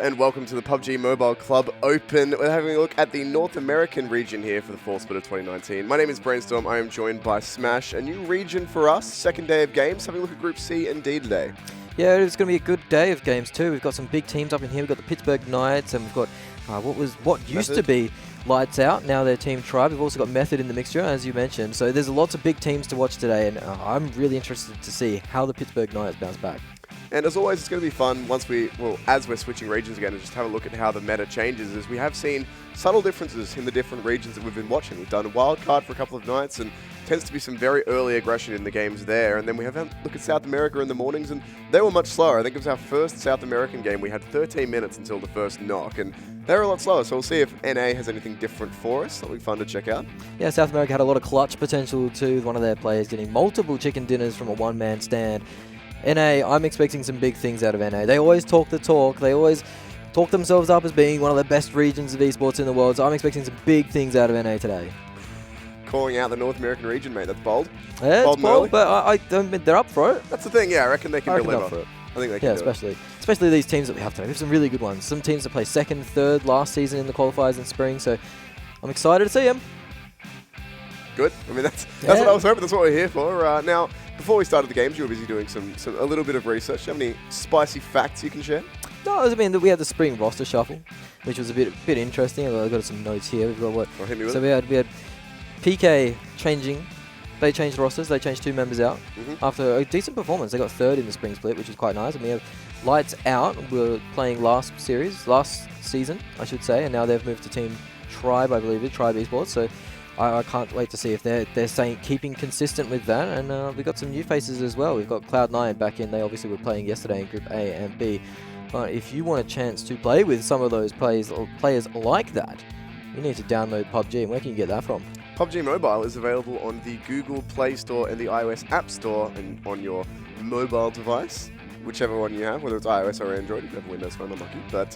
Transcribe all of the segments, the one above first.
and welcome to the PUBG Mobile Club Open. We're having a look at the North American region here for the fall split of 2019. My name is Brainstorm. I am joined by Smash, a new region for us. Second day of games. Having a look at Group C and D today. Yeah, it's going to be a good day of games too. We've got some big teams up in here. We've got the Pittsburgh Knights, and we've got what used to be Lights Out. Now they're Team Tribe. We've also got Method in the mixture, as you mentioned. So there's lots of big teams to watch today, and I'm really interested to see how the Pittsburgh Knights bounce back. And as always, it's going to be fun as we're switching regions again, and just have a look at how the meta changes, as we have seen subtle differences in the different regions that we've been watching. We've done a Wildcard for a couple of nights, and tends to be some very early aggression in the games there. And then we have a look at South America in the mornings, and they were much slower. I think it was our first South American game. We had 13 minutes until the first knock, and they were a lot slower. So we'll see if NA has anything different for us. Something fun to check out. Yeah, South America had a lot of clutch potential too, with one of their players getting multiple chicken dinners from a one-man stand. NA, I'm expecting some big things out of NA. They always talk the talk. They always talk themselves up as being one of the best regions of esports in the world. So I'm expecting some big things out of NA today. Calling out the North American region, mate. That's bold. Yeah, it's bold, but I don't mean they're up for it. That's the thing, yeah. I reckon they can deliver. Up for it. I think they can do especially these teams that we have today. We have some really good ones. Some teams that play second, third last season in the qualifiers in spring. So I'm excited to see them. Good. I mean, that's what I was hoping. That's what we're here for. Now, before we started the games, you were busy doing a little bit of research. Do you have any spicy facts you can share? No, I mean, we had the spring roster shuffle, which was a bit interesting. I've got some notes here. We've got hit me with so it. we had PK changing. They changed rosters. They changed 2 members out after a decent performance. They got third in the spring split, which is quite nice. And we have Lights Out. We were playing last season, I should say, and now they've moved to Team Tribe, I believe it, Tribe Esports. So I can't wait to see if they're keeping consistent with that. And we've got some new faces as well. We've got Cloud9 back in. They obviously were playing yesterday in Group A and B. But if you want a chance to play with some of those players like that, you need to download PUBG. And where can you get that from? PUBG Mobile is available on the Google Play Store and the iOS App Store, and on your mobile device, whichever one you have, whether it's iOS or Android. If you have a Windows phone, I'm lucky. But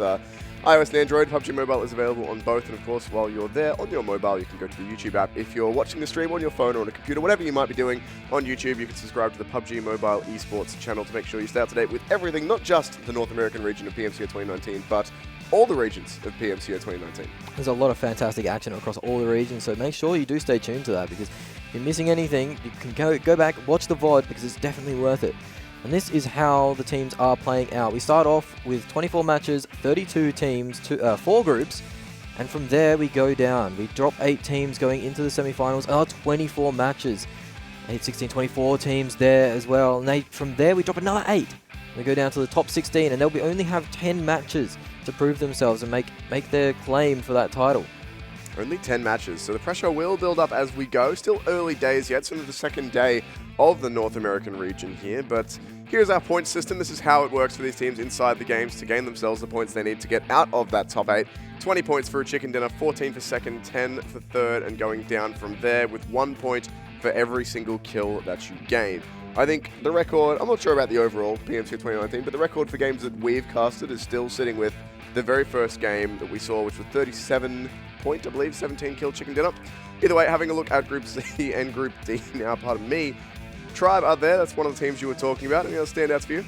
iOS and Android, PUBG Mobile is available on both. And of course, while you're there on your mobile, you can go to the YouTube app. If you're watching the stream on your phone or on a computer, whatever you might be doing on YouTube, you can subscribe to the PUBG Mobile Esports channel to make sure you stay up to date with everything, not just the North American region of PMCO 2019, but all the regions of PMCO 2019. There's a lot of fantastic action across all the regions, so make sure you do stay tuned to that, because if you're missing anything, you can go back, watch the VOD, because it's definitely worth it. And this is how the teams are playing out. We start off with 24 matches, 32 teams, 4 groups, and from there we go down. We drop 8 teams going into the semifinals, 24 matches. 8, 16, 24 teams there as well. And from there we drop another 8. We go down to the top 16, and they'll only have 10 matches to prove themselves and make their claim for that title. Only 10 matches, so the pressure will build up as we go. Still early days yet, so the second day of the North American region here, but here's our point system. This is how it works for these teams inside the games to gain themselves the points they need to get out of that top 8. 20 points for a chicken dinner, 14 for second, 10 for third, and going down from there with 1 point for every single kill that you gain. I think the record, I'm not sure about the overall PMCO 2019, but the record for games that we've casted is still sitting with the very first game that we saw, which was 37 point, I believe, 17 kill chicken dinner. Either way, having a look at Group C and Group D now, pardon me. Tribe are there, that's one of the teams you were talking about. Any other standouts for you?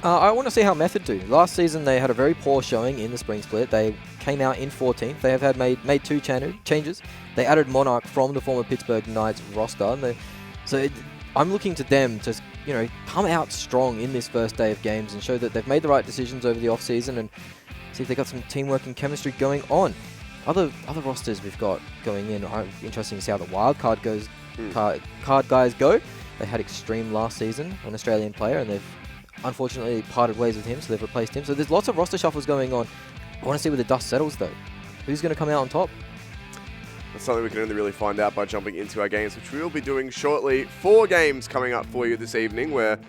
I want to see how Method do. Last season they had a very poor showing in the spring split. They came out in 14th. They have made 2 changes. They added Monarch from the former Pittsburgh Knights roster. I'm looking to them to, come out strong in this first day of games and show that they've made the right decisions over the off-season, and see if they've got some teamwork and chemistry going on. Other rosters we've got going in are interesting to see how the Wildcard card guys go. They had Extreme last season, an Australian player, and they've unfortunately parted ways with him, so they've replaced him. So there's lots of roster shuffles going on. I want to see where the dust settles, though. Who's going to come out on top? That's something we can only really find out by jumping into our games, which we will be doing shortly. 4 games coming up for you this evening. We're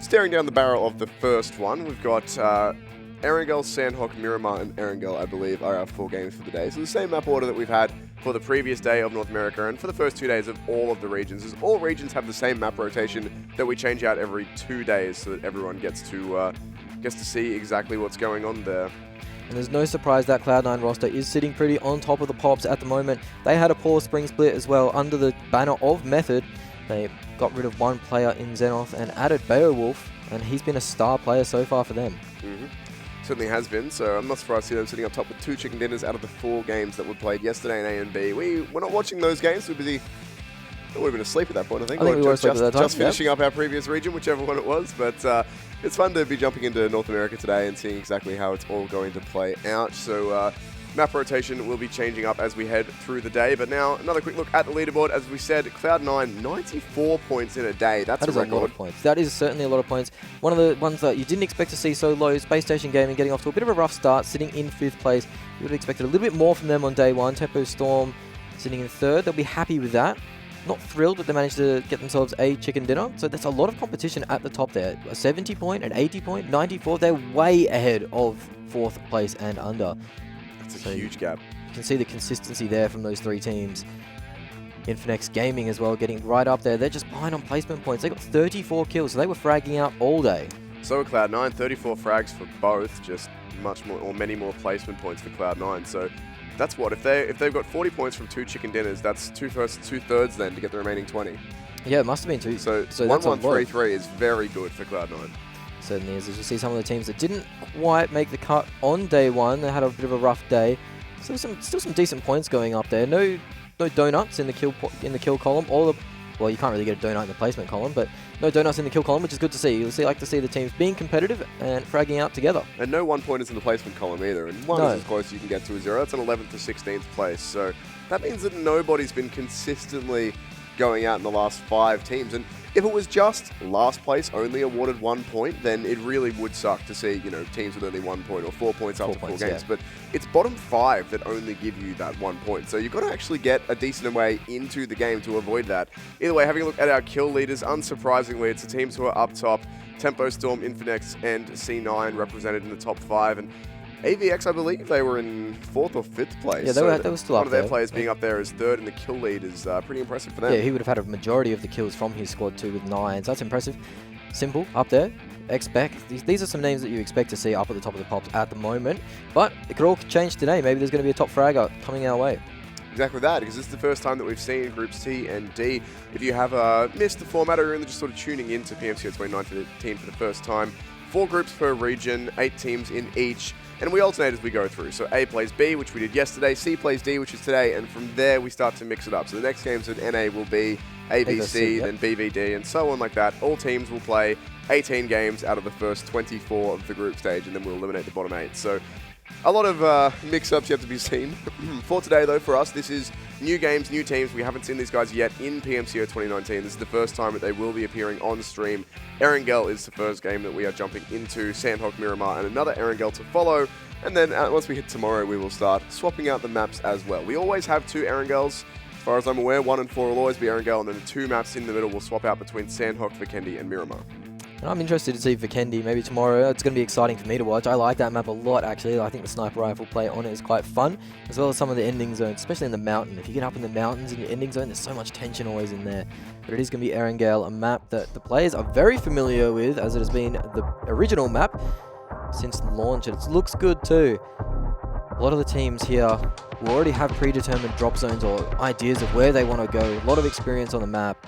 staring down the barrel of the first one. We've got Erangel, Sanhok, Miramar, and Erangel, I believe, are our 4 games for the day. So the same map order that we've had for the previous day of North America and for the first 2 days of all of the regions, as all regions have the same map rotation that we change out every 2 days so that everyone gets to see exactly what's going on there. And there's no surprise that Cloud9 roster is sitting pretty on top of the pops at the moment. They had a poor spring split as well under the banner of Method. They got rid of 1 player in Xenoth and added Beowulf, and he's been a star player so far for them. Certainly has been, so I'm not surprised to see them sitting up top with 2 chicken dinners out of the 4 games that were played yesterday in A and B. We're not watching those games, we're busy. We would have been asleep at that point, I think. I think we were asleep at that time. Just finishing up our previous region, whichever one it was. But it's fun to be jumping into North America today and seeing exactly how it's all going to play out. So map rotation will be changing up as we head through the day. But now, another quick look at the leaderboard. As we said, Cloud9, 94 points in a day. That's a record. A lot of points. That is certainly a lot of points. One of the ones that you didn't expect to see so low, Space Station Gaming getting off to a bit of a rough start, sitting in 5th place. You would have expected a little bit more from them on day 1. Tempo Storm sitting in 3rd. They'll be happy with that. Not thrilled, but they managed to get themselves a chicken dinner. So there's a lot of competition at the top there. A 70 point, an 80 point, 94. They're way ahead of 4th place and under. That's a huge gap. You can see the consistency there from those 3 teams. Infinex Gaming as well, getting right up there. They're just behind on placement points. They got 34 kills, so they were fragging out all day. So were Cloud9, 34 frags for both, just much more, or many more placement points for Cloud9. So that's what, if they've got 40 points from 2 chicken dinners, that's 2 firsts, 2/3 then to get the remaining 20. Yeah, it must have been 2. So 1-1-3-3 is very good for Cloud9. Certainly is. As you see, some of the teams that didn't quite make the cut on day 1, they had a bit of a rough day. Still some decent points going up there. No donuts in the kill column. Well, you can't really get a donut in the placement column, but no donuts in the kill column, which is good to see. You'll like to see the teams being competitive and fragging out together. And no 1-pointers in the placement column either. And 1 is as close as you can get to a 0. That's an 11th to 16th place. So that means that nobody's been consistently going out in the last 5 teams. And if it was just last place only awarded 1 point, then it really would suck to see, teams with only 1 point or 4 points after 4 games. Yeah. But it's bottom 5 that only give you that 1 point. So you've got to actually get a decent way into the game to avoid that. Either way, having a look at our kill leaders, unsurprisingly, it's the teams who are up top. Tempo Storm, Infinex, and C9 represented in the top 5. And AVX, I believe, they were in 4th or 5th place. Yeah, they were still up there. One of their players being up there as 3rd in the kill lead is pretty impressive for them. Yeah, he would have had a majority of the kills from his squad too with 9. So that's impressive. Simple, up there. Expect. These are some names that you expect to see up at the top of the pops at the moment. But it could all change today. Maybe there's going to be a top fragger coming our way. Exactly that, because this is the first time that we've seen Groups T and D. If you have missed the format or you're just sort of tuning into PMCO 2019 for the first time, 4 groups per region, 8 teams in each. And we alternate as we go through. So A plays B, which we did yesterday, C plays D, which is today, and from there we start to mix it up. So the next games at NA will be ABC, then BVD, and so on like that. All teams will play 18 games out of the first 24 of the group stage, and then we'll eliminate the bottom 8. So a lot of mix-ups yet to be seen. For today, though, for us, this is new games, new teams. We haven't seen these guys yet in PMCO 2019. This is the first time that they will be appearing on stream. Erangel is the first game that we are jumping into. Sanhok, Miramar, and another Erangel to follow. And then once we hit tomorrow, we will start swapping out the maps as well. We always have 2 Erangels. As far as I'm aware, 1 and 4 will always be Erangel, and then the 2 maps in the middle will swap out between Sanhok, Vikendi, and Miramar. And I'm interested to see Vikendi maybe tomorrow. It's going to be exciting for me to watch. I like that map a lot, actually. I think the sniper rifle play on it is quite fun, as well as some of the ending zones, especially in the mountain. If you get up in the mountains in your ending zone, there's so much tension always in there. But it is going to be Erangel, a map that the players are very familiar with, as it has been the original map since launch. It looks good too. A lot of the teams here will already have predetermined drop zones or ideas of where they want to go. A lot of experience on the map.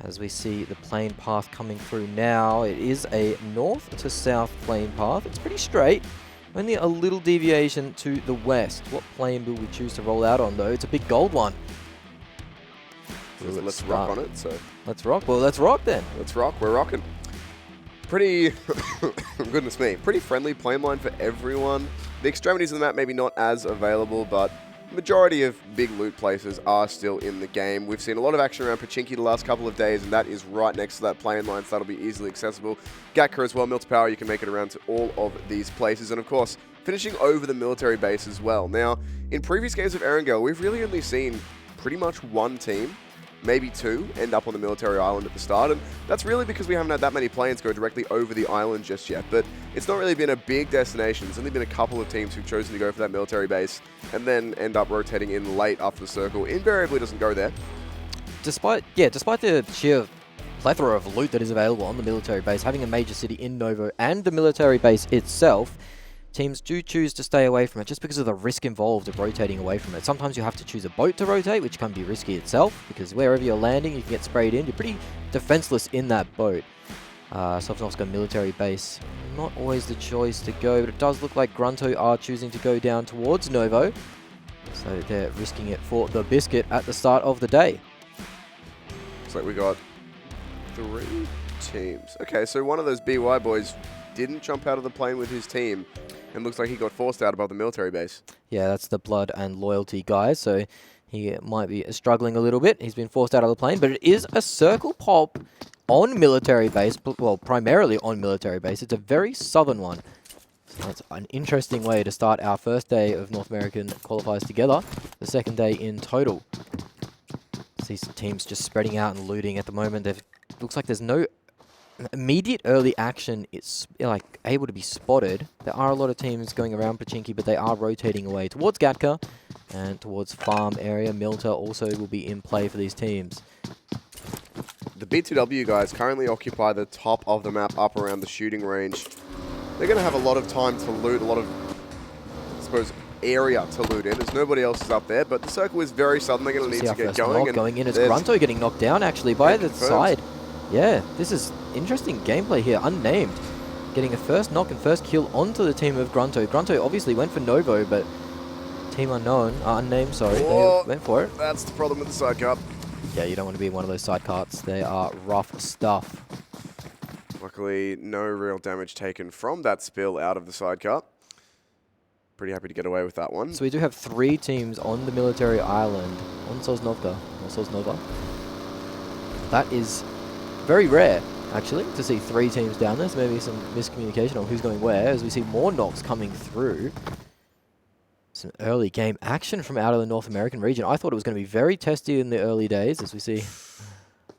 As we see the plane path coming through now, it is a north to south plane path. It's pretty straight, only a little deviation to the west. What plane will we choose to roll out on, though? It's a big gold one. Let's rock on it. So let's rock. Well, let's rock then. Let's rock. We're rocking. Pretty, goodness me, pretty friendly plane line for everyone. The extremities of the map maybe not as available, but majority of big loot places are still in the game. We've seen a lot of action around Pachinki the last couple of days, and that is right next to that plane line, so that'll be easily accessible. Gatka as well, Mil to Power, you can make it around to all of these places. And of course, finishing over the military base as well. Now, in previous games of Erangel, we've really only seen pretty much 1 team, maybe 2, end up on the military island at the start, and that's really because we haven't had that many planes go directly over the island just yet. But it's not really been a big destination. There's only been a couple of teams who've chosen to go for that military base and then end up rotating in late after the circle. Invariably doesn't go there. Despite the sheer plethora of loot that is available on the military base, having a major city in Novo and the military base itself, teams do choose to stay away from it just because of the risk involved of rotating away from it. Sometimes you have to choose a boat to rotate, which can be risky itself, because wherever you're landing, you can get sprayed in. You're pretty defenseless in that boat. Softenovska military base not always the choice to go, but it does look like GRUNTo are choosing to go down towards Novo. So they're risking it for the biscuit at the start of the day. Looks like we got 3 teams. Okay, so one of those BY boys didn't jump out of the plane with his team, and looks like he got forced out above the military base. Yeah, that's the Blood and Loyalty guy, so he might be struggling a little bit. He's been forced out of the plane, but it is a circle pop on military base, well, primarily on military base. It's a very southern one. So that's an interesting way to start our first day of North American qualifiers together, the second day in total. See some teams just spreading out and looting at the moment. Looks like there's no immediate early action. It's like able to be spotted. There are a lot of teams going around Pochinki, but they are rotating away towards Gatka and towards farm area. Milta also will be in play for these teams. The B2W guys currently occupy the top of the map up around the shooting range. They're going to have a lot of time to loot, a lot of, I suppose, area to loot in, as nobody else is up there, but the circle is very southern. They're going to need to get going. And going in as GRUNTo getting knocked down, actually, by the side. Yeah, this is interesting gameplay here. Unnamed getting a first knock and first kill onto the team of GRUNTo. GRUNTo obviously went for Novo, but Team Unnamed, sorry, they went for it. That's the problem with the side cart. Yeah, you don't want to be in one of those side carts. They are rough stuff. Luckily, no real damage taken from that spill out of the side cart. Pretty happy to get away with that one. So we do have 3 teams on the military island, on Sosnovka, or Sosnova. That is very rare, actually, to see 3 teams down there. So maybe some miscommunication on who's going where, as we see more knocks coming through. Some early game action from out of the North American region. I thought it was going to be very testy in the early days, as we see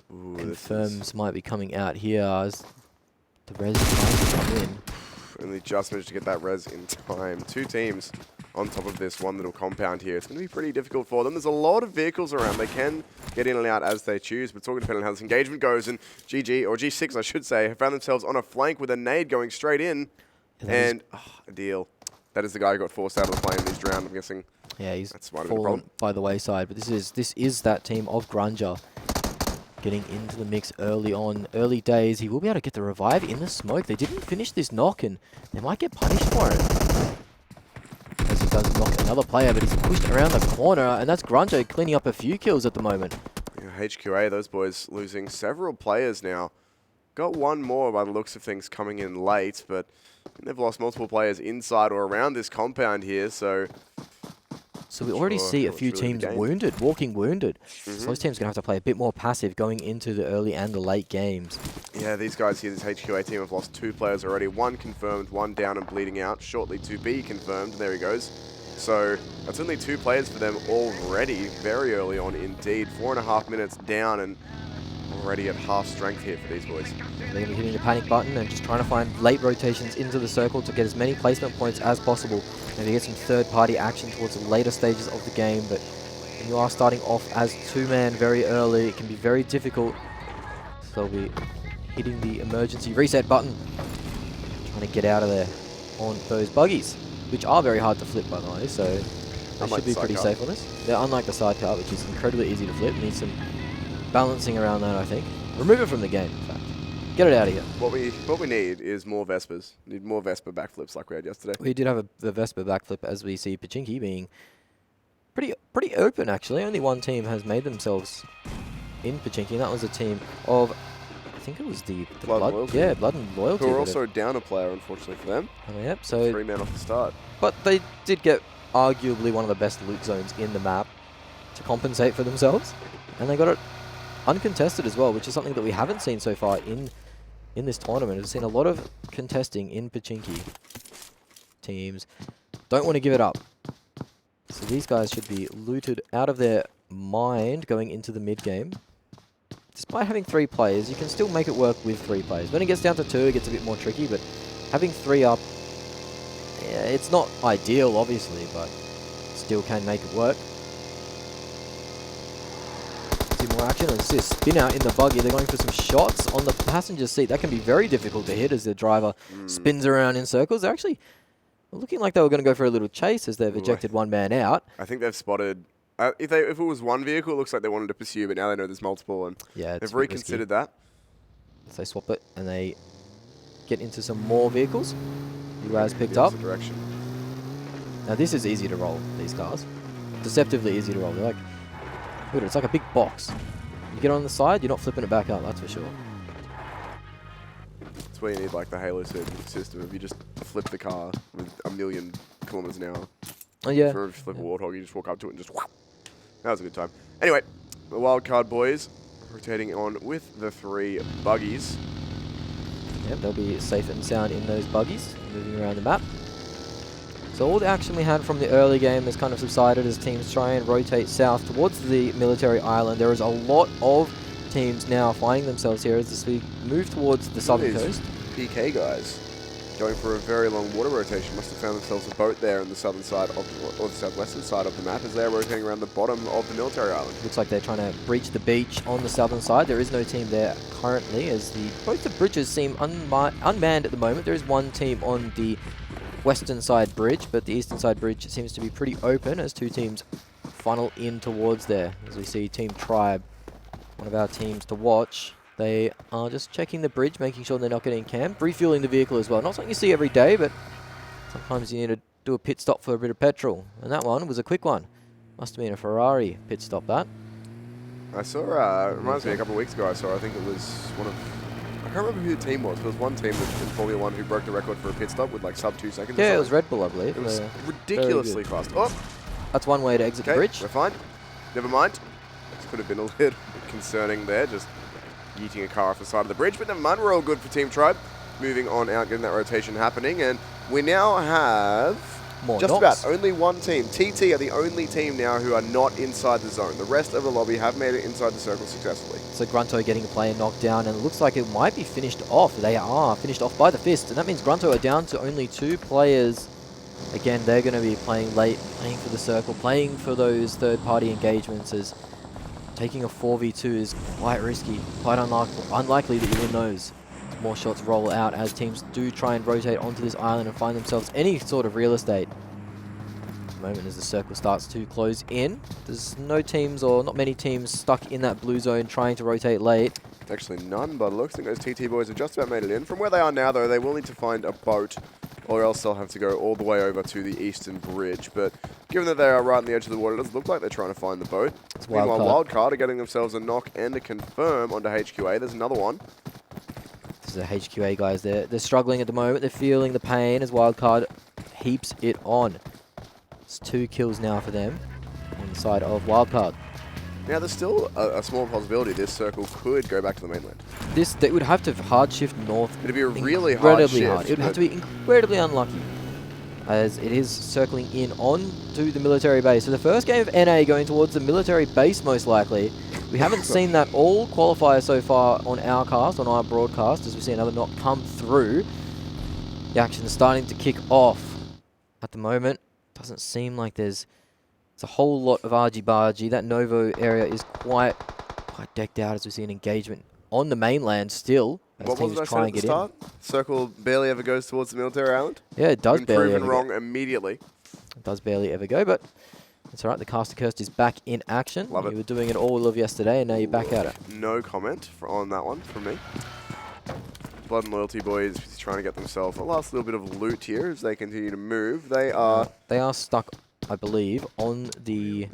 confirms might be coming out here as the res tries to come in. Only just managed to get that res in time. 2 teams on top of this one little compound here. It's going to be pretty difficult for them. There's a lot of vehicles around. They can get in and out as they choose, but it's all going to depend on how this engagement goes. And GG, or G6 I should say, have found themselves on a flank with a nade going straight in. And a deal. That is the guy who got forced out of the plane and he's drowned, I'm guessing. Yeah, he's fallen by the wayside. But this is that team of Granja getting into the mix early on. Early days, he will be able to get the revive in the smoke. They didn't finish this knock and they might get punished for it. As he does knock another player, but he's pushed around the corner, and that's Granja cleaning up a few kills at the moment. Yeah, HQA, those boys losing several players now. Got one more by the looks of things coming in late, but they've lost multiple players inside or around this compound here, so... So we already see a few teams wounded, walking wounded. So those teams are going to have to play a bit more passive going into the early and the late games. Yeah, these guys here, this HQA team, have lost 2 players already. 1 confirmed, 1 down and bleeding out. Shortly to be confirmed. There he goes. So that's only 2 players for them already, very early on indeed. 4.5 minutes down and already at half strength here for these boys. They're going to be hitting the panic button and just trying to find late rotations into the circle to get as many placement points as possible. Maybe get some third-party action towards the later stages of the game, but when you are starting off as 2-man very early, it can be very difficult. So they'll be hitting the emergency reset button, trying to get out of there on those buggies, which are very hard to flip, by the way, so they should be pretty safe on this. They're unlike the sidecar, which is incredibly easy to flip. Needs some balancing around that, I think. Remove it from the game, in fact. Get it out of here. What we need is more Vespers. We need more Vesper backflips like we had yesterday. We did have the Vesper backflip, as we see Pochinki being pretty open, actually. Only one team has made themselves in Pochinki, and that was a team of, I think it was the Blood and Loyalty. Yeah, Blood and Loyalty. Who are also down a player, unfortunately, for them. Oh, yep, so 3 men off the start. But they did get arguably one of the best loot zones in the map to compensate for themselves, and they got it uncontested as well, which is something that we haven't seen so far in this tournament. We've seen a lot of contesting in Pochinki. Teams don't want to give it up. So these guys should be looted out of their mind going into the mid-game. Despite having 3 players, you can still make it work with 3 players. When it gets down to 2, it gets a bit more tricky, but having 3 up, yeah, it's not ideal, obviously, but still can make it work. More action, and see a spin out in the buggy. They're going for some shots on the passenger seat. That can be very difficult to hit as the driver spins around in circles. They're actually looking like they were going to go for a little chase as they've ejected one man out. I think they've spotted... if it was one vehicle, it looks like they wanted to pursue, but now they know there's multiple, and yeah, they've reconsidered that. So they swap it, and they get into some more vehicles. UAZ picked The up. opposite direction. Now this is easy to roll, these cars. Deceptively easy to roll. They're like, look at it, it's like a big box. You get on the side, you're not flipping it back up, that's for sure. That's where you need like the Halo system. If you just flip the car with 1,000,000 kilometers an hour. Oh yeah. If you flip a Warthog, you just walk up to it and just whap. That was a good time. Anyway, the Wildcard boys rotating on with the 3 buggies. Yep, they'll be safe and sound in those buggies, moving around the map. So all the action we had from the early game has kind of subsided as teams try and rotate south towards the military island. There is a lot of teams now finding themselves here as we move towards the southern coast. PK guys going for a very long water rotation must have found themselves a boat there on the southern side of or the southwestern side of the map as they're rotating around the bottom of the military island. Looks like they're trying to breach the beach on the southern side. There is no team there currently as both the bridges seem unmanned at the moment. There is one team on the western side bridge, but the eastern side bridge seems to be pretty open as 2 teams funnel in towards there. As we see Team Tribe, one of our teams to watch. They are just checking the bridge, making sure they're not getting camped, refueling the vehicle as well. Not something you see every day, but sometimes you need to do a pit stop for a bit of petrol. And that one was a quick one. Must have been a Ferrari pit stop, that. I saw, reminds me a couple of weeks ago, I think it was one of, I can't remember who the team was. There was one team in Formula 1 who broke the record for a pit stop with like sub 2 seconds. Yeah, it was Red Bull, I believe. It was ridiculously fast. Oh! That's one way to exit the bridge. We're fine. Never mind. This could have been a little bit concerning there, just yeeting a car off the side of the bridge, but never mind, we're all good for Team Tribe. Moving on out, getting that rotation happening, and we now have more just knocks. about only one team. TT are the only team now who are not inside the zone. The rest of the lobby have made it inside the circle successfully. So GRUNTo getting a player knocked down, and it looks like it might be finished off. They are finished off by the fist, and that means GRUNTo are down to only 2 players. Again, they're going to be playing late, playing for the circle, playing for those third-party engagements, as taking a 4v2 is quite risky, quite unlikely that you win those. As more shots roll out as teams do try and rotate onto this island and find themselves any sort of real estate. At the moment as the circle starts to close in, there's no teams or not many teams stuck in that blue zone trying to rotate late. Actually none, but it looks like those TT boys have just about made it in. From where they are now though, they will need to find a boat or else they'll have to go all the way over to the eastern bridge. But given that they are right on the edge of the water, it does look like they're trying to find the boat. Meanwhile, Wildcard are getting themselves a knock and a confirm onto HQA. There's another one. This is the HQA guys. They're struggling at the moment. They're feeling the pain as Wildcard heaps it on. It's 2 kills now for them on the side of Wildcard. Now, there's still a small possibility this circle could go back to the mainland. They would have to hard shift north. It'd be a really hard shift. It would have to be incredibly unlucky, as it is circling in on to the military base. So the first game of NA going towards the military base, most likely. We haven't seen that all qualifier so far on our cast, on our broadcast, as we see another knock come through. The action is starting to kick off. At the moment, doesn't seem like there's a whole lot of argy-bargy. That Novo area is quite decked out as we see an engagement on the mainland still. What was it I said at the start? Circle barely ever goes towards the military island? Yeah, it does barely ever go. Proven wrong immediately. It does barely ever go, but it's alright. The Caster Cursed is back in action. Love it. You were doing it all of yesterday, and now you're back at it. No comment on that one from me. Blood and Loyalty boys trying to get themselves a last little bit of loot here as they continue to move. They are stuck, I believe, on the...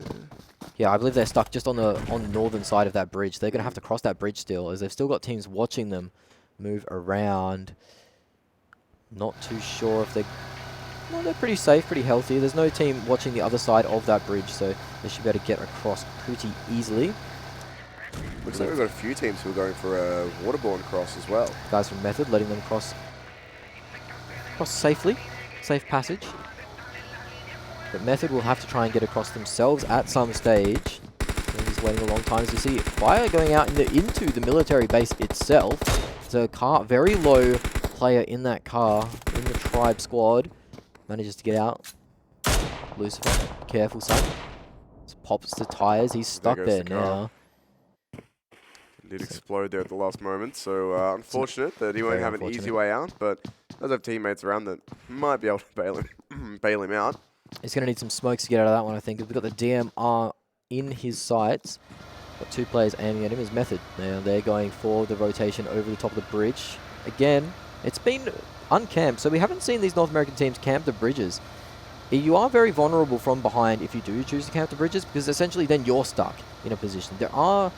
Yeah, I believe they're stuck just on the northern side of that bridge. They're going to have to cross that bridge still, as they've still got teams watching them move around. Not too sure if they're... Well, they're pretty safe, pretty healthy. There's no team watching the other side of that bridge, so they should be able to get across pretty easily. Looks like we've got a few teams who are going for a waterborne cross as well. Guys from Method letting them cross safely. Safe passage. But Method will have to try and get across themselves at some stage. He's waiting a long time as you see fire going out into the military base itself. There's a car, very low player in that car, in the Tribe squad. Manages to get out. Lucifer, careful son. Just pops the tires, he's stuck there now. It did explode there at the last moment, so unfortunate that he won't have an easy way out, but does have teammates around that might be able to bail him out. He's going to need some smokes to get out of that one, I think. We've got the DMR in his sights. Got 2 players aiming at him. His Method. Now they're going for the rotation over the top of the bridge. Again, It's been uncamped, so we haven't seen these North American teams camp the bridges. You are very vulnerable from behind if you do choose to camp the bridges, because essentially then you're stuck in a position. There are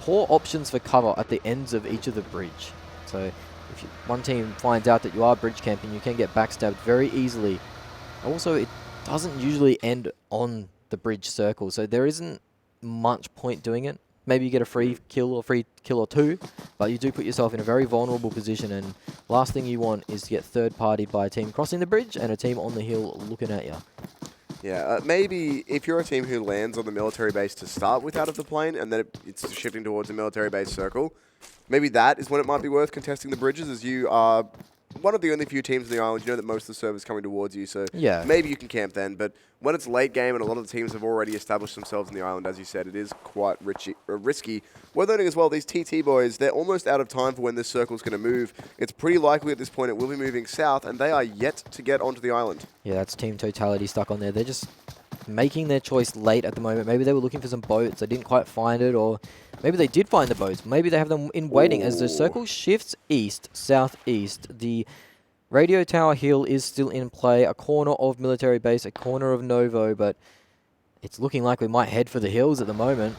poor options for cover at the ends of each of the bridge. So if one team finds out that you are bridge camping, you can get backstabbed very easily. Also, it doesn't usually end on the bridge circle, so there isn't much point doing it. Maybe you get a free kill or two, but you do put yourself in a very vulnerable position, and last thing you want is to get third-partied by a team crossing the bridge and a team on the hill looking at you. Yeah, maybe if you're a team who lands on the military base to start with out of the plane, and then it's shifting towards a military base circle, maybe that is when it might be worth contesting the bridges, as you are one of the only few teams in the island. You know that most of the servers coming towards you, so yeah, maybe you can camp then. But when it's late game and a lot of the teams have already established themselves in the island, as you said, it is quite risky. We're learning as well, these TT boys, they're almost out of time for when this circle's going to move. It's pretty likely at this point it will be moving south, and they are yet to get onto the island. Yeah, that's Team Totality stuck on there. They're just making their choice late at the moment. Maybe they were looking for some boats, they didn't quite find it, or maybe they did find the boats. Maybe they have them in waiting. As the circle shifts east, southeast. The radio tower hill is still in play. A corner of military base, a corner of Novo, but it's looking like we might head for the hills at the moment,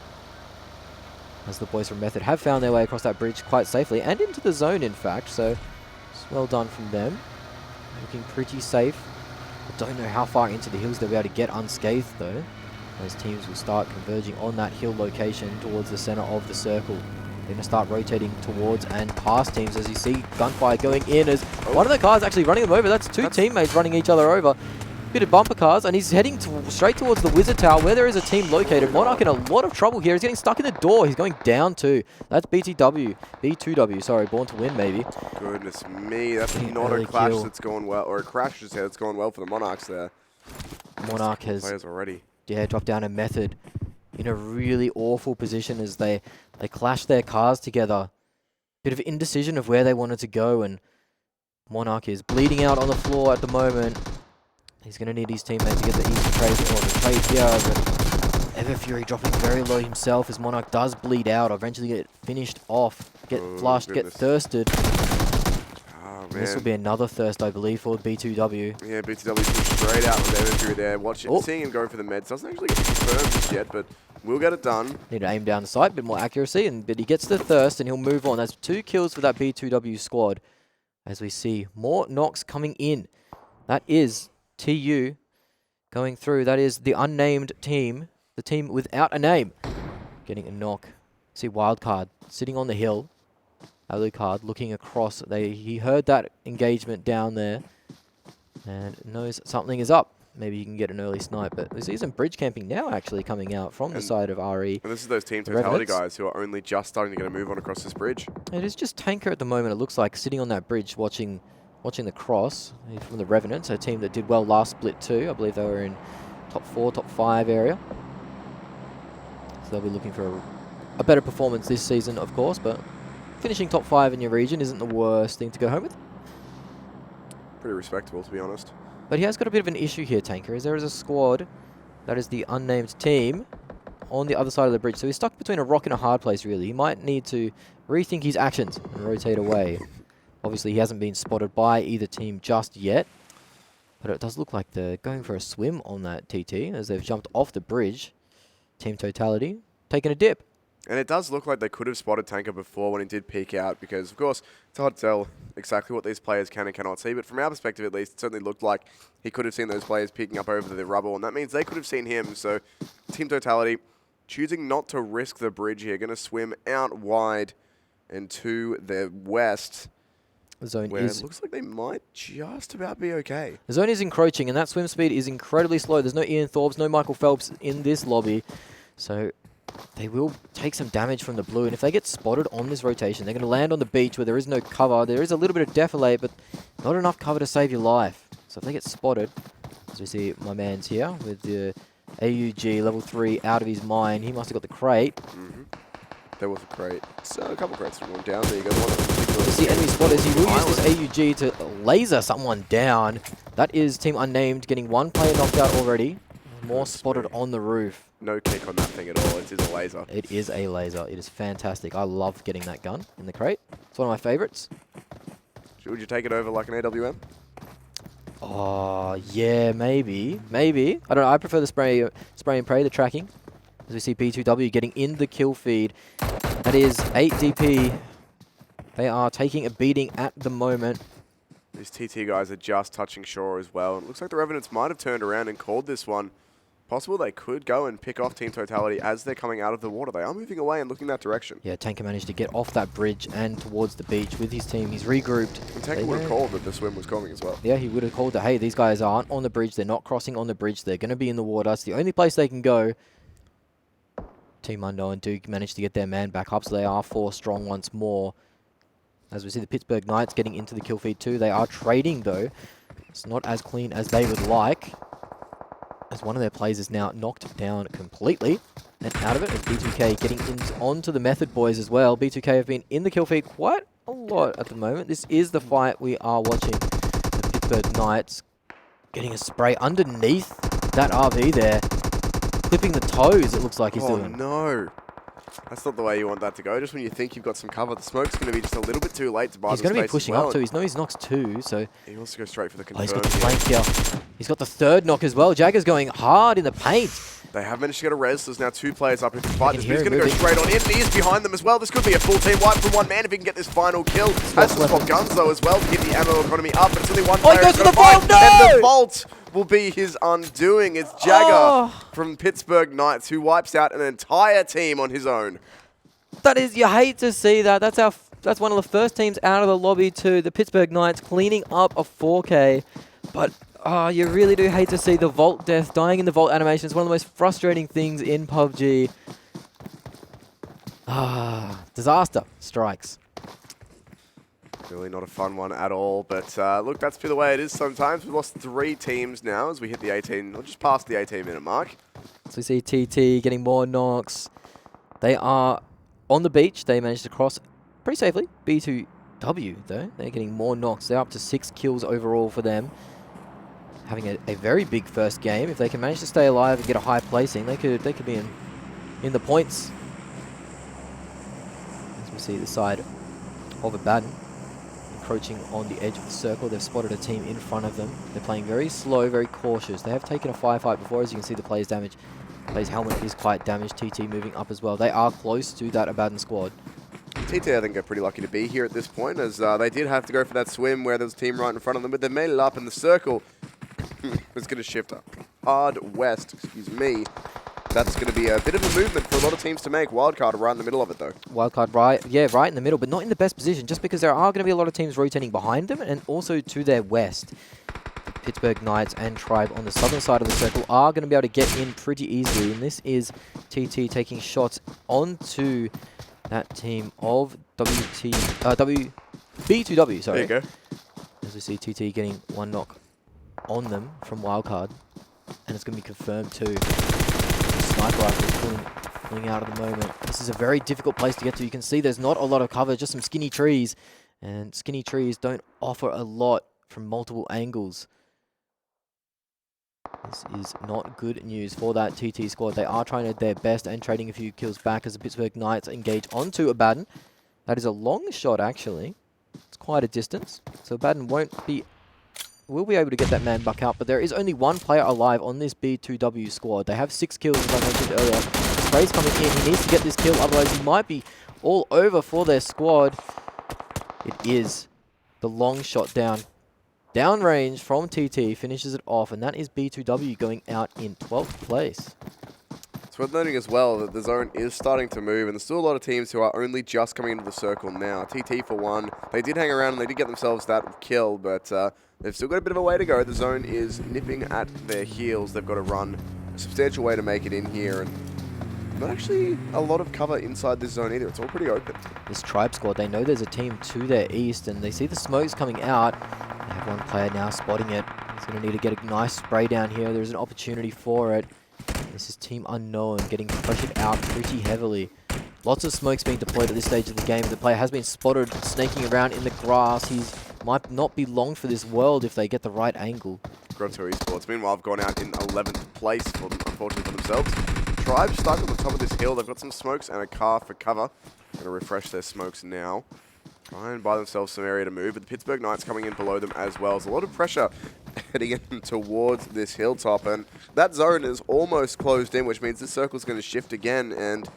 as the boys from Method have found their way across that bridge quite safely and into the zone, in fact. So it's well done from them. Looking pretty safe. I don't know how far into the hills they'll be able to get unscathed, though. Those teams will start converging on that hill location towards the center of the circle. They're going to start rotating towards and past teams, as you see gunfire going in, as one of the cars actually running them over. That's two teammates running each other over. Bit of bumper cars, and he's heading straight towards the Wizard Tower, where there is a team located. Monarch in a lot of trouble here. He's getting stuck in the door. He's going down too. That's B2W, sorry, Born to Win, maybe. Goodness me, that's not a clash that's going well, or a crash that's going well for the Monarchs there. Monarch has players already. Yeah, dropped down a Method in a really awful position as they clashed their cars together. Bit of indecision of where they wanted to go, and Monarch is bleeding out on the floor at the moment. He's going to need his teammate to get the easy trade, or the trade here, but Everfury dropping very low himself as Monarch does bleed out, eventually get finished off, get flushed, get thirsted. Oh, man. This will be another thirst, I believe, for B2W. Yeah, B2W pushed straight out with Everfury there. Seeing him go for the meds doesn't actually get confirmed just yet, but we'll get it done. Need to aim down the sight, a bit more accuracy, but he gets the thirst and he'll move on. That's 2 kills for that B2W squad. As we see more knocks coming in. That is TU going through. That is the unnamed team, the team without a name, getting a knock. See Wildcard sitting on the hill. Alucard looking across. He heard that engagement down there and knows something is up. Maybe you can get an early snipe, but we see some bridge camping now actually coming out from the side of RE. And this is those Team Totality guys who are only just starting to get a move on across this bridge. It is just Tanker at the moment, it looks like, sitting on that bridge watching the cross. He's from the Revenants, a team that did well last split too. I believe they were in top 4, top 5 area. So they'll be looking for a better performance this season, of course, but finishing top 5 in your region isn't the worst thing to go home with. Pretty respectable, to be honest. But he has got a bit of an issue here, Tanker, as there is a squad that is the unnamed team on the other side of the bridge. So he's stuck between a rock and a hard place, really. He might need to rethink his actions and rotate away. Obviously, he hasn't been spotted by either team just yet. But it does look like they're going for a swim on that TT as they've jumped off the bridge. Team Totality taking a dip. And it does look like they could have spotted Tanker before when he did peek out, because, of course, it's hard to tell exactly what these players can and cannot see. But from our perspective, at least, it certainly looked like he could have seen those players peeking up over the rubble, and that means they could have seen him. So Team Totality choosing not to risk the bridge here, going to swim out wide and to the west. The zone where it looks like they might just about be okay. The zone is encroaching, and that swim speed is incredibly slow. There's no Ian Thorpes, no Michael Phelps in this lobby. So they will take some damage from the blue, and if they get spotted on this rotation, they're going to land on the beach where there is no cover. There is a little bit of defilade, but not enough cover to save your life. So if they get spotted, as we see my man's here with the AUG level 3 out of his mind, he must have got the crate. There was a crate. So a couple crates from one down. There you go. You see enemy spotters. He will use this AUG to laser someone down. That is Team Unnamed getting one player knocked out already. More spotted on the roof. No kick on that thing at all. It is a laser. It is a laser. It is fantastic. I love getting that gun in the crate. It's one of my favorites. Would you take it over like an AWM? Oh, yeah, maybe. Maybe. I don't know. I prefer the spray and pray, the tracking. As we see B2W getting in the kill feed. That is 8 DP. They are taking a beating at the moment. These TT guys are just touching shore as well. It looks like the Revenants might have turned around and called this one. Possible they could go and pick off Team Totality as they're coming out of the water. They are moving away and looking that direction. Yeah, Tanker managed to get off that bridge and towards the beach with his team. He's regrouped. And Tanker would have called that the swim was coming as well. Yeah, he would have called that, hey, these guys aren't on the bridge. They're not crossing on the bridge. They're going to be in the water. It's the only place they can go. Team Unknown do manage to get their man back up, so they are 4 strong once more. As we see the Pittsburgh Knights getting into the kill feed too. They are trading, though. It's not as clean as they would like, as one of their players is now knocked down completely and out of it. As B2K getting onto the Method boys as well. B2K have been in the kill feed quite a lot at the moment. This is the fight we are watching. The Pittsburgh Knights getting a spray underneath that RV there. Clipping the toes, it looks like he's doing. Oh, no. That's not the way you want that to go. Just when you think you've got some cover, the smoke's going to be just a little bit too late to buy the space. He's going to be pushing up too. He's knocks 2, so... He wants to go straight for the confirm. He's got the flank here. He's got the 3rd knock as well. Jagger's going hard in the paint. They have managed to get a res. There's now 2 players up in the fight. This He's going to go straight on in. He is behind them as well. This could be a full team wipe from one man if he can get this final kill. Has to swap guns though as well to get the ammo economy up. But it's only one player. He goes for the vault. No! And the vault will be his undoing. It's Jagger from Pittsburgh Knights who wipes out an entire team on his own. That is, you hate to see that. That's one of the first teams out of the lobby too. The Pittsburgh Knights cleaning up a 4K. But you really do hate to see the vault death, dying in the vault animation. It's one of the most frustrating things in PUBG. Disaster strikes. Really not a fun one at all, but look, that's the way it is sometimes. We've lost 3 teams now as we hit the 18, or just past the 18-minute mark. So we see TT getting more knocks. They are on the beach. They managed to cross pretty safely. B2W, though, they're getting more knocks. They're up to 6 kills overall for them. Having a very big first game. If they can manage to stay alive and get a high placing, they could be in the points. As we see the side of ABADDON encroaching on the edge of the circle. They've spotted a team in front of them. They're playing very slow, very cautious. They have taken a firefight before, as you can see the player's damage. The player's helmet is quite damaged. TT moving up as well. They are close to that ABADDON squad. TT, I think, are pretty lucky to be here at this point, as they did have to go for that swim where there was a team right in front of them, but they made it up in the circle. It's going to shift hard west, excuse me. That's going to be a bit of a movement for a lot of teams to make. Wildcard right in the middle of it, though. Wildcard right in the middle, but not in the best position, just because there are going to be a lot of teams rotating behind them and also to their west. The Pittsburgh Knights and Tribe on the southern side of the circle are going to be able to get in pretty easily, and this is TT taking shots onto that team of B2W, sorry. There you go. As we see TT getting 1 knock on them from Wildcard, and it's going to be confirmed too. The sniper rifle is pulling out at the moment. This is a very difficult place to get to. You can see there's not a lot of cover, just some skinny trees, and skinny trees don't offer a lot from multiple angles. This is not good news for that TT squad. They are trying their best and trading a few kills back as the Pittsburgh Knights engage onto ABADDON. That is a long shot, actually. It's quite a distance, so ABADDON will be able to get that man back out, but there is only 1 player alive on this B2W squad. They have 6 kills, as I mentioned earlier. Spray's coming in. He needs to get this kill, otherwise he might be all over for their squad. It is the long shot down. Downrange from TT finishes it off, and that is B2W going out in 12th place. It's worth noting as well that the zone is starting to move, and there's still a lot of teams who are only just coming into the circle now. TT, for one, they did hang around and they did get themselves that kill, but they've still got a bit of a way to go. The zone is nipping at their heels. They've got to run a substantial way to make it in here, and not actually a lot of cover inside this zone either. It's all pretty open. This Tribe squad, they know there's a team to their east, and they see the smokes coming out. They have 1 player now spotting it. He's going to need to get a nice spray down here. There's an opportunity for it. This is Team Unknown getting pressured out pretty heavily. Lots of smokes being deployed at this stage of the game. The player has been spotted snaking around in the grass. He might not be long for this world if they get the right angle. GRUNTo Esports, meanwhile, have gone out in 11th place, unfortunately for themselves. Tribe stuck on the top of this hill. They've got some smokes and a car for cover. Going to refresh their smokes now. Try and buy themselves some area to move, but the Pittsburgh Knights coming in below them as well. There's a lot of pressure heading in towards this hilltop, and that zone is almost closed in, which means this circle's going to shift again. And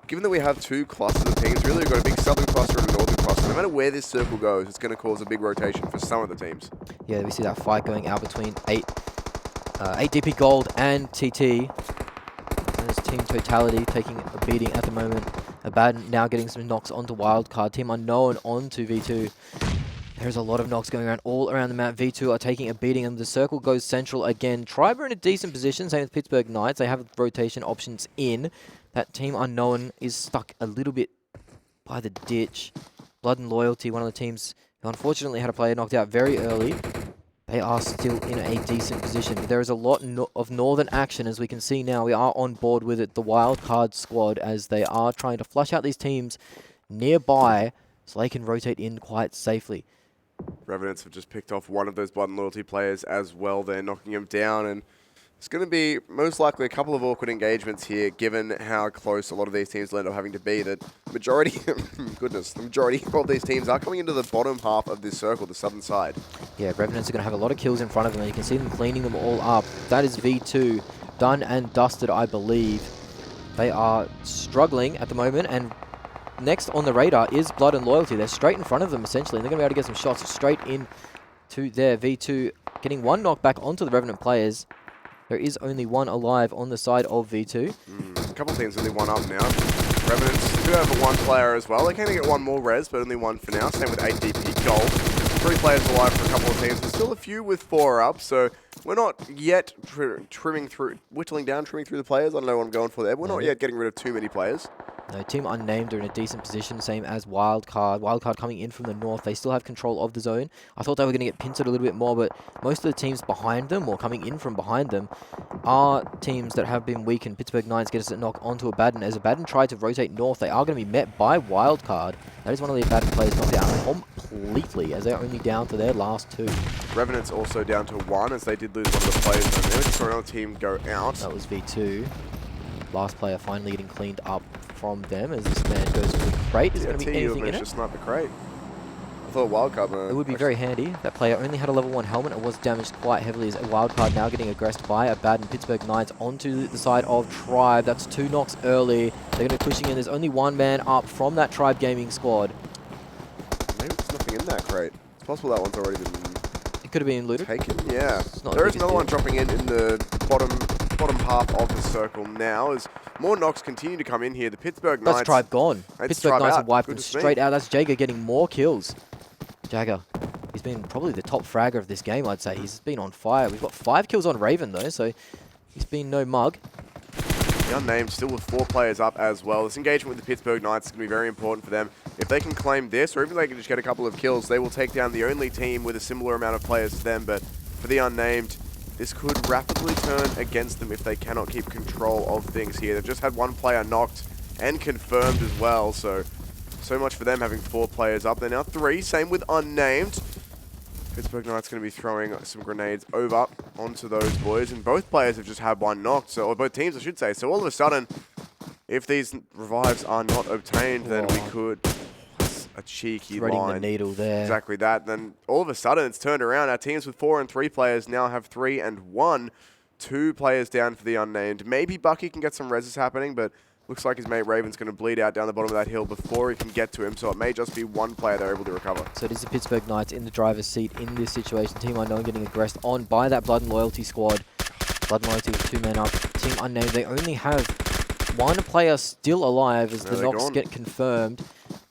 given that we have two clusters of teams, really we've got a big southern cluster and a northern cluster. No matter where this circle goes, it's going to cause a big rotation for some of the teams. Yeah, we see that fight going out between 8 DP Gold and TT. There's Team Totality taking a beating at the moment. ABADDON now getting some knocks onto Wildcard. Team Unknown onto V2. There's a lot of knocks going around all around the map. V2 are taking a beating, and the circle goes central again. Tribe are in a decent position, same with Pittsburgh Knights. They have rotation options in. That Team Unknown is stuck a little bit by the ditch. Blood and Loyalty, one of the teams who unfortunately had a player knocked out very early. They are still in a decent position. There is a lot of northern action, as we can see now. We are on board with it, the Wildcard squad, as they are trying to flush out these teams nearby so they can rotate in quite safely. Revenants have just picked off one of those Blood and Loyalty players as well. They're knocking him down, and it's going to be most likely a couple of awkward engagements here, given how close a lot of these teams will end up having to be. That majority, goodness, the majority of these teams are coming into the bottom half of this circle, the southern side. Yeah, Revenants are going to have a lot of kills in front of them, and you can see them cleaning them all up. That is V2, done and dusted, I believe. They are struggling at the moment, and next on the radar is Blood and Loyalty. They're straight in front of them, essentially, and they're going to be able to get some shots straight in to their V2, getting one knockback onto the Revenant players. There is only one alive on the side of V2. A couple of teams only one up now. Revenants do have one player as well. They can get one more res, but only one for now. Same with 8 DP Gold. 3 players alive for a couple of teams. There's still a few with 4 up, so we're not yet whittling through the players. I don't know what I'm going for there. We're not yet getting rid of too many players. No, Team Unnamed are in a decent position, same as Wildcard. Wildcard coming in from the north. They still have control of the zone. I thought they were going to get pincered a little bit more, but most of the teams behind them, or coming in from behind them, are teams that have been weakened. Pittsburgh Knights get us a knock onto ABADDON. As ABADDON tried to rotate north, they are going to be met by Wildcard. That is one of the ABADDON players knocked out completely, as they're only down to their last 2. Revenants also down to 1, as they did lose one of the players over there. Just saw another team go out. That was V2. Last player finally getting cleaned up from them as this man goes to the crate. Is there going to be anything in it? Just snipe the crate. I thought Wildcard. It would be very handy. That player only had a level 1 helmet and was damaged quite heavily, as a Wildcard now getting aggressed by ABADDON. Pittsburgh Knights onto the side of Tribe. That's 2 knocks early. They're going to be pushing in. There's only 1 man up from that Tribe Gaming squad. Maybe there's nothing in that crate. It's possible that one's already been... It could have been looted. Taken, yeah. There is another one dropping in the bottom half of the circle now, as more knocks continue to come in here. The Pittsburgh Knights... That's Tribe gone. Pittsburgh Knights have wiped them straight out. That's Jagger getting more kills. Jagger, he's been probably the top fragger of this game, I'd say. He's been on fire. We've got 5 kills on Raven, though, so he's been no mug. The Unnamed still with 4 players up as well. This engagement with the Pittsburgh Knights is going to be very important for them. If they can claim this, or even if they can just get a couple of kills, they will take down the only team with a similar amount of players to them. But for the Unnamed, this could rapidly turn against them if they cannot keep control of things here. They've just had 1 player knocked and confirmed as well, so much for them having 4 players up. They're now 3, same with Unnamed. Pittsburgh Knights going to be throwing some grenades over onto those boys, and both players have just had 1 knocked, or both teams I should say. So all of a sudden, if these revives are not obtained, then we could... a cheeky threading line. The needle there. Exactly that. Then all of a sudden it's turned around. Our teams with 4 and 3 players now have 3 and 1. 2 players down for the Unnamed. Maybe Bucky can get some reses happening, but looks like his mate Raven's going to bleed out down the bottom of that hill before he can get to him, so it may just be 1 player they're able to recover. So it is the Pittsburgh Knights in the driver's seat in this situation. Team Unknown getting aggressed on by that Blood and Loyalty squad. Blood and Loyalty with 2 men up. Team Unnamed, they only have 1 player still alive as the knocks get confirmed.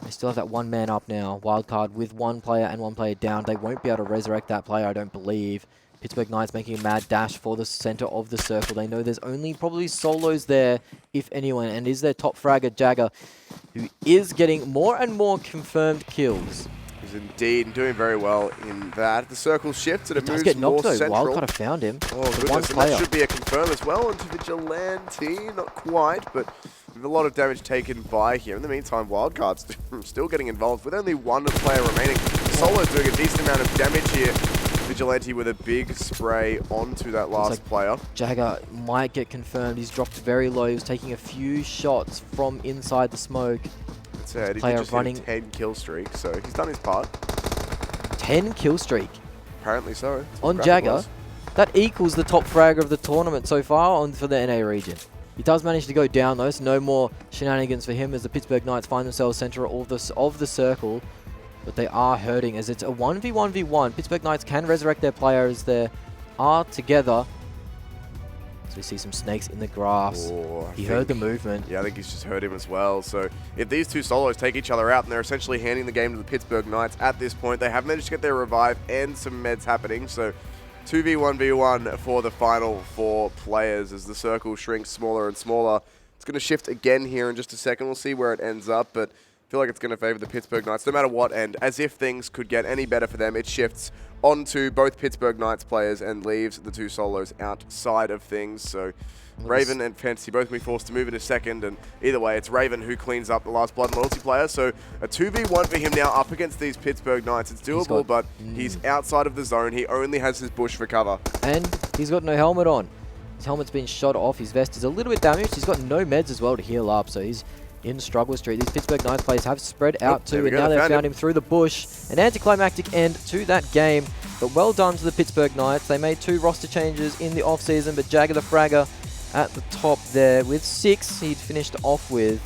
They still have that 1 man up now. Wildcard with 1 player and 1 player down. They won't be able to resurrect that player, I don't believe. Pittsburgh Knights making a mad dash for the center of the circle. They know there's only probably solos there, if anyone, and is their top fragger, Jagger, who is getting more and more confirmed kills. He's indeed doing very well in that. The circle shifts and it moves get knocked, more though. central. Wildcard have found him. Oh, goodness, and that should be a confirm as well into Vigilante. Not quite, but with a lot of damage taken by here. In the meantime, Wildcard's still getting involved with only 1 player remaining. Solo's doing a decent amount of damage here. Vigilante with a big spray onto that last player. Jagger might get confirmed. He's dropped very low. He was taking a few shots from inside the smoke. said, he player did just running hit a 10 kill streak, so he's done his part. 10 kill streak. Apparently so. On Jagger. That equals the top fragger of the tournament so far for the NA region. He does manage to go down though, so no more shenanigans for him as the Pittsburgh Knights find themselves center of the circle. But they are hurting as it's a 1v1v1. Pittsburgh Knights can resurrect their players. They are together. So we see some snakes in the grass. He heard the movement. Yeah, I think he's just heard him as well. So if these two solos take each other out and they're essentially handing the game to the Pittsburgh Knights at this point, they have managed to get their revive and some meds happening. So 2v1v1 for the final 4 players as the circle shrinks smaller and smaller. It's going to shift again here in just a second. We'll see where it ends up, but I feel like it's going to favor the Pittsburgh Knights no matter what, and as if things could get any better for them, it shifts onto both Pittsburgh Knights players and leaves the 2 solos outside of things. So Raven and Fantasy both will be forced to move in a second, and either way, it's Raven who cleans up the last Blood and Loyalty player. So a 2v1 for him now up against these Pittsburgh Knights. It's doable, but he's outside of the zone. He only has his bush for cover. And he's got no helmet on. His helmet's been shot off. His vest is a little bit damaged. He's got no meds as well to heal up, so he's in struggle street. These Pittsburgh Knights players have spread out too, and now they've found him through the bush. An anticlimactic end to that game, but well done to the Pittsburgh Knights. They made 2 roster changes in the off-season, but Jagger the Fragger at the top there with 6 he'd finished off with.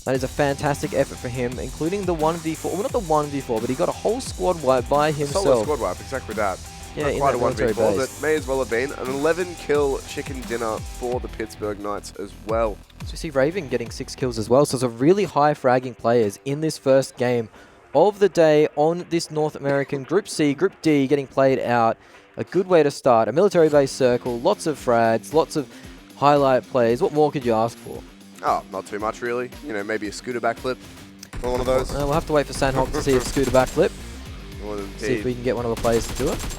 That is a fantastic effort for him, including the 1v4. Well, not the 1v4, but he got a whole squad wipe by himself. Solo squad wipe, exactly that. Yeah, not quite a 1v4, but may as well have been an 11-kill chicken dinner for the Pittsburgh Knights as well. So we see Raven getting 6 kills as well. So it's a really high fragging players in this first game of the day on this North American Group C, Group D getting played out. A good way to start. A military-based circle, lots of frags, lots of highlight plays. What more could you ask for? Oh, not too much really. You know, maybe a scooter backflip or one of those. We'll have to wait for Sanhok to see if scooter backflip. See if we can get one of the players to do it.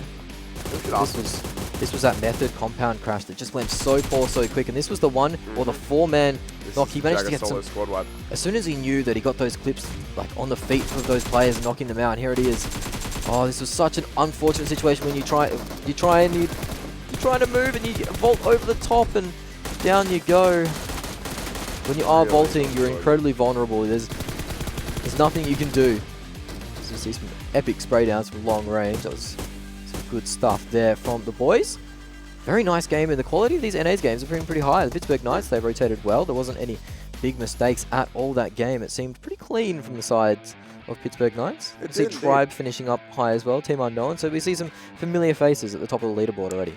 This was that method compound crash that just went so poor so quick, and this was the one or the 4-man knock. He managed to get some squad wipe. As soon as he knew that he got those clips like on the feet of those players knocking them out, and here it is. Oh, this was such an unfortunate situation when you're trying to move and you vault over the top and down you go. When you are vaulting, you're incredibly vulnerable. There's nothing you can do. So you see some epic spray downs from long range. That was some good stuff there from the boys. Very nice game, and the quality of these NA's games are pretty high. The Pittsburgh Knights, they rotated well. There wasn't any big mistakes at all that game. It seemed pretty clean from the sides of Pittsburgh Knights. We see Tribe finishing up high as well, Team Unknown. So we see some familiar faces at the top of the leaderboard already.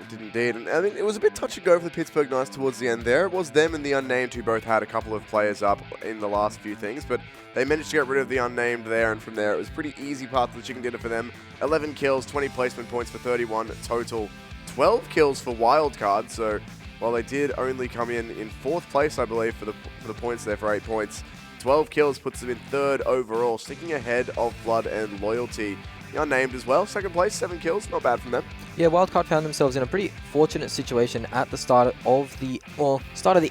It did indeed, and I mean, it was a bit touch and go for the Pittsburgh Knights towards the end there. It was them and the Unnamed who both had a couple of players up in the last few things, but they managed to get rid of the Unnamed there, and from there it was a pretty easy path to the chicken dinner for them. 11 kills, 20 placement points for 31 total. 12 kills for Wildcard, so while they did only come in 4th place, I believe, for the points there for 8 points, 12 kills puts them in 3rd overall, sticking ahead of Blood and Loyalty. The Unnamed as well, 2nd place, 7 kills, not bad from them. Yeah, Wildcard found themselves in a pretty fortunate situation at the start of the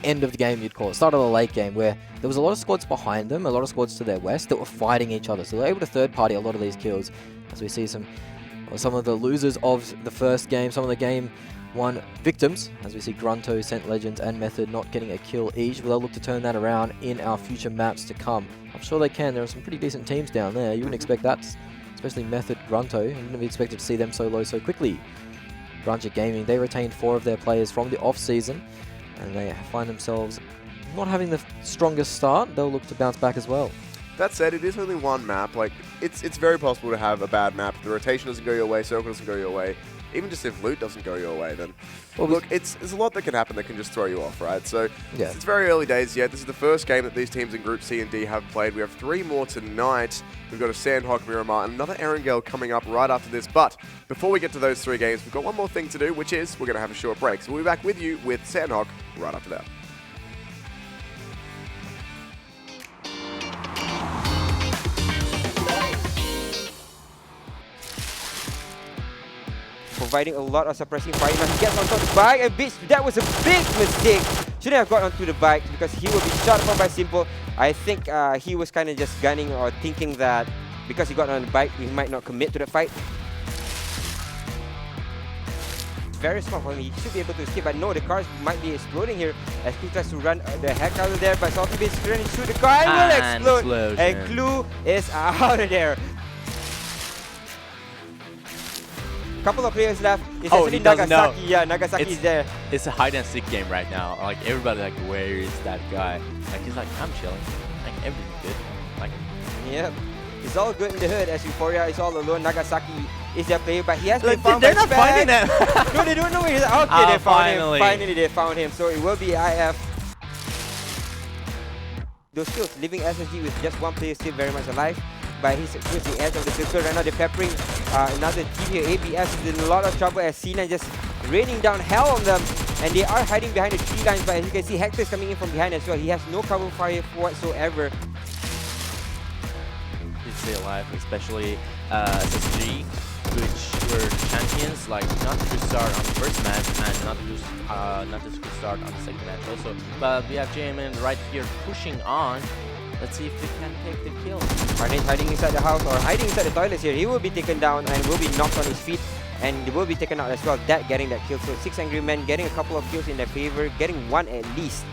end of the game, you'd call it, start of the late game, where there was a lot of squads behind them, a lot of squads to their west that were fighting each other. So they were able to third-party a lot of these kills, as we see some of the losers of the first game, some of the game 1 victims, as we see GRUNTo, Scent Legends, and Method not getting a kill each. But they'll look to turn that around in our future maps to come. I'm sure they can. There are some pretty decent teams down there. You wouldn't expect that, especially Method, GRUNTo. You wouldn't be expected to see them so low so quickly. HQA Gaming, they retained 4 of their players from the off-season, and they find themselves not having the strongest start. They'll look to bounce back as well. That said, it is only one map. Like, it's very possible to have a bad map. The rotation doesn't go your way, circle doesn't go your way. Even just if loot doesn't go your way, then, well, look, there's a lot that can happen that can just throw you off, right? So yeah, it's very early days yet. This is the first game that these teams in Group C and D have played. We have 3 more tonight. We've got a Sanhok, Miramar, and another Erangel coming up right after this. But before we get to those 3 games, we've got one more thing to do, which is we're going to have a short break. So we'll be back with you with Sanhok right after that. Providing a lot of suppressing fire. He gets onto the bike and beats. That was a big mistake. Shouldn't have got onto the bike because he will be shot from by Simple. I think he was kind of just gunning or thinking that because he got on the bike, he might not commit to the fight. very smart for him. He should be able to escape, but no, the cars might be exploding here as Clue tries to run the heck out of there, but Salty Beast is running through the car and will explode. And Clue is out of there. Couple of players left. It's actually Nagasaki. Yeah, Nagasaki is there. It's a hide and seek game right now. Like everybody, like, where is that guy? Like he's like, I'm chilling. Like everything's good. Like, yeah, it's all good in the hood as Euphoria is all alone. Nagasaki is their player, but he has been found. They're not finding him. No, they don't know where he's at. Okay, they found finally. him. Finally, they found him. So it will be IF. Those skills, leaving SSG with just one player still very much alive. But he's towards the edge of the circle right now. They're peppering another team here. ABS is in a lot of trouble as Cena just raining down hell on them. And they are hiding behind the tree lines. But as you can see, Hector is coming in from behind as well. He has no cover fire whatsoever. He's still alive, especially SSG, which were champions, like not to start on the first match and not to start on the second match also. But we have JMN right here pushing on. Let's see if they can take the kill. Carnage hiding inside the house or hiding inside the toilets here. He will be taken down and will be knocked on his feet. And he will be taken out as well. That getting that kill. So 6 Angry Men getting a couple of kills in their favor. Getting one at least.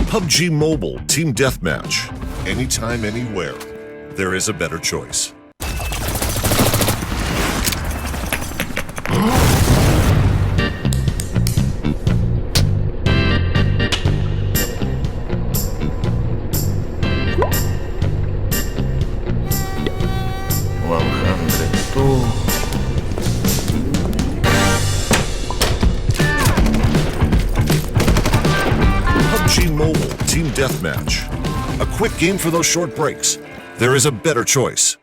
PUBG Mobile Team Deathmatch. Anytime, anywhere. There is a better choice. PUBG Mobile Team Deathmatch. A quick game for those short breaks. There is a better choice.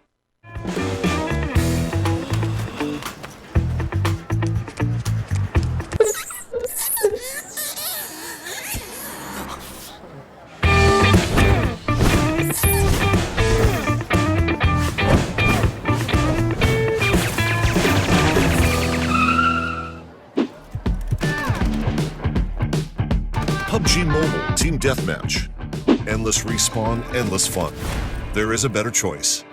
PUBG Mobile Team Deathmatch. Endless respawn, endless fun. There is a better choice.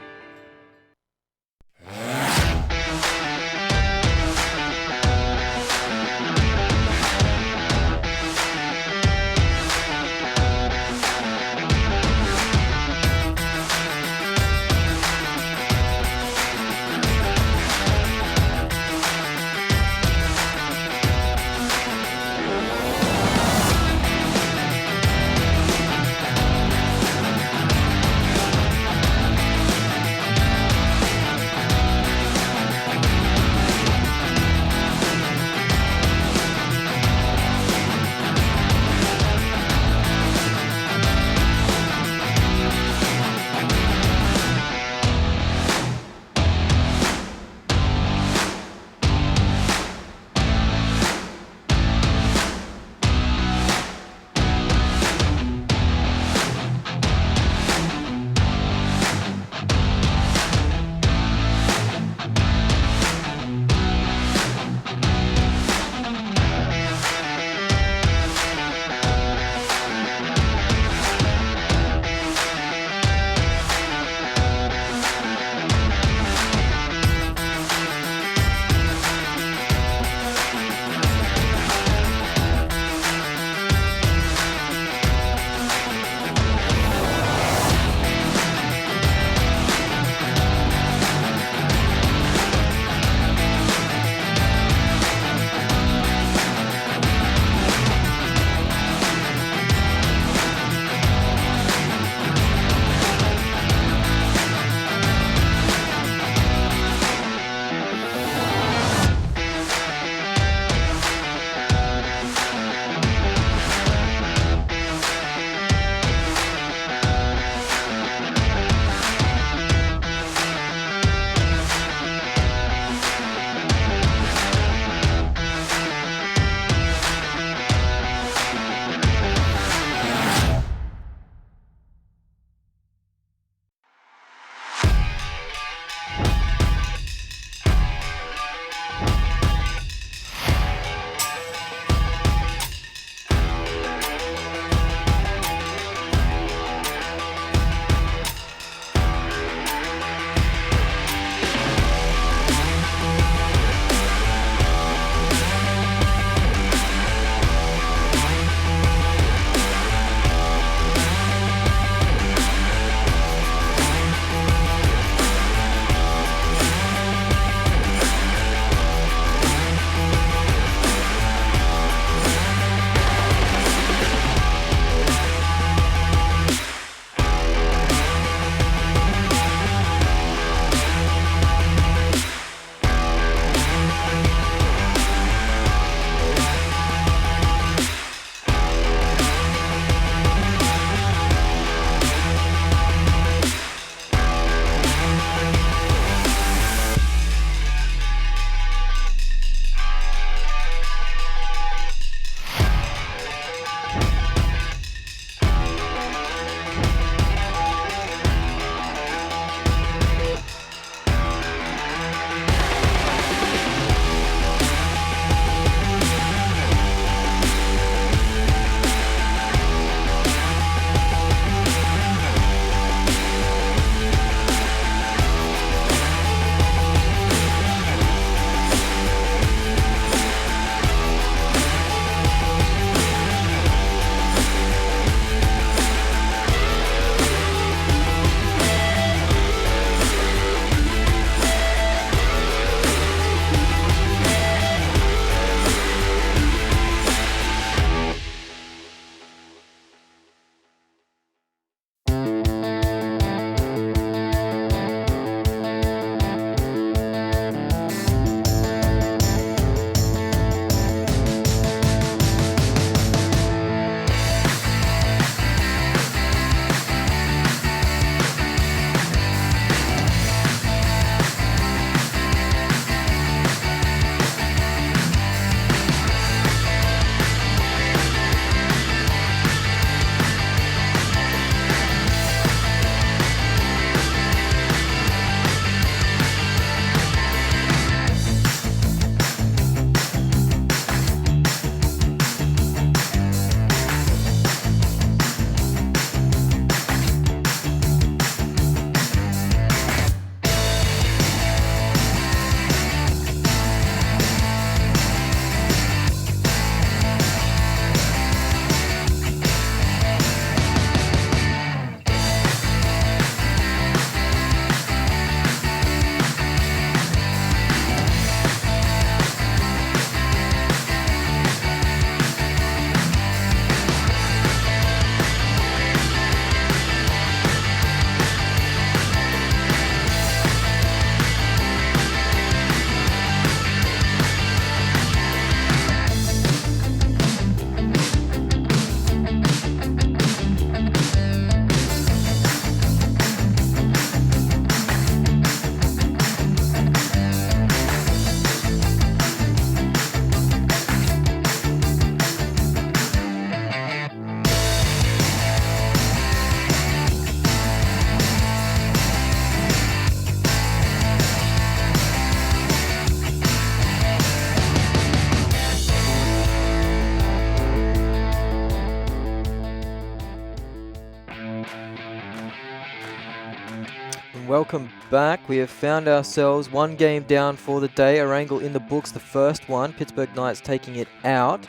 welcome back. We have found ourselves one game down for the day. Erangel in the books, the first one. Pittsburgh Knights taking it out.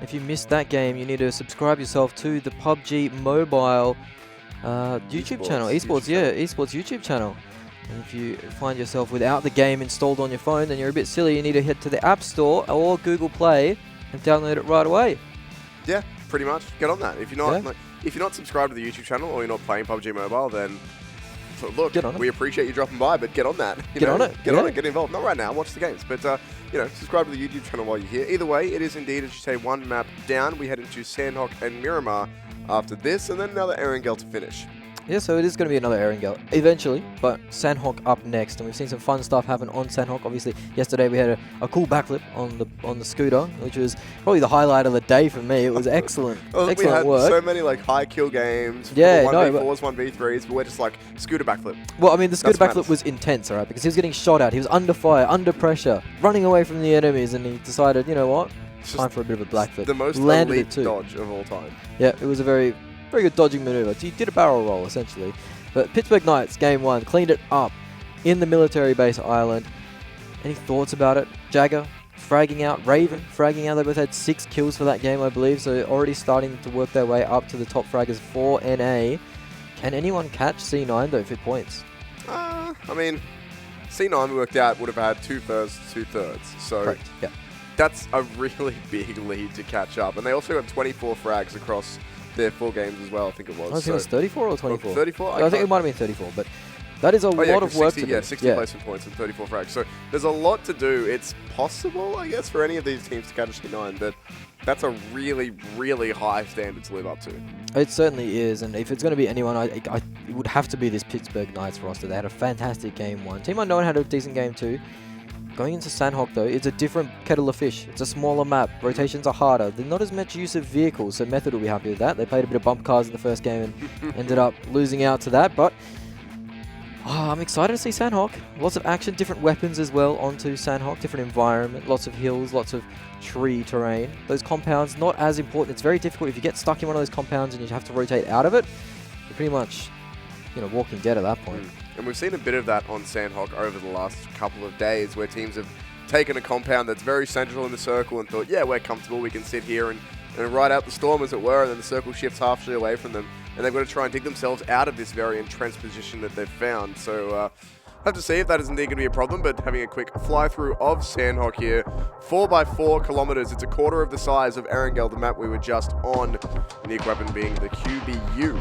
If you missed that game, you need to subscribe yourself to the PUBG mobile YouTube channel. Esports YouTube channel. And if you find yourself without the game installed on your phone, then you're a bit silly. You need to head to the App Store or Google Play and download it right away. Yeah, pretty much. Get on that. If you're not if you're not subscribed to the YouTube channel or you're not playing PUBG Mobile, then look, we appreciate you dropping by, but get on that. Get on it. Get involved. Not right now. Watch the games, but subscribe to the YouTube channel while you're here. Either way, it is indeed, as you say, one map down. We head into Sanhok and Miramar after this, and then another Erangel to finish. Yeah, so it is going to be another Erangel eventually, but Sanhok up next, and we've seen some fun stuff happen on Sanhok. Obviously, yesterday we had a cool backflip on the scooter, which was probably the highlight of the day for me. It was excellent, excellent work. We had so many high kill games, 1v4s, 1v3s, but we're just like scooter backflip. Well, I mean, the scooter backflip was intense, alright, because he was getting shot at, he was under fire, under pressure, running away from the enemies, and he decided, you know what, it's time for a bit of a backflip. The most elite dodge of all time. Yeah, it was a very good dodging maneuver. He did a barrel roll, essentially. But Pittsburgh Knights, game one, cleaned it up in the military base island. Any thoughts about it? Jagger fragging out, Raven fragging out. They both had 6 kills for that game, I believe, so already starting to work their way up to the top fraggers for NA. Can anyone catch C9, though, for points? I mean, C9 we worked out would have had 2 firsts, 2 thirds. So correct. Yeah. That's a really big lead to catch up. And they also got 24 frags across their 4 games as well, I think it was. I think it was 34 or 24? 34? I think it might have been 34, but that is a lot of work to do. Yeah, 60 placement points and 34 frags. So there's a lot to do. It's possible, I guess, for any of these teams to catch C9, but that's a really, really high standard to live up to. It certainly is, and if it's going to be anyone, it would have to be this Pittsburgh Knights roster. They had a fantastic game 1. Team Unknown had a decent game 2. Going into Sanhok, though, it's a different kettle of fish. It's a smaller map. Rotations are harder. There's not as much use of vehicles, so Method will be happy with that. They played a bit of bump cars in the first game and ended up losing out to that, but I'm excited to see Sanhok. Lots of action, different weapons as well onto Sanhok, different environment, lots of hills, lots of tree terrain. Those compounds, not as important. It's very difficult. If you get stuck in one of those compounds and you have to rotate out of it, you're pretty much, walking dead at that point. And we've seen a bit of that on Sanhok over the last couple of days, where teams have taken a compound that's very central in the circle and thought, yeah, we're comfortable, we can sit here and ride out the storm, as it were, and then the circle shifts halfway away from them, and they've got to try and dig themselves out of this very entrenched position that they've found. So have to see if that is indeed going to be a problem, but having a quick fly-through of Sanhok here, 4x4 kilometers, it's a quarter of the size of Erangel, the map we were just on, unique weapon being the QBU.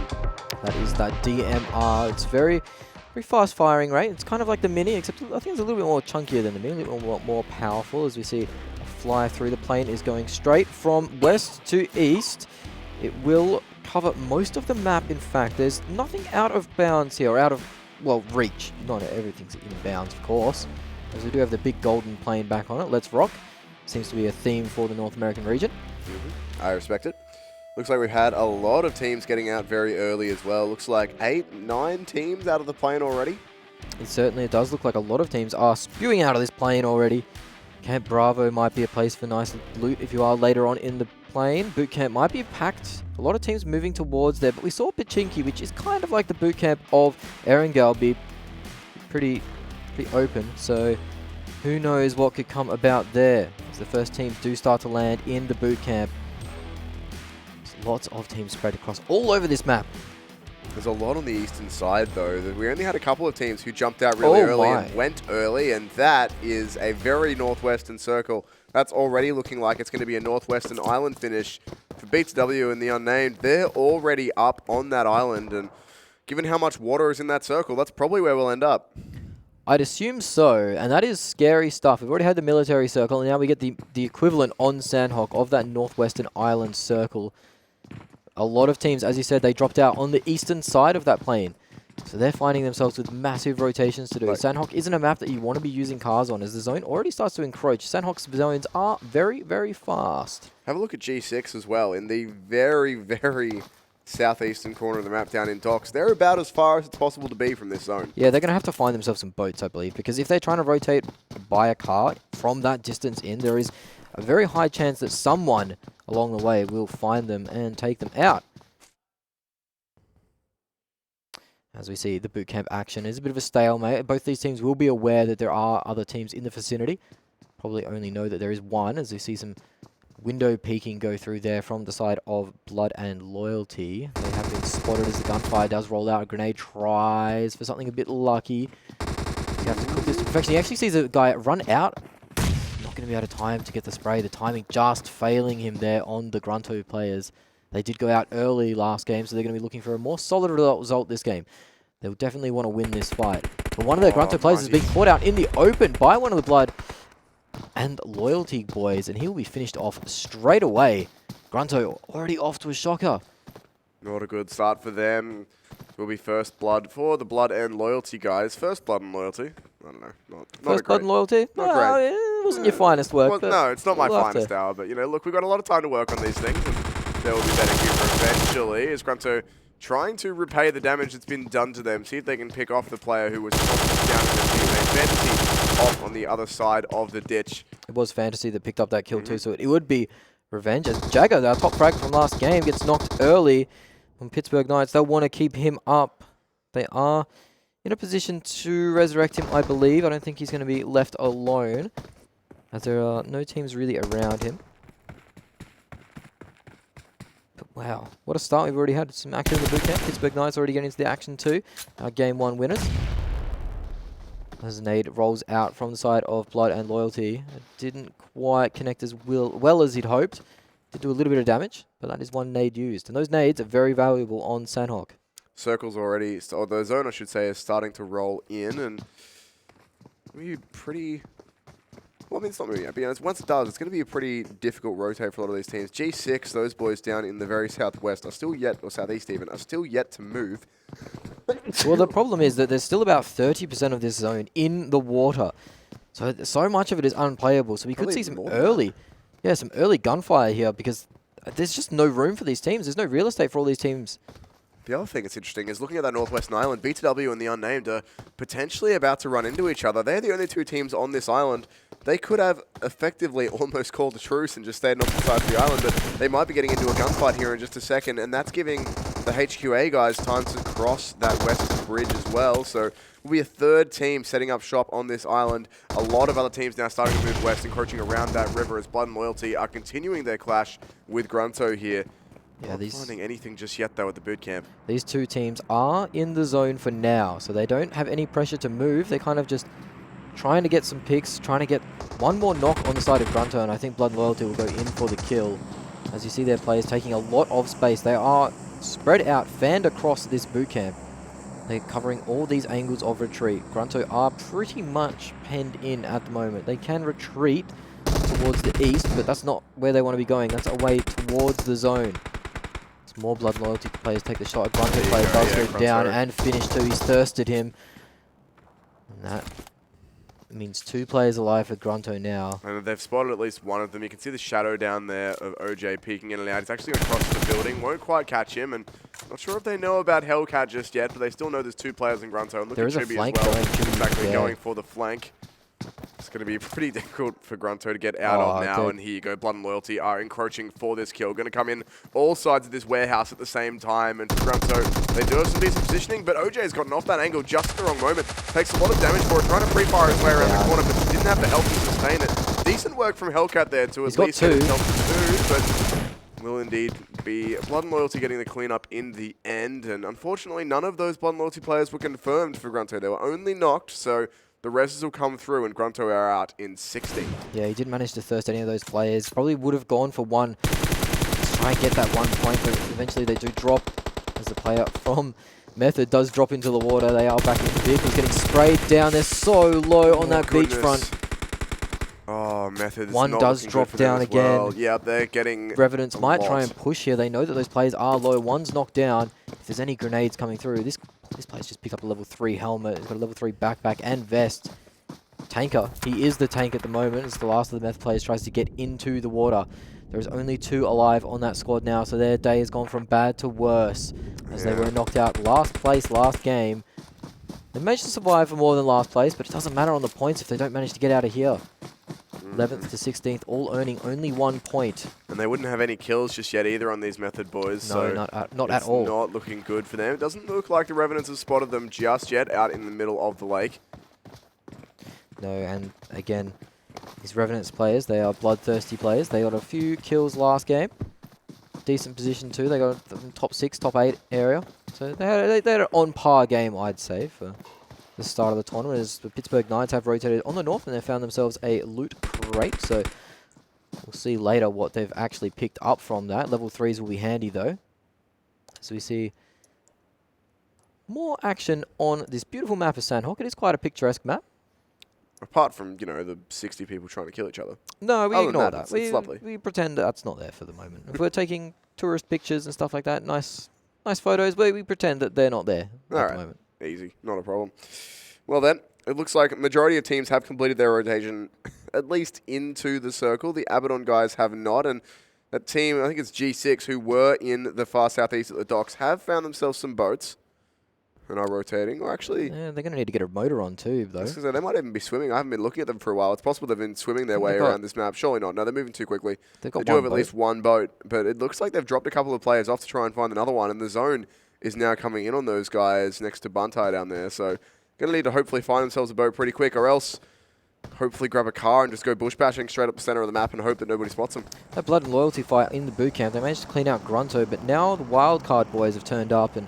That is that DMR. It's very fast firing rate. It's kind of like the Mini, except I think it's a little bit more chunkier than the Mini, a little more powerful. As we see a fly through, the plane is going straight from west to east. It will cover most of the map, in fact. There's nothing out of bounds here, or out of, reach. Not everything's in bounds, of course. As we do have the big golden plane back on it. Let's rock. Seems to be a theme for the North American region. I respect it. Looks like we've had a lot of teams getting out very early as well. Looks like 8, 9 teams out of the plane already. It does look like a lot of teams are spewing out of this plane already. Camp Bravo might be a place for nice loot if you are later on in the plane. Boot camp might be packed. A lot of teams moving towards there, but we saw Pachinki, which is kind of like the boot camp of Erangel, be pretty open. So who knows what could come about there as the first teams do start to land in the boot camp. Lots of teams spread across all over this map. There's a lot on the eastern side, though. We only had a couple of teams who jumped out really early and went early, and that is a very northwestern circle. That's already looking like it's going to be a northwestern island finish for BeatsW and the Unnamed. They're already up on that island, and given how much water is in that circle, that's probably where we'll end up. I'd assume so, and that is scary stuff. We've already had the military circle, and now we get the equivalent on Sanhok of that northwestern island circle. A lot of teams, as you said, they dropped out on the eastern side of that plane. So they're finding themselves with massive rotations to do. Sanhok isn't a map that you want to be using cars on, as the zone already starts to encroach. Sanhok's zones are very, very fast. Have a look at G6 as well, in the very, very southeastern corner of the map down in Docks. They're about as far as it's possible to be from this zone. Yeah, they're going to have to find themselves some boats, I believe, because if they're trying to rotate by a car from that distance in, there is a very high chance that someone along the way will find them and take them out. As we see, the boot camp action is a bit of a stalemate. Both these teams will be aware that there are other teams in the vicinity. Probably only know that there is one, as we see some window peeking go through there from the side of Blood and Loyalty. They have been spotted as the gunfire does roll out. A grenade tries for something a bit lucky. You have to cook this to perfection. He actually sees a guy run out. Not going to be out of time to get the spray. The timing just failing him there on the GRUNTo players. They did go out early last game, so they're going to be looking for a more solid result this game. They'll definitely want to win this fight. But one of their GRUNTo players has been caught out in the open by one of the Blood and Loyalty boys, and he'll be finished off straight away. GRUNTo already off to a shocker. Not a good start for them. Will be first blood for the Blood and Loyalty guys. First blood and loyalty. I don't know. Not First Blood and Loyalty? Not great. It wasn't your finest work. Well, no, it's not my finest hour, but you know, look, we've got a lot of time to work on these things, and there will be better gear eventually. Is GRUNTo trying to repay the damage that's been done to them, see if they can pick off the player who was down in the teammate. Fantasy off on the other side of the ditch. It was Fantasy that picked up that kill too, so it would be revenge. As Jagger, our top frag from last game, gets knocked early from Pittsburgh Knights. They'll want to keep him up. They are in a position to resurrect him, I believe. I don't think he's going to be left alone, as there are no teams really around him. But wow, what a start. We've already had some action in the boot camp. Pittsburgh Knights already getting into the action too. Our game 1 winners. As nade rolls out from the side of Blood and Loyalty. It didn't quite connect as well as he'd hoped. Did do a little bit of damage, but that is one nade used. And those nades are very valuable on Sanhok. Circle's already, or the zone I should say, is starting to roll in, and be pretty, well, I mean, it's not moving yet, but once it does, it's going to be a pretty difficult rotate for a lot of these teams. G6, those boys down in the very southwest are still yet, or southeast even, are still yet to move. Well, the problem is that there's still about 30% of this zone in the water. So much of it is unplayable, so we could see some early, some early gunfire here, because there's just no room for these teams. There's no real estate for all these teams. The other thing that's interesting is looking at that Northwestern Island, BTW and the Unnamed are potentially about to run into each other. They're the only two teams on this island. They could have effectively almost called a truce and just stayed on the side of the island, but they might be getting into a gunfight here in just a second, and that's giving the HQA guys time to cross that western bridge as well. So will be a third team setting up shop on this island. A lot of other teams now starting to move west, encroaching around that river as Blood and Loyalty are continuing their clash with GRUNTo here. Yeah, not finding anything just yet, though, at the boot camp. These two teams are in the zone for now, so they don't have any pressure to move. They're kind of just trying to get some picks, trying to get one more knock on the side of GRUNTo, and I think Blood and Loyalty will go in for the kill. As you see their players taking a lot of space. They are spread out, fanned across this boot camp. They're covering all these angles of retreat. GRUNTo are pretty much penned in at the moment. They can retreat towards the east, but that's not where they want to be going. That's away towards the zone. More Blood and Loyalty players take the shot. GRUNTo player does go down and finish too. He's thirsted him. And that means 2 players alive for GRUNTo now. And they've spotted at least one of them. You can see the shadow down there of OJ peeking in and out. He's actually across the building. Won't quite catch him. And not sure if they know about Hellcat just yet, but they still know there's 2 players in GRUNTo. And look there at is a Chibi flank as well. going. Exactly, going for the flank. It's going to be pretty difficult for GRUNTo to get out of now. And here you go. Blood and Loyalty are encroaching for this kill. Going to come in all sides of this warehouse at the same time. And for GRUNTo, they do have some decent positioning, but OJ has gotten off that angle just at the wrong moment. Takes a lot of damage for it. Trying to pre-fire his way around the corner, but didn't have the health to sustain it. Decent work from Hellcat there to at least get himself to 2, but will indeed be Blood and Loyalty getting the cleanup in the end. And unfortunately, none of those Blood and Loyalty players were confirmed for GRUNTo. They were only knocked, so the rests will come through, and GRUNTo are out in 60. Yeah, he didn't manage to thirst any of those players. Probably would have gone for one. Let's try and get that 1 point, but eventually they do drop as the player from Method does drop into the water. They are back in the vehicles, getting sprayed down. They're so low on that beachfront. Oh, Method is one not does drop down again. Well. Yeah, they're getting Revenants might try and push here. They know that those players are low. One's knocked down. If there's any grenades coming through, this player's just picked up a level 3 helmet. He's got a level 3 backpack and vest. Tanker. He is the tank at the moment. It's the last of the Meth players tries to get into the water. There's only 2 alive on that squad now, so their day has gone from bad to worse as they were knocked out last place last game. They managed to survive for more than last place, but it doesn't matter on the points if they don't manage to get out of here. 11th to 16th, all earning only 1 point. And they wouldn't have any kills just yet either on these Method boys. No, so not at it's all. not looking good for them. It doesn't look like the Revenants have spotted them just yet out in the middle of the lake. No, and again, these Revenants players, they are bloodthirsty players. They got a few kills last game. Decent position too. They got top 6, top 8 area. So they had an on-par game, I'd say, for the start of the tournament, as the Pittsburgh Knights have rotated on the north and they found themselves a loot crate. So we'll see later what they've actually picked up from that. Level 3s will be handy though. So we see more action on this beautiful map of Sanhok. It is quite a picturesque map. Apart from, you know, the 60 people trying to kill each other. No, we Other than ignore that, that. it's lovely. We pretend that's not there for the moment. If we're taking tourist pictures and stuff like that, nice photos, but we pretend that they're not there at the moment. Easy, not a problem. Well then, it looks like a majority of teams have completed their rotation at least into the circle. The ABADDON guys have not, and that team, I think it's G6, who were in the far southeast at the docks, have found themselves some boats and are rotating. Or actually, Yeah, they're going to need to get a motor on too, though. they might even be swimming. I haven't been looking at them for a while. It's possible they've been swimming their way around this map. Surely not. No, they're moving too quickly. They've They got do one have at boat. least one boat, but it looks like they've dropped a couple of players off to try and find another one, and the zone is now coming in on those guys next to Buntai down there. So going to need to hopefully find themselves a boat pretty quick, or else hopefully grab a car and just go bush bashing straight up the center of the map and hope that nobody spots them. That blood and loyalty fight in the boot camp, they managed to clean out GRUNTo, but now the Wildcard boys have turned up and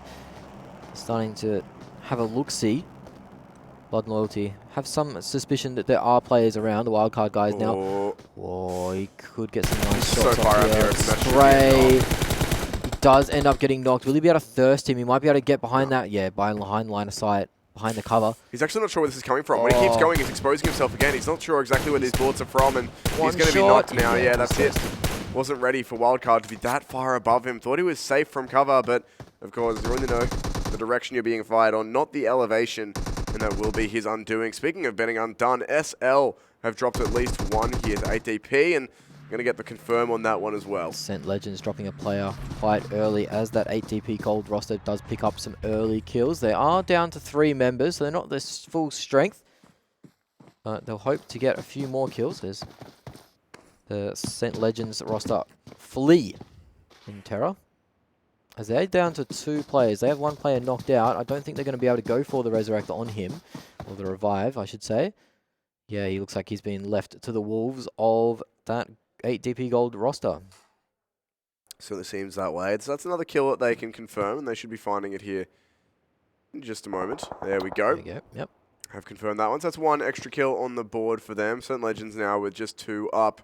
starting to have a look-see. Blood and loyalty have some suspicion that there are players around, the Wildcard guys now. Oh, Whoa, he could get some nice So shots far off out here. there, it's not Spray. He does end up getting knocked. Will he be able to thirst him? He might be able to get behind that. Yeah, behind line of sight, behind the cover. he's actually not sure where this is coming from. When he keeps going, he's exposing himself again. He's not sure exactly where these bullets are from, and One he's going to be shot. knocked now. Yeah, Yeah, that's it. Wasn't ready for Wildcard to be that far above him. Thought he was safe from cover, but of course, you only know the direction you're being fired on, not the elevation, and that will be his undoing. Speaking of being undone, SL have dropped at least one here to 8 DP, and going to get the confirm on that one as well. Sent Legends dropping a player quite early as that 8 DP gold roster does pick up some early kills. They are down to 3 members, so they're not this full strength. They'll hope to get a few more kills as the Sent Legends roster flee in terror. As they're down to 2 players. They have 1 player knocked out. I don't think they're going to be able to go for the Resurrect on him. Or the Revive, I should say. Yeah, he looks like he's been left to the wolves of that 8 DP gold roster. So it seems that way. So that's another kill that they can confirm, and they should be finding it here in just a moment. There we go. There we go. Yep. Have confirmed that one. So that's 1 extra kill on the board for them. Certain Legends now with just 2 up.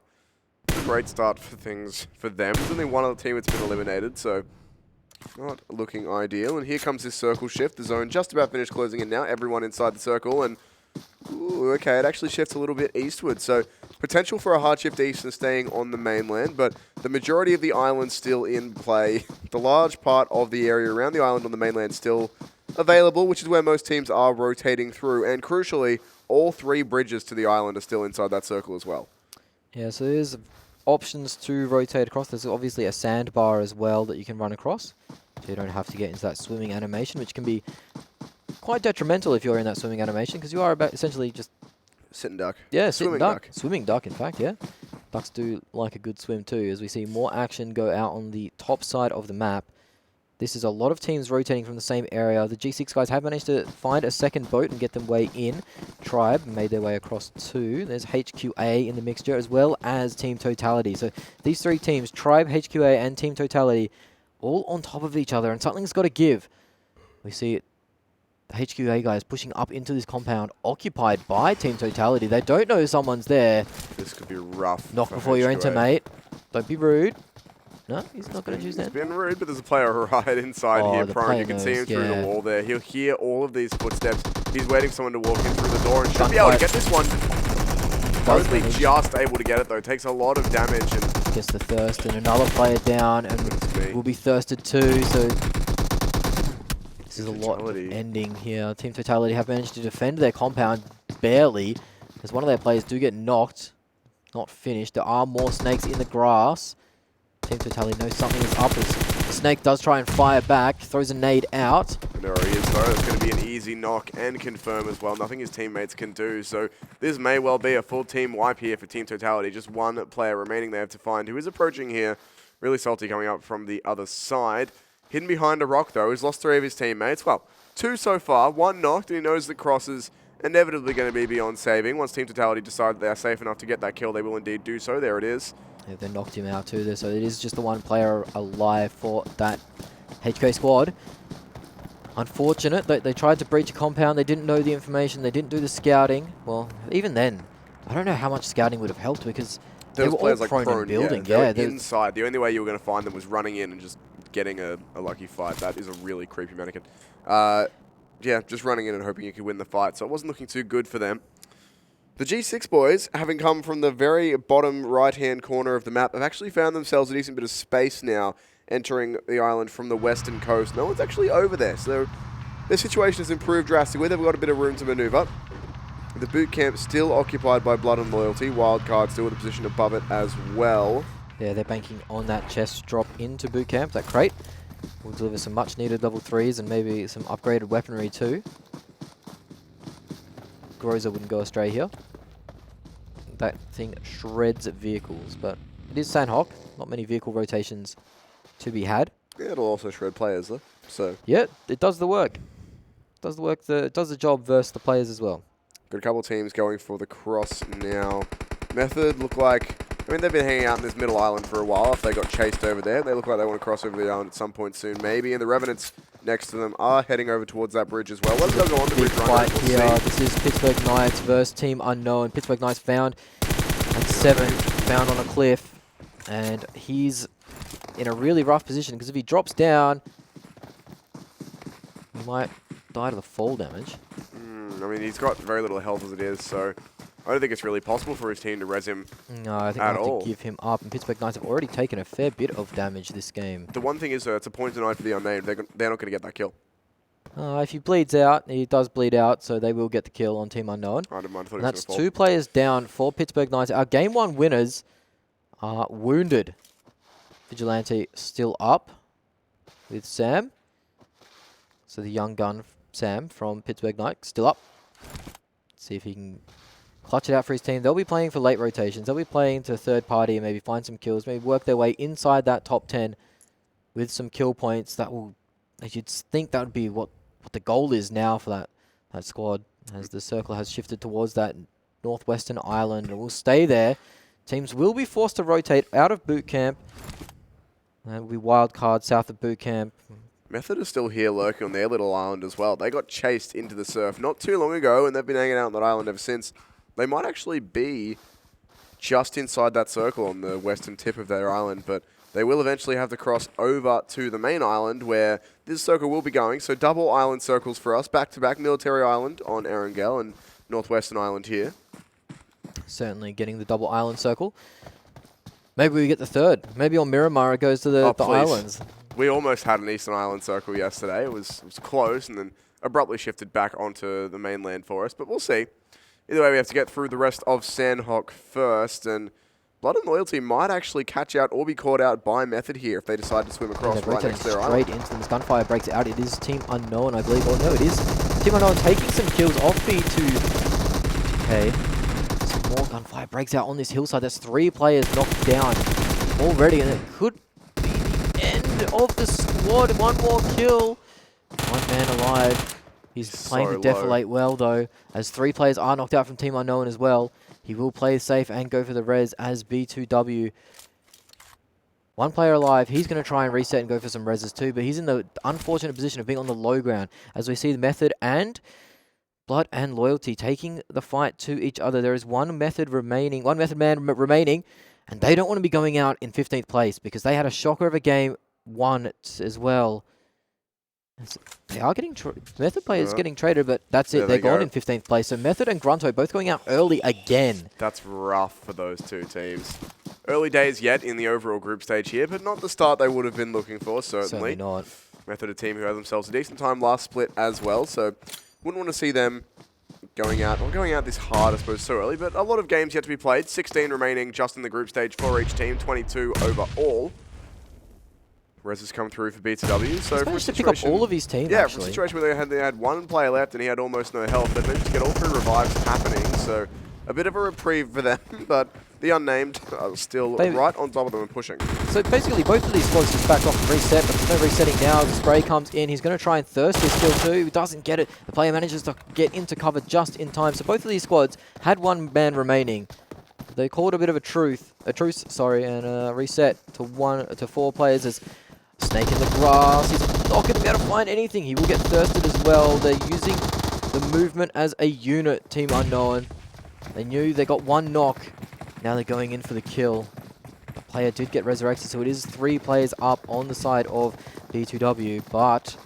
Great start for things for them. There's only one other team that's been eliminated, so not looking ideal. And here comes this circle shift. The zone just about finished closing in now. Everyone inside the circle, and ooh, okay, it actually shifts a little bit eastward. So potential for a hard shift east and staying on the mainland, but the majority of the island still in play. The large part of the area around the island on the mainland still available, which is where most teams are rotating through. And crucially, all 3 bridges to the island are still inside that circle as well. Yeah, so there's options to rotate across. There's obviously a sandbar as well that you can run across. So you don't have to get into that swimming animation, which can be quite detrimental if you're in that swimming animation, because you are about essentially just... Sitting duck. Yeah, Swimming sitting duck. duck. Swimming duck, in fact, yeah. Ducks do like a good swim too, as we see more action go out on the top side of the map. This is a lot of teams rotating from the same area. The G6 guys have managed to find a second boat and get them way in. Tribe made their way across too. There's HQA in the mixture, as well as Team Totality. So these 3 teams, Tribe, HQA, and Team Totality, all on top of each other, and something's got to give. We see it. The HQA guys pushing up into this compound, occupied by Team Totality. They don't know someone's there. This could be rough. Knock for before you HQA. enter, mate. Don't be rude. No, he's not going to choose He's that. been rude, but there's a player right inside Oh, here, the prone. player You can see him knows, through yeah. the wall there. He'll hear all of these footsteps. He's waiting for someone to walk in through the door and should be Gunfight. able to get this one. Does Only manage. just able to get it, though. Takes a lot of damage. And Gets the thirst, and another player down, and That's me. will be thirsted too. So this is a lot of Totality. ending here. Team Totality have managed to defend their compound barely, as one of their players do get knocked. Not finished. There are more snakes in the grass. Team Totality knows something is up as Snake does try and fire back, throws a nade out. And there he is though, it's going to be an easy knock and confirm as well. Nothing his teammates can do, so this may well be a full team wipe here for Team Totality. Just one player remaining they have to find, who is approaching here. Really salty coming up from the other side. Hidden behind a rock though, he's lost 3 of his teammates. Well, 2 so far, 1 knocked, and he knows that Cross is inevitably going to be beyond saving. Once Team Totality decide they are safe enough to get that kill, they will indeed do so. There it is. Yeah, they knocked him out too there, so it is just the one player alive for that HQA squad. Unfortunate, they tried to breach a compound, they didn't know the information, they didn't do the scouting. Well, even then, I don't know how much scouting would have helped because they were all prone in building. Yeah, inside. The only way you were going to find them was running in and just getting a lucky fight. That is a really creepy mannequin. Yeah, just running in and hoping you could win the fight, so it wasn't looking too good for them. The G6 boys, having come from the very bottom right-hand corner of the map, have actually found themselves a decent bit of space now entering the island from the western coast. No one's actually over there, so their situation has improved drastically. They've got a bit of room to maneuver. The boot camp still occupied by Blood and Loyalty. Wildcard still with a position above it as well. Yeah, they're banking on that chest drop into boot camp, that crate. Will deliver some much-needed level 3s and maybe some upgraded weaponry too. Groza wouldn't go astray here. That thing shreds vehicles, but it is Sanhok. Not many vehicle rotations to be had. Yeah, it'll also shred players though. So yeah, it does the work. Does the work. It does the job versus the players as well. Got a couple of teams going for the cross now. Method look like, I mean, they've been hanging out in this middle island for a while. If they got chased over there, they look like they want to cross over the island at some point soon, maybe. And the Revenants next to them are heading over towards that bridge as well. Let's go on the bridge fight here. This is Pittsburgh Knights versus Team Unknown. Pittsburgh Knights found at 7, found on a cliff, and he's in a really rough position because if he drops down, he might die to the fall damage. I mean, he's got very little health as it is, so I don't think it's really possible for his team to res him. No, I think they have to give him up. And Pittsburgh Knights have already taken a fair bit of damage this game. The one thing is, it's a point tonight for the Unnamed. They're not going to get that kill. If he bleeds out, he does bleed out, so they will get the kill on Team Unknown. I didn't mind. I thought and that's 2 players down for Pittsburgh Knights. Our Game 1 winners are wounded. Vigilante still up with Sam. So the young gun, Sam, from Pittsburgh Knights, still up. Let's see if he can clutch it out for his team. They'll be playing for late rotations. They'll be playing to third party and maybe find some kills, maybe work their way inside that top 10 with some kill points. That will, you'd think that would be what the goal is now for that squad, as the circle has shifted towards that northwestern island and will stay there. Teams will be forced to rotate out of boot camp. That will be Wildcard south of boot camp. Method is still here lurking on their little island as well. They got chased into the surf not too long ago, and they've been hanging out on that island ever since. They might actually be just inside that circle on the western tip of their island, but they will eventually have to cross over to the main island where this circle will be going. So double island circles for us, back-to-back Military Island on Erangel and Northwestern Island here. Certainly getting the double island circle. Maybe we get the third. Maybe on Miramar it goes to the islands. We almost had an Eastern Island circle yesterday. It was close and then abruptly shifted back onto the mainland for us, but we'll see. Either way, we have to get through the rest of Sanhok first, and Blood and Loyalty might actually catch out or be caught out by Method here if they decide to swim across right next to their island. Straight into them. This gunfire breaks out. It is Team Unknown, I believe. Oh, no, it is Team Unknown taking some kills off B2. Okay. Some more gunfire breaks out on this hillside. There's 3 players knocked down already, and it could be the end of the squad. 1 more kill. 1 man alive. He's playing to defilate well, though, as 3 players are knocked out from Team Unknown as well. He will play safe and go for the res as B2W. 1 player alive. He's going to try and reset and go for some reses too, but he's in the unfortunate position of being on the low ground, as we see the Method and Blood and Loyalty taking the fight to each other. There is one Method man remaining, and they don't want to be going out in 15th place because they had a shocker of a game 1 as well. They are getting Method players getting traded, but that's it. They're gone in 15th place. So Method and GRUNTo both going out early again. That's rough for those 2 teams. Early days yet in the overall group stage here, but not the start they would have been looking for, certainly. Certainly not. Method, a team who had themselves a decent time last split as well, so wouldn't want to see them going out this hard, I suppose, so early, but a lot of games yet to be played. 16 remaining just in the group stage for each team, 22 overall. Res has come through for BTW. So He's managed to pick up all of his team, yeah, actually. from a situation where they had one player left and he had almost no health, they managed to get all 3 revives happening. So a bit of a reprieve for them, but the Unnamed are still right on top of them and pushing. So basically, both of these squads just backed off and reset, but there's no resetting now. The spray comes in. He's going to try and thirst his kill too. He doesn't get it. The player manages to get into cover just in time. So both of these squads had 1 man remaining. They called a bit of a truce, and reset to 4 players. As Snake in the grass. He's not going to be able to find anything. He will get thirsted as well. They're using the movement as a unit, Team Unknown. They knew they got 1 knock. Now they're going in for the kill. The player did get resurrected, so it is 3 players up on the side of B2W. But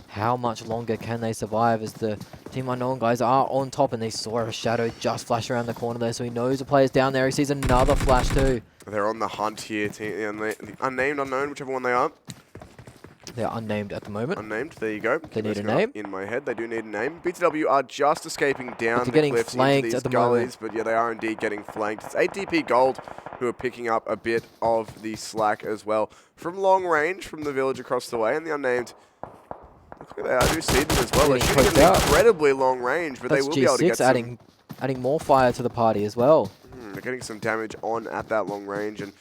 how much longer can they survive as the Team Unknown guys are on top, and they saw a shadow just flash around the corner there, so he knows the player's down there. He sees another flash too. They're on the hunt here, the Unnamed, Unknown, whichever one they are. They're unnamed at the moment. Unnamed, there you go. They need a name. In my head, they do need a name. BTW are just escaping down the getting cliffs flanked into at these the moment. gullies, but yeah, they are indeed getting flanked. It's 8 DP Gold who are picking up a bit of the slack as well. From long range, from the village across the way, and the Unnamed, look at that, I do see them as well. They're shooting at an incredibly long range, but That's they will be able to get G6 adding more fire to the party as well. They're getting some damage on at that long range, and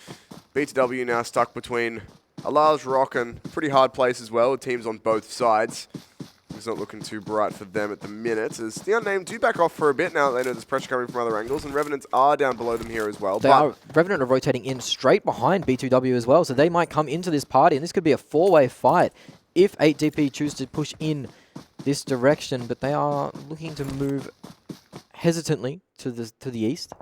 BTW now stuck between a large rock and a pretty hard place as well, with teams on both sides. It's not looking too bright for them at the minute, as the Unnamed do back off for a bit now that they know there's pressure coming from other angles, and Revenants are down below them here as well. Revenant are rotating in straight behind B2W as well, so they might come into this party, and this could be a 4-way fight if 8DP choose to push in this direction, but they are looking to move hesitantly to the east.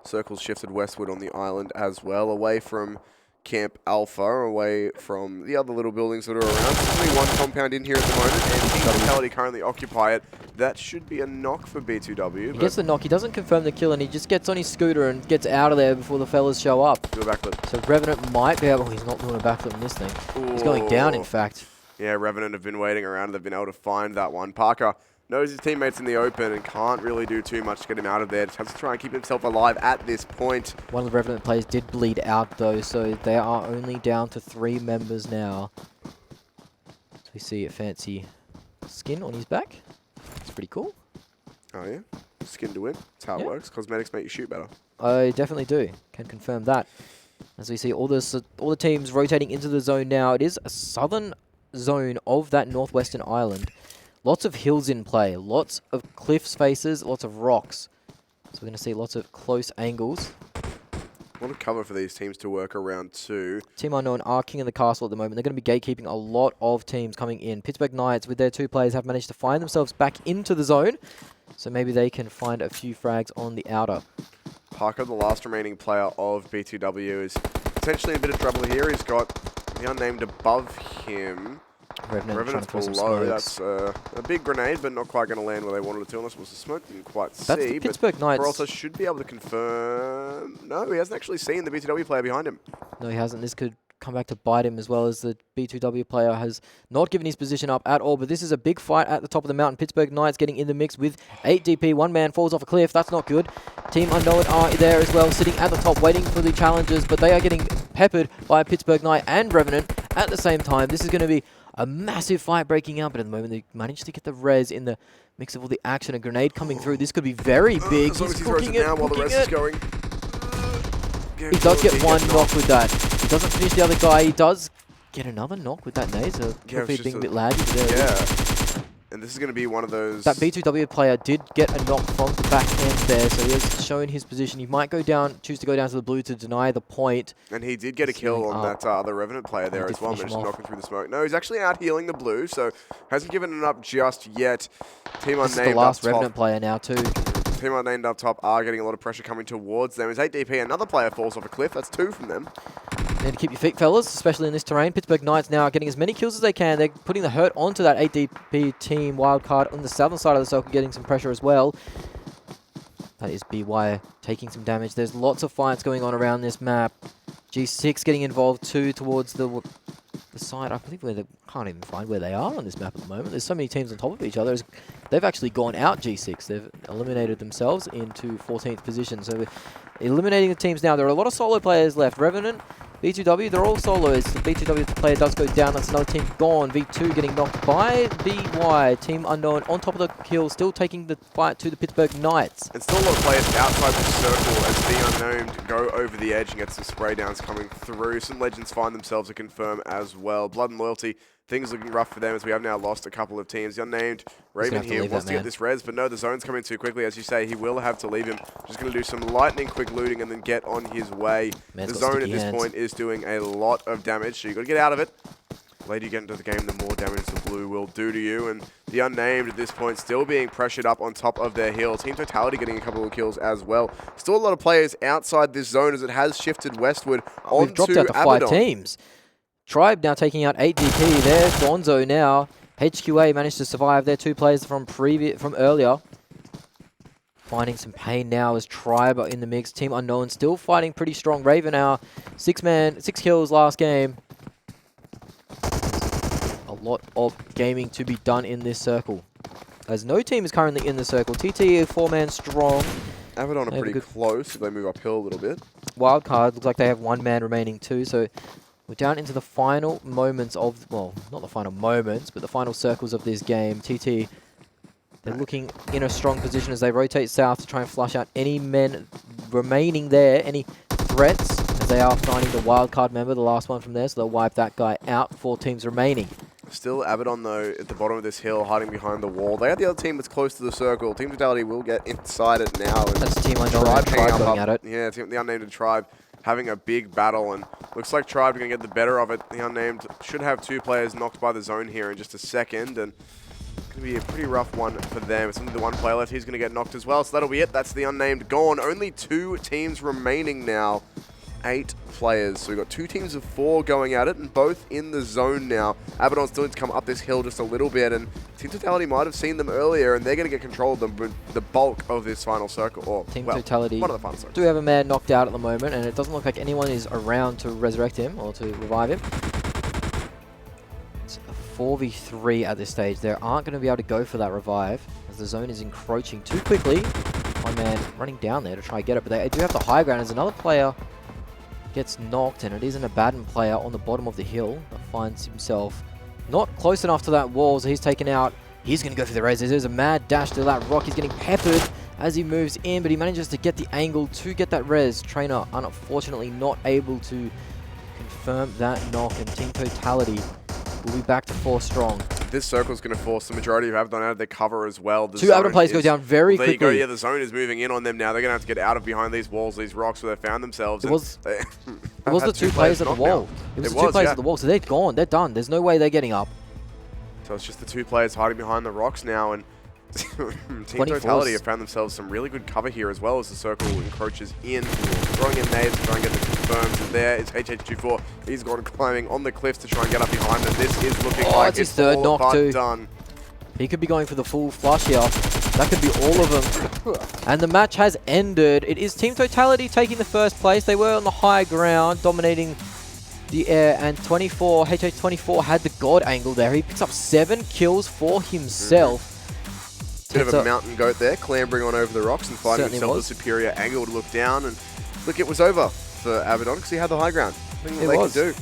Circles shifted westward on the island as well, away from Camp Alpha, away from the other little buildings that are around. There's only 1 compound in here at the moment, and Totality currently occupy it. That should be a knock for B2W. He gets the knock, he doesn't confirm the kill, and he just gets on his scooter and gets out of there before the fellas show up. Do a backflip. So Revenant might be able... he's not doing a backflip in this thing. Ooh. He's going down, in fact. Yeah, Revenant have been waiting around. They've been able to find that one. Parker knows his teammates in the open and can't really do too much to get him out of there. Just has to try and keep himself alive at this point. One of the Revenant players did bleed out though, so they are only down to 3 members now. So we see a fancy skin on his back. It's pretty cool. Oh yeah, skin to win. That's how it works. Cosmetics make you shoot better. I definitely do. Can confirm that. As we see all the teams rotating into the zone now. It is a southern zone of that northwestern island. Lots of hills in play, lots of cliffs faces, lots of rocks. So we're going to see lots of close angles. A lot of cover for these teams to work around too. Team Unknown are king of the castle at the moment. They're going to be gatekeeping a lot of teams coming in. Pittsburgh Knights, with their 2 players, have managed to find themselves back into the zone. So maybe they can find a few frags on the outer. Parker, the last remaining player of B2W, is potentially in a bit of trouble here. He's got the Unnamed above him. Revenant's below. That's a big grenade, but not quite going to land where they wanted it to, unless it was the smoke. Didn't quite see. That's the Pittsburgh Knights. Also should be able to confirm. No, he hasn't actually seen the B2W player behind him. No, he hasn't. This could come back to bite him, as well as the B2W player has not given his position up at all. But this is a big fight at the top of the mountain. Pittsburgh Knights getting in the mix with 8 DP. 1 man falls off a cliff. That's not good. Team Unknown are there as well, sitting at the top, waiting for the challenges. But they are getting peppered by Pittsburgh Knight and Revenant at the same time. This is going to be a massive fight breaking out, but at the moment they managed to get the res in the mix of all the action. A grenade coming through. This could be very big. As long as he throws it now while the res is going. He does get 1 knock with that. He doesn't finish the other guy. He does get another knock with that nade. So kill feed being a bit laggy there. Yeah. And this is going to be one of those... That B2W player did get a knock from the back end there, so he has shown his position. He might choose to go down to the blue to deny the point. And he did get a kill on that other Revenant player there as well, managed to knock him through the smoke. No, he's actually out healing the blue, so hasn't given it up just yet. Team Unnamed this is the last Revenant player now too. Team Unnamed up top are getting a lot of pressure coming towards them. As 8 DP, another player falls off a cliff. That's 2 from them. Need to keep your feet, fellas, especially in this terrain. Pittsburgh Knights now getting as many kills as they can. They're putting the hurt onto that 8 DP team. Wildcard on the southern side of the circle getting some pressure as well. That is BY taking some damage. There's lots of fights going on around this map. G6 getting involved too towards the side. I believe they can't even find where they are on this map at the moment. There's so many teams on top of each other. They've actually gone out G6. They've eliminated themselves into 14th position. So we're eliminating the teams now. There are a lot of solo players left. Revenant B2W, they're all solos. The B2W player does go down. That's another team gone. V2 getting knocked by BY. Team Unknown on top of the kill, still taking the fight to the Pittsburgh Knights. And still a lot of players outside the circle as the Unnamed go over the edge and get some spray downs coming through. Some Legends find themselves a confirm as well. Blood and Loyalty, things looking rough for them as we have now lost a couple of teams. The Unnamed Raven here wants to get this res, but no, the zone's coming too quickly. As you say, he will have to leave him. Just going to do some lightning quick looting and then get on his way. The zone at this point is doing a lot of damage, so you've got to get out of it. The later you get into the game, the more damage the blue will do to you. And the Unnamed at this point still being pressured up on top of their hill. Team Totality getting a couple of kills as well. Still a lot of players outside this zone as it has shifted westward onto We've dropped out to ABADDON. 5 teams. Tribe now taking out 8 DP there. GRUNTo now. HQA managed to survive their 2 players from earlier. Finding some pain now as Tribe are in the mix. Team Unknown still fighting pretty strong. Raven now, 6 kills last game. A lot of gaming to be done in this circle, as no team is currently in the circle. TT is 4-man strong. ABADDON are pretty close if they move uphill a little bit. Wildcard looks like they have 1 man remaining too, so we're down into the final moments of, well, not the final moments, but the final circles of this game. TT, they're looking in a strong position as they rotate south to try and flush out any men remaining there, any threats, as they are finding the wildcard member, the last one from there, so they'll wipe that guy out. 4 teams remaining. Still ABADDON though at the bottom of this hill, hiding behind the wall. They have the other team that's close to the circle. Team Totality will get inside it now. And that's Team Unknown and Tribe going at it. Yeah, the Unnamed Tribe having a big battle, and looks like Tribe are going to get the better of it. The Unnamed should have 2 players knocked by the zone here in just a second, and it's going to be a pretty rough one for them. It's only the 1 player left. He's going to get knocked as well, so that'll be it. That's the Unnamed gone. Only 2 teams remaining now. 8 players. So we've got 2 teams of 4 going at it, and both in the zone now. ABADDON still needs to come up this hill just a little bit, and Team Totality might have seen them earlier, and they're going to get control of the bulk of this final circle. Or Team well, Totality one of the final circles. do have a man knocked out at the moment, and it doesn't look like anyone is around to resurrect him or to revive him. It's a 4v3 at this stage. They aren't going to be able to go for that revive, as the zone is encroaching too quickly. 1 man running down there to try and get it, but they do have the high ground as another player gets knocked, and it is an ABADDON player on the bottom of the hill that finds himself not close enough to that wall, so he's taken out. He's going to go for the res. There's a mad dash to that rock. He's getting peppered as he moves in, but he manages to get the angle to get that res. Trainer, unfortunately, not able to confirm that knock, and Team Totality will be back to 4 strong. This circle is going to force the majority of ABADDON out of their cover as well. The 2 ABADDON players go down very quickly. There you go. Yeah, the zone is moving in on them now. They're going to have to get out of behind these walls, these rocks where they found themselves. It was the 2 players at the wall. It was the 2 players at the wall, so they're gone. They're done. There's no way they're getting up. So it's just the 2 players hiding behind the rocks now, and Team Totality have found themselves some really good cover here as well as the circle encroaches in, throwing in nades to try and get the confirms. And there is HH24. He's gone climbing on the cliffs to try and get up behind them. This is looking like it's his 3rd knock too. Done. He could be going for the full flush here. That could be all of them. And the match has ended. It is Team Totality taking the 1st place. They were on the high ground, dominating the air, and HH24 had the god angle there. He picks up 7 kills for himself. Bit of a mountain goat there, clambering on over the rocks and finding himself a superior angle to look down. And look, it was over for ABADDON because he had the high ground. Nothing that they can do.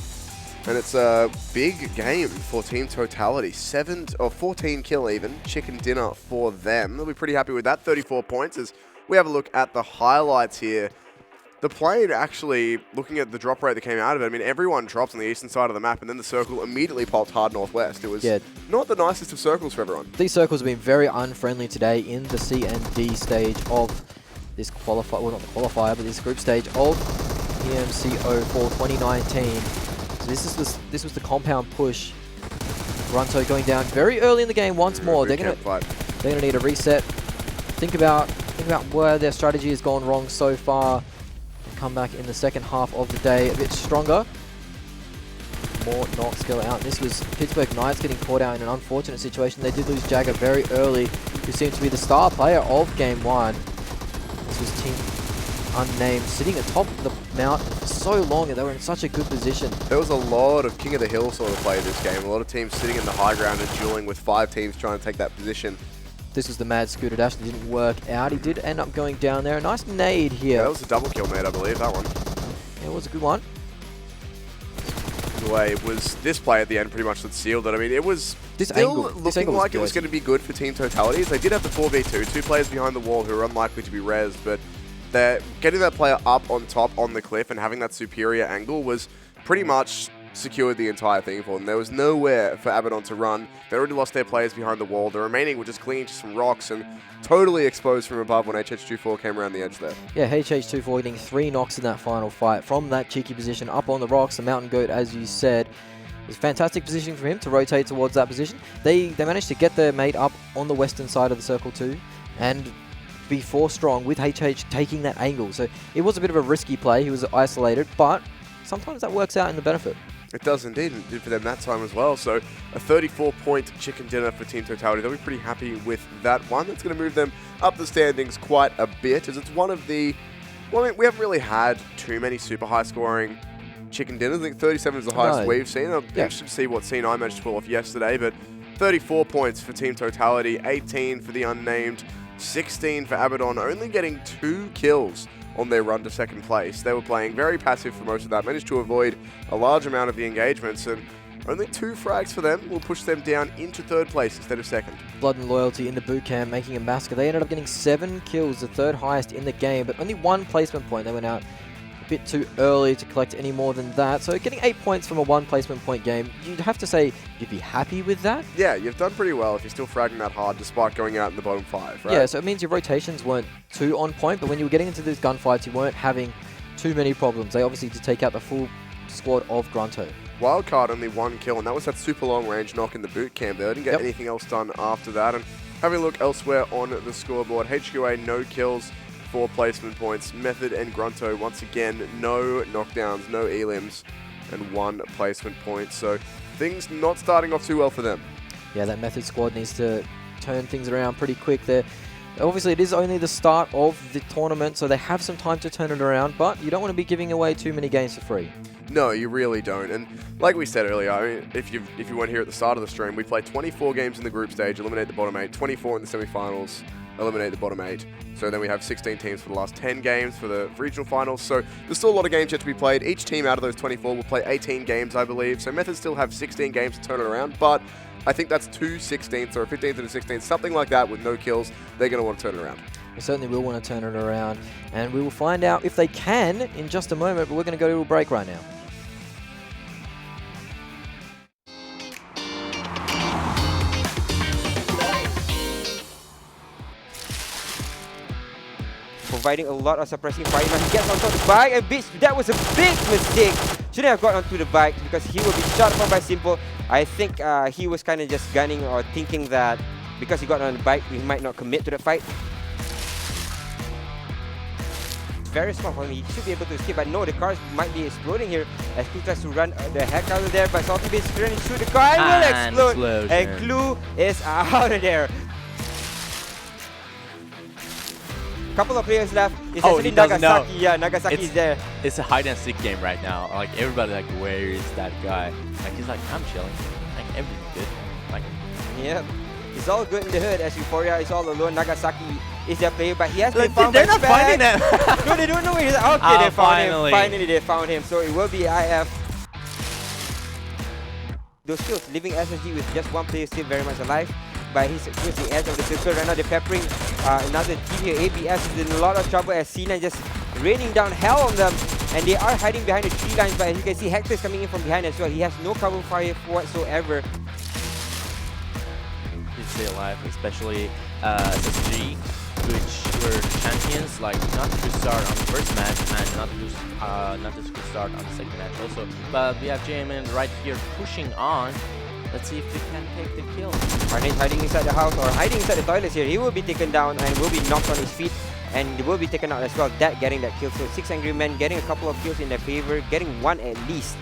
And it's a big game for Team Totality. 14 kill even, chicken dinner for them. They'll be pretty happy with that. 34 points as we have a look at the highlights here. The plane actually, looking at the drop rate that came out of it, I mean, everyone drops on the eastern side of the map, and then the circle immediately popped hard northwest. It was not the nicest of circles for everyone. These circles have been very unfriendly today in the C and D stage of this qualifier, well, not the qualifier, but this group stage of PMCO for 2019. So this was the compound push. GRUNTo going down very early in the game once more. They're gonna need a reset. Think about where their strategy has gone wrong so far. Come back in the second half of the day a bit stronger. More knocks go out. This was Pittsburgh Knights getting caught out in an unfortunate situation. They did lose Jagger very early, who seemed to be the star player of Game 1. This was Team Unnamed sitting atop the mountain for so long, and they were in such a good position. There was a lot of King of the Hill sort of play this game. A lot of teams sitting in the high ground and dueling with 5 teams trying to take that position. This was the mad scooter dash that didn't work out. He did end up going down there. A nice nade here. Yeah, that was a double kill nade, I believe, that one. Yeah, it was a good one. away, it was this play at the end pretty much that sealed it. I mean, it was This still angle looking was like it was dirty. going to be good for Team Totality. They did have the 4v2, 2 players behind the wall who are unlikely to be rezzed, but they're getting that player up on top on the cliff and having that superior angle was pretty much secured the entire thing for them. There was nowhere for ABADDON to run. They already lost their players behind the wall. The remaining were just clinging to some rocks and totally exposed from above when HH24 came around the edge there. Yeah, HH24 getting 3 knocks in that final fight from that cheeky position up on the rocks. The Mountain Goat, as you said, was fantastic positioning for him to rotate towards that position. They managed to get their mate up on the western side of the circle too, and be 4 strong with HH taking that angle. So it was a bit of a risky play. He was isolated, but sometimes that works out in the benefit. It does indeed, and it did for them that time as well. So a 34-point chicken dinner for Team Totality. They'll be pretty happy with that one. That's going to move them up the standings quite a bit, as it's one of the... Well, I mean, we haven't really had too many super high-scoring chicken dinners. I think 37 is the highest we've seen. I'm interested to see what C9 managed to pull off yesterday, but 34 points for Team Totality, 18 for the Unnamed, 16 for ABADDON, only getting 2 kills on their run to second place. They were playing very passive for most of that, managed to avoid a large amount of the engagements, and only 2 frags for them will push them down into 3rd place instead of 2nd. Blood and Loyalty in the boot camp making a massacre. They ended up getting 7 kills, the 3rd highest in the game, but only 1 placement point. They went out a bit too early to collect any more than that. So getting 8 points from a 1 placement point game, you'd have to say you'd be happy with that. Yeah, you've done pretty well if you're still fragging that hard despite going out in the bottom 5, right? Yeah, so it means your rotations weren't too on point, but when you were getting into these gunfights, you weren't having too many problems. They obviously did take out the full squad of GRUNTo. Wildcard only 1 kill, and that was that super long range knock in the boot camp there. They didn't get anything else done after that. And having a look elsewhere on the scoreboard, HQA no kills, 4 placement points. Method and GRUNTo once again no knockdowns, no elims, and 1 placement point. So things not starting off too well for them. Yeah, that Method squad needs to turn things around pretty quick there. Obviously, it is only the start of the tournament, so they have some time to turn it around, but you don't want to be giving away too many games for free. No, you really don't. And like we said earlier, I mean, if you weren't here at the start of the stream, we played 24 games in the group stage, eliminate the bottom 8, 24 in the semifinals, eliminate the bottom 8. So then we have 16 teams for the last 10 games for the regional finals. So there's still a lot of games yet to be played. Each team out of those 24 will play 18 games, I believe. So Method still have 16 games to turn it around, but I think that's 2 16ths or a 15th and a 16th, something like that with no kills. They're going to want to turn it around. They certainly will want to turn it around, and we will find out if they can in just a moment, but we're going to go to a break right now. Providing a lot of suppressing fire. He gets onto the bike and beats. That was a big mistake. Shouldn't have got onto the bike because he will be shot upon by Simple. I think he was kind of just gunning or thinking that because he got on the bike, he might not commit to the fight. It's very small for him. He should be able to escape, but no, the cars might be exploding here as Clue tries to run the heck out of there. But Salty Beast is trying to shoot the car and will explode. And Clue is out of there. Couple of players left. It's actually Nagasaki. Yeah, Nagasaki is there. It's a hide and seek game right now. Like everybody, like, where is that guy? Like he's like, I'm chilling. Like everything's good. Like, yeah, it's all good in the hood as Euphoria is all alone. Nagasaki is their player, but he has been look, found. they're by not finding him. No, they don't know where he's at. Okay, they found finally. him. Finally, they found him. So it will be IF. Those kills, leaving SSG with just 1 player still very much alive. But he's towards the edge of the circle right now. They're peppering another team here. ABS is in a lot of trouble as C9 just raining down hell on them. And they are hiding behind the tree lines. But as you can see, Hector is coming in from behind as well. He has no cover fire whatsoever. to stay alive, especially SSG, which were champions, like not to start on the first match and not to start on the second match also. But we have JMN right here pushing on. Let's see if they can take the kill. Arnate hiding inside the house or hiding inside the toilets here. He will be taken down and will be knocked on his feet and will be taken out as well. That getting that kill. So 6 Angry Men getting a couple of kills in their favor, getting 1 at least.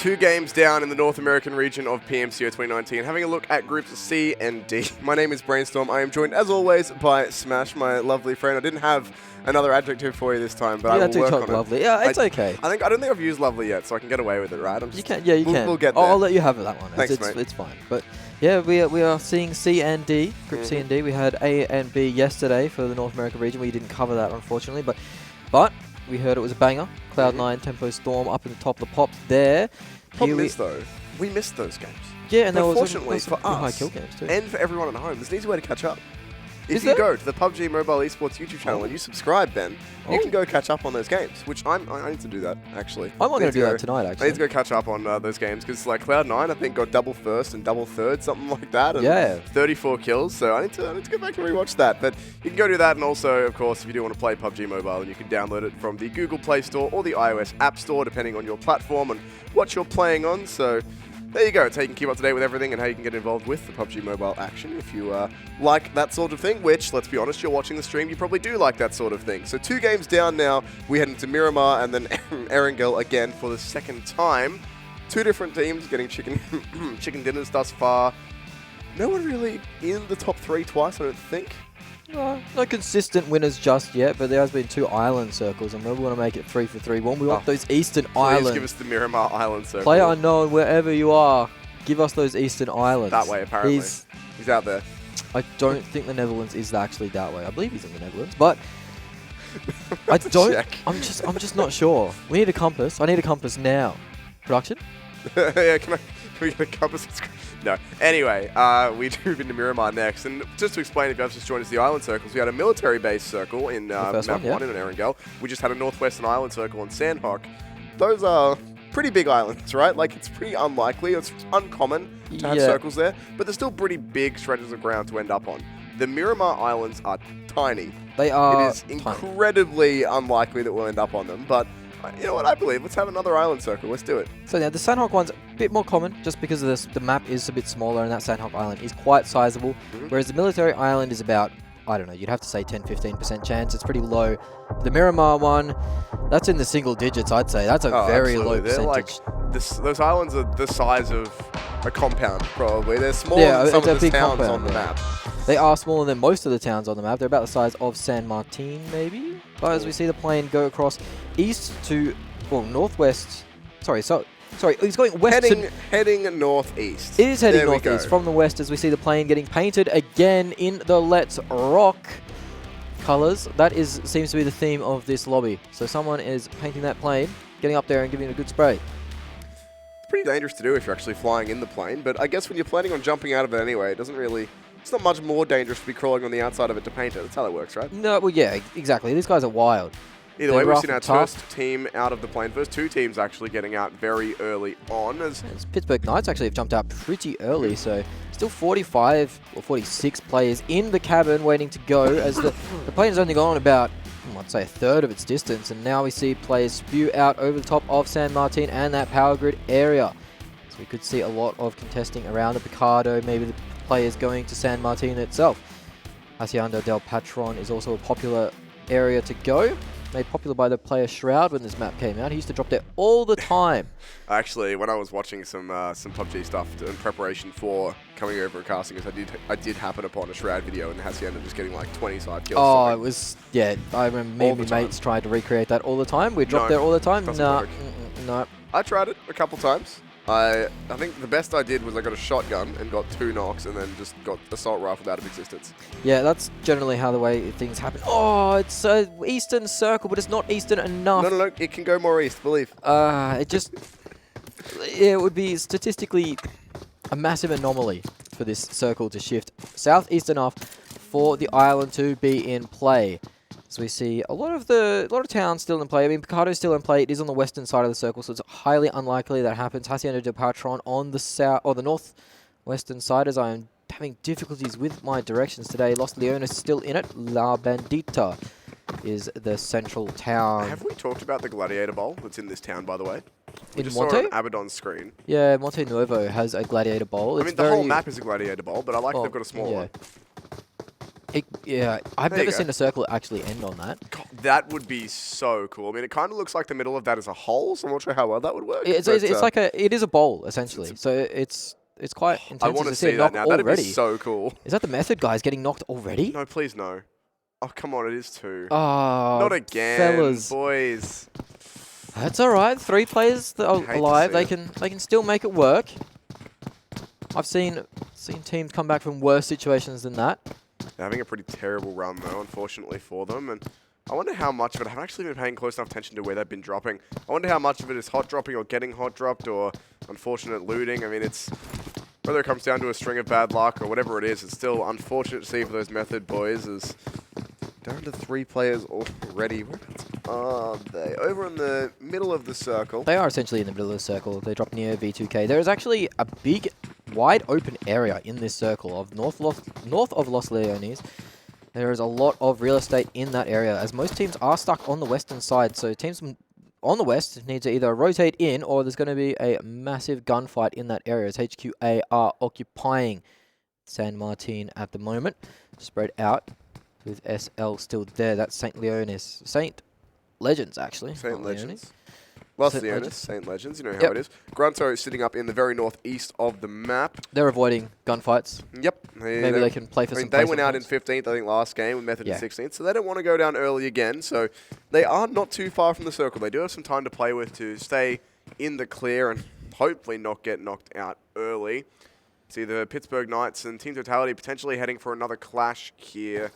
2 games down in the North American region of PMCO 2019. Having a look at groups C and D. My name is Brainstorm. I am joined, as always, by Smash, my lovely friend. I didn't have another adjective for you this time, but I will work on it. Lovely. Yeah, it's okay. I don't think I've used lovely yet, so I can get away with it, right? You can. Yeah, you can. We'll get there. I'll let you have that one. Thanks, mate. It's fine. But yeah, we are seeing C and D, Group C and D. We had A and B yesterday for the North America region. We didn't cover that, unfortunately, but we heard it was a banger. Cloud9, Tempo Storm up in the top of the pops there. Problem is, though, we missed those games. Yeah, and there was unfortunately for high us kill games too. and for everyone at home, there's an easy way to catch up. If Is you there? go to the PUBG Mobile Esports YouTube channel and you subscribe, Ben, you can go catch up on those games, which I need to do that, actually. I'm not going to do that tonight, I actually. need to go catch up on those games, because like Cloud9, I think, got double first and double third, something like that. And Yeah. 34 kills, so I need to go back and rewatch that. But you can go do that, and also, of course, if you do want to play PUBG Mobile, then you can download it from the Google Play Store or the iOS App Store, depending on your platform and what you're playing on. So there you go. It's how you can keep up to date with everything and how you can get involved with the PUBG Mobile action if you like that sort of thing, which, let's be honest, you're watching the stream, you probably do like that sort of thing. So 2 games down now. We head into Miramar and then Erangel again for the second time. 2 different teams getting chicken dinners thus far. No one really in the top 3 twice, I don't think. No consistent winners just yet, but there has been 2 island circles, and we want to make it 3 for 3. We want those Eastern Please Islands. give us the Miramar Island circle. Player unknown, wherever you are, give us those Eastern Islands. That way, apparently. He's out there. I don't think the Netherlands is actually that way. I believe he's in the Netherlands, but I don't. Check. I'm just not sure. We need a compass. I need a compass now. Production? Yeah, can we get a compass? No. Anyway, we move into Miramar next. And just to explain, if you have just joined us, the island circles, we had a military base circle in map 1 in Erangel. We just had a northwestern island circle in Sanhok. those are pretty big islands, right? Like, it's pretty unlikely, it's uncommon to have circles there, but they're still pretty big stretches of ground to end up on. The Miramar Islands are tiny. They are It is incredibly unlikely that we'll end up on them, but you know what, I believe. Let's have another island circle. Let's do it. So now the Sanhok one's a bit more common just because of this, the map is a bit smaller and that Sanhok island is quite sizable, whereas the military island is about, I don't know, you'd have to say 10-15% chance. It's pretty low. The Miramar one, that's in the single digits, I'd say. That's a very low percentage. Like those islands are the size of a compound, probably. They're smaller than some of the towns on the map. They are smaller than most of the towns on the map. They're about the size of San Martin, maybe? But as we see the plane go across east to, well, northwest. Sorry, he's going west heading northeast. It is heading northeast from the west as we see the plane getting painted again in the Let's Rock colors. That seems to be the theme of this lobby. So someone is painting that plane, getting up there and giving it a good spray. It's pretty dangerous to do if you're actually flying in the plane, but I guess when you're planning on jumping out of it anyway, it doesn't really... It's not much more dangerous to be crawling on the outside of it to paint it. That's how that works, right? No, well, yeah, exactly. These guys are wild. Either way, we've seen our first team out of the plane. First two teams actually getting out very early on. As Pittsburgh Knights actually have jumped out pretty early, so still 45 or 46 players in the cabin waiting to go as the plane has only gone about, I'd say, a third of its distance, and now we see players spew out over the top of San Martin and that power grid area. So we could see a lot of contesting around the Picardo, maybe the players going to San Martin itself. Hacienda del Patron is also a popular area to go. Made popular by the player Shroud when this map came out. He used to drop there all the time. Actually, when I was watching some PUBG stuff in preparation for coming over and casting, I did happen upon a Shroud video and Hacienda just getting like 20 side kills. Oh, it was, yeah, I remember me and my mates tried to recreate that all the time. We dropped there all the time. No. I tried it a couple times. I think the best I did was I got a shotgun and got 2 knocks and then just got assault rifled out of existence. Yeah, that's generally how the way things happen. Oh, it's an eastern circle, but it's not eastern enough. No, it can go more east, believe. It would be statistically a massive anomaly for this circle to shift southeast enough for the island to be in play. So we see a lot of towns still in play. I mean, Picardo's still in play. It is on the western side of the circle, so it's highly unlikely that happens. Hacienda del Patron on the south or the northwestern side, as I am having difficulties with my directions today. Los Leones is still in it. La Bandita is the central town. Have we talked about the Gladiator Bowl that's in this town, by the way? We in just Monte? saw it on ABADDON's screen. Yeah, Monte Nuevo has a Gladiator Bowl. I mean, the whole map is a Gladiator Bowl, but I like they've got a small one. I've never seen a circle actually end on that. God, that would be so cool. I mean, it kind of looks like the middle of that is a hole, so I'm not sure how well that would work. It's like it is a bowl essentially. So it's quite intense. I want to see that now. That'd be so cool. Is that the method, guys? Getting knocked already? No, please no. Oh, come on, it is 2. Oh, not again, fellas. Boys. That's all right. 3 players that are alive. They can still make it work. I've seen teams come back from worse situations than that. They're having a pretty terrible run, though, unfortunately for them. And I wonder how much of it, I haven't actually been paying close enough attention to where they've been dropping. I wonder how much of it is hot dropping or getting hot dropped or unfortunate looting. I mean, it's whether it comes down to a string of bad luck or whatever it is, it's still unfortunate to see for those Method boys as down to 3 players already. Whereabouts are they? Over in the middle of the circle. They are essentially in the middle of the circle. They drop near V2K. There is actually a big, wide open area in this circle of north of Los Leones. There is a lot of real estate in that area, as most teams are stuck on the western side. So teams on the west need to either rotate in, or there's going to be a massive gunfight in that area, as HQA are occupying San Martin at the moment. Spread out with SL still there. That's St. Leones. St. Legends, actually. St. Legends. Los Leones, St. Legends, you know how it is. GRUNTo is sitting up in the very northeast of the map. They're avoiding gunfights. Yep. Maybe they can play for some They went out in 15th, I think, last game with Method in 16th, so they don't want to go down early again. So they are not too far from the circle. They do have some time to play with to stay in the clear and hopefully not get knocked out early. See the Pittsburgh Knights and Team Totality potentially heading for another clash here.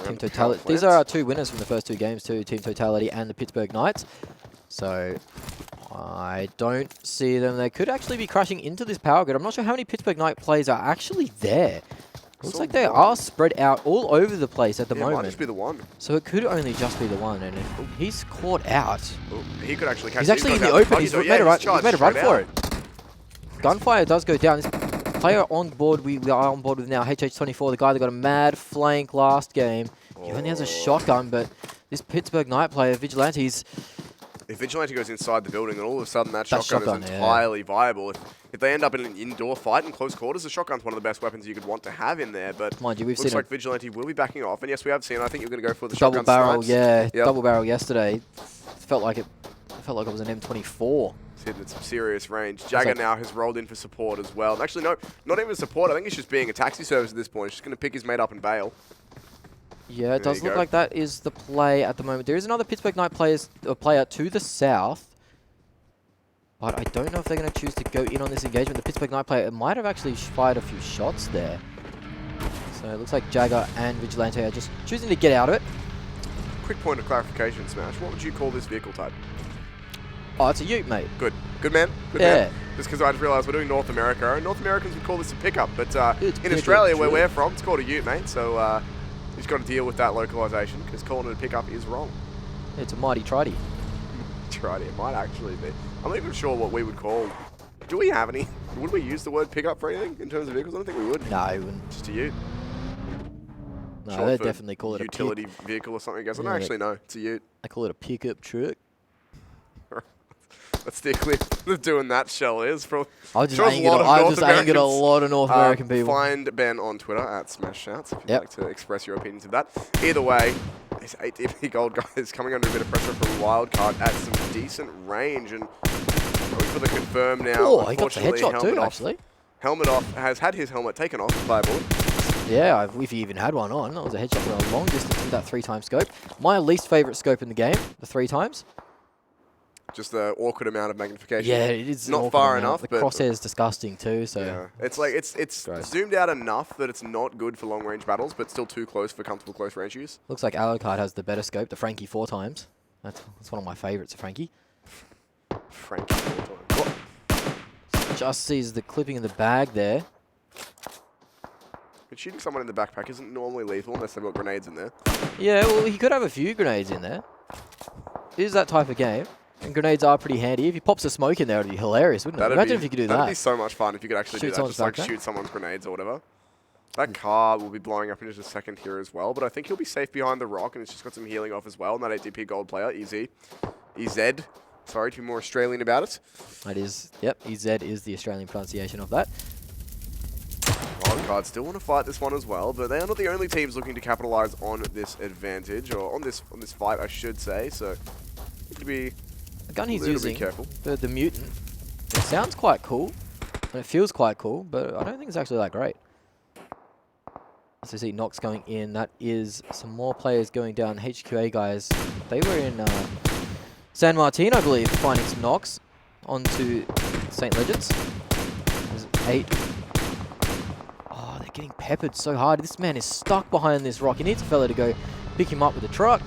Team Totality. These are our 2 winners from the first 2 games too, Team Totality and the Pittsburgh Knights. So I don't see them. They could actually be crashing into this power grid. I'm not sure how many Pittsburgh Knight players are actually there. Looks like they are spread out all over the place at the It moment. might just be the one. So it could only just be the one, and if he's caught out, He could actually catch he's actually in the open. He's made a run for it. Gunfire does go down. This player on board, we are on board with now, HH24, the guy that got a mad flank last game. He only has a shotgun, but this Pittsburgh Knight player, Vigilante's... If Vigilante goes inside the building, then all of a sudden that shotgun is yeah. entirely viable. If they end up in an indoor fight in close quarters, the shotgun's one of the best weapons you could want to have in there. But mind you, we've looks seen like Vigilante will be backing off. And yes, we have seen. I think you're going to go for the double shotgun barrel. snipes. Yeah, Yep. double barrel yesterday. Felt like it was an M24. It's hitting some serious range. Jagger now has rolled in for support as well. Actually, no, not even support. I think he's just being a taxi service at this point. He's just going to pick his mate up and bail. Yeah, it does look like that is the play at the moment. There is another Pittsburgh Knight player to the south. But I don't know if they're going to choose to go in on this engagement. The Pittsburgh Knight player might have actually fired a few shots there. So it looks like Jagger and Vigilante are just choosing to get out of it. Quick point of clarification, Smash. What would you call this vehicle type? Oh, it's a ute, mate. Good. Good man. Good Yeah. man. Just because I just realised we're doing North America. And North Americans would call this a pickup. But It's in Australia, where we're from, it's called a ute, mate. So you've got to deal with that localisation because calling it a pickup is wrong. It's a mighty triddy. Tried it might actually be. I'm not even sure what we would call. Do we have any? Would we use the word pickup for anything in terms of vehicles? I don't think we would. No, I wouldn't. Just a ute. No, Short they for definitely call it utility a vehicle or something. I guess I Yeah, don't actually know. It's a ute. They call it a pickup truck. That's the clip of doing that. Shell is from. I just angered a lot of North American people. Find Ben on Twitter at SmashShouts if you'd Yep. like to express your opinions of that. Either way, this 8DP gold guy is coming under a bit of pressure from Wildcard at some decent range and going for the confirm now. Oh, he got the Unfortunately, headshot helmet too, off. actually. Helmet off, has had his helmet taken off by a bullet. Yeah, if he even had one on. That was a headshot from a long distance with that 3x scope. My least favourite scope in the game, the 3x. Just the awkward amount of magnification. Yeah, it is not far enough. The but crosshair is disgusting too, so... yeah. It's like, it's Gross. zoomed out enough that it's not good for long range battles, but still too close for comfortable close range use. Looks like Alucard has the better scope, the Frankie 4x. That's one of my favourites, a Frankie. Frankie. Just sees the clipping in the bag there. But shooting someone in the backpack isn't normally lethal unless they've got grenades in there. Yeah, well, he could have a few grenades in there. It is that type of game. And grenades are pretty handy. If he pops a smoke in there, it'd be hilarious, wouldn't it? Imagine if you could do that. That'd be so much fun if you could actually do that. Just like backpack. shoot someone's grenades or whatever. That car will be blowing up in just a second here as well, but I think he'll be safe behind the rock and it's just got some healing off as well. And that 8DP gold player, EZ. Sorry to be more Australian about it. That is, yep, EZ is the Australian pronunciation of that. Wildcard still want to fight this one as well, but they are not the only teams looking to capitalize on this advantage, or on this fight, I should say. So, it could be The gun he's a little using, bit careful. the Mutant, it sounds quite cool, and it feels quite cool, but I don't think it's actually that great. As you see, Nox going in, that is some more players going down. HQA guys, they were in San Martin, I believe, finding some Nox onto St. Legends. There's 8. Oh, they're getting peppered so hard. This man is stuck behind this rock. He needs a fella to go pick him up with a truck.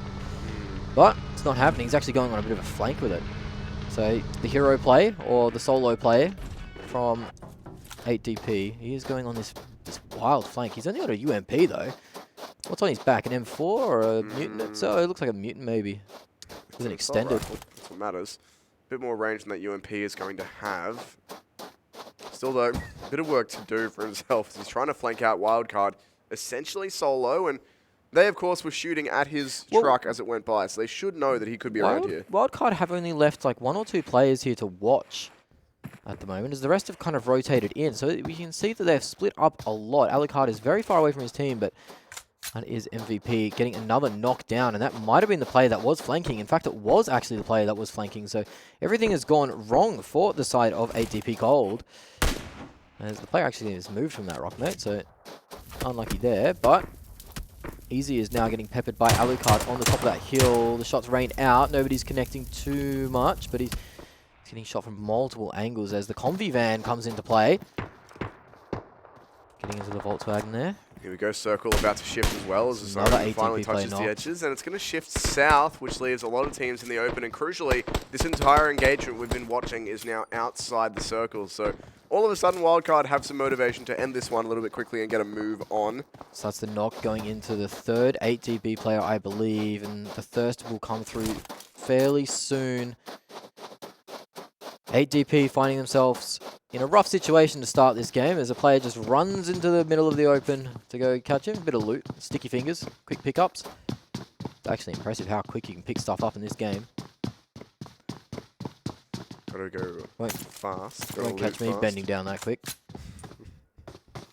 But it's not happening. He's actually going on a bit of a flank with it. So the hero play, or the solo play from 8DP, he is going on this wild flank. He's only got a UMP though. What's on his back? An M4 or a Mutant? So it looks like a Mutant maybe. It's an extended. That's what matters. A bit more range than that UMP is going to have. Still though, a bit of work to do for himself as he's trying to flank out Wildcard, essentially solo, and they of course were shooting at his truck as it went by, so they should know that he could be around here. Wildcard have only left like 1 or 2 players here to watch at the moment, as the rest have kind of rotated in. So we can see that they've split up a lot. Alucard is very far away from his team, but that is MVP getting another knockdown, and that might have been the player that was flanking. In fact, it was actually the player that was flanking, so everything has gone wrong for the side of 8DP Gold. As the player actually has moved from that rock, mate, so unlucky there, but Easy is now getting peppered by Alucard on the top of that hill. The shots rain out, nobody's connecting too much, but he's getting shot from multiple angles as the Convi van comes into play. Getting into the Volkswagen there. Here we go, Circle about to shift as well as the zone Another finally ATP play touches the knocked. edges, and it's going to shift south, which leaves a lot of teams in the open, and crucially, this entire engagement we've been watching is now outside the circle, so all of a sudden Wildcard have some motivation to end this one a little bit quickly and get a move on. So that's the knock going into the third 8DB player, I believe, and the thirst will come through fairly soon. 8DP finding themselves in a rough situation to start this game as a player just runs into the middle of the open to go catch him. Bit of loot, sticky fingers, quick pickups. It's actually impressive how quick you can pick stuff up in this game. Gotta go Won't- fast. Don't catch me bending down that quick.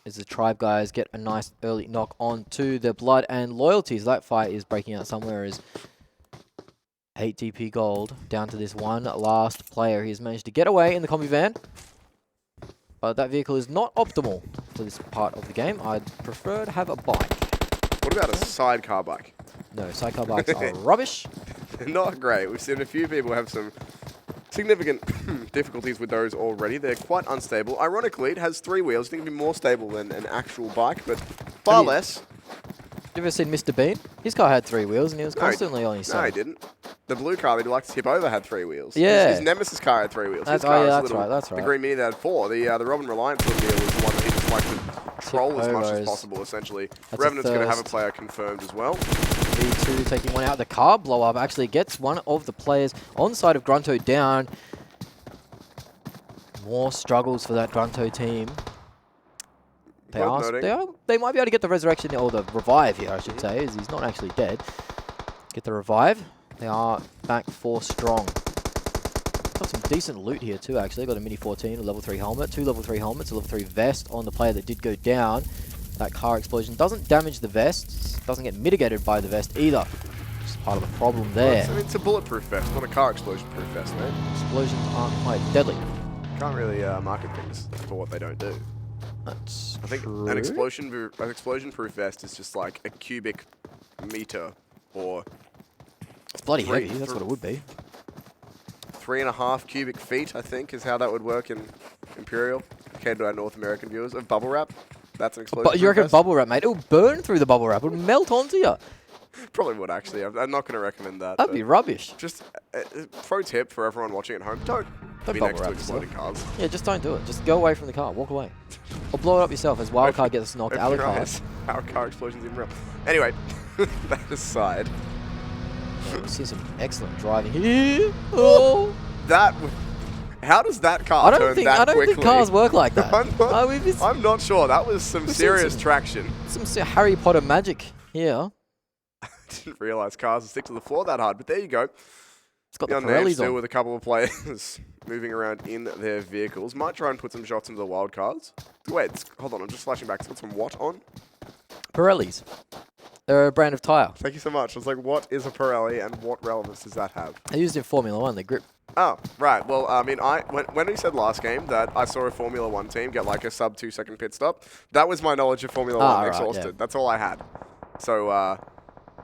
As the Tribe guys get a nice early knock on to the Blood and Loyalties. That fight is breaking out somewhere as 8DP Gold down to this one last player. He has managed to get away in the combi van. But that vehicle is not optimal for this part of the game. I'd prefer to have a bike. What about a sidecar bike? No, sidecar bikes are rubbish. Not great. We've seen a few people have some significant difficulties with those already. They're quite unstable. Ironically, it has 3 wheels. I think it'd be more stable than an actual bike, but far less. You ever seen Mr. Bean? His car had 3 wheels and he was constantly on his No, he side. didn't. The blue car that he liked to tip over had 3 wheels. Yeah. His Nemesis car had 3 wheels. That's, His car was that's little, right, that's right. The green mini that had 4. The Robin Reliance little deal was the one that he just liked to troll as much as overs. possible, essentially. That's a Revenant's going to have a thirst. player confirmed as well. V2 taking one out. The car blow up actually gets one of the players on the side of GRUNTo down. More struggles for that GRUNTo team. They might be able to get the resurrection, or the revive here, I should say, as he's not actually dead. Get the revive. They are back 4 strong. Got some decent loot here too, actually. Got a Mini 14, a level 3 helmet, 2 level 3 helmets, a level 3 vest on the player that did go down. That car explosion doesn't damage the vest, doesn't get mitigated by the vest either. Just part of the problem there. Well, it's a bulletproof vest, not a car explosion-proof vest, mate. Explosions aren't quite deadly. Can't really market things for what they don't do. That's I think true. an explosion-proof vest is just like a cubic meter or It's bloody three- heavy, that's what it would be. 3.5 cubic feet, I think, is how that would work in Imperial. Catered to our North American viewers of bubble wrap. That's an explosion. But you reckon bubble wrap, mate? It'll burn through the bubble wrap. It'll melt onto you. Probably would, actually. I'm not going to recommend that. That'd but be rubbish. Just pro tip for everyone watching at home: don't be bubble next to wrap exploding cars. Yeah, just don't do it. Just go away from the car. Walk away. Or blow it up yourself as Wildcard gets knocked out of the car. Realize how car explosions even real. Anyway, that aside, Yeah, we see some excellent driving here. Oh. how does that car I don't turn think that quickly? cars work like that. I'm not sure. That was some We've seen serious some- traction. Some Harry Potter magic here. Didn't realize cars would stick to the floor that hard, but there you go. It's got The the Unnamed Pirellis still on. with a couple of players moving around in their vehicles. Might try and put some shots into the wild cards. Wait, hold on. I'm just flashing back. It's got some what on? Pirellis. They're a brand of tyre. Thank you so much. I was like, what is a Pirelli and what relevance does that have? They're used in Formula 1. They grip. Oh, right. Well, I mean, when we said last game that I saw a Formula 1 team get like a sub 2 second pit stop, that was my knowledge of Formula 1 right, exhausted. yeah. That's all I had. So,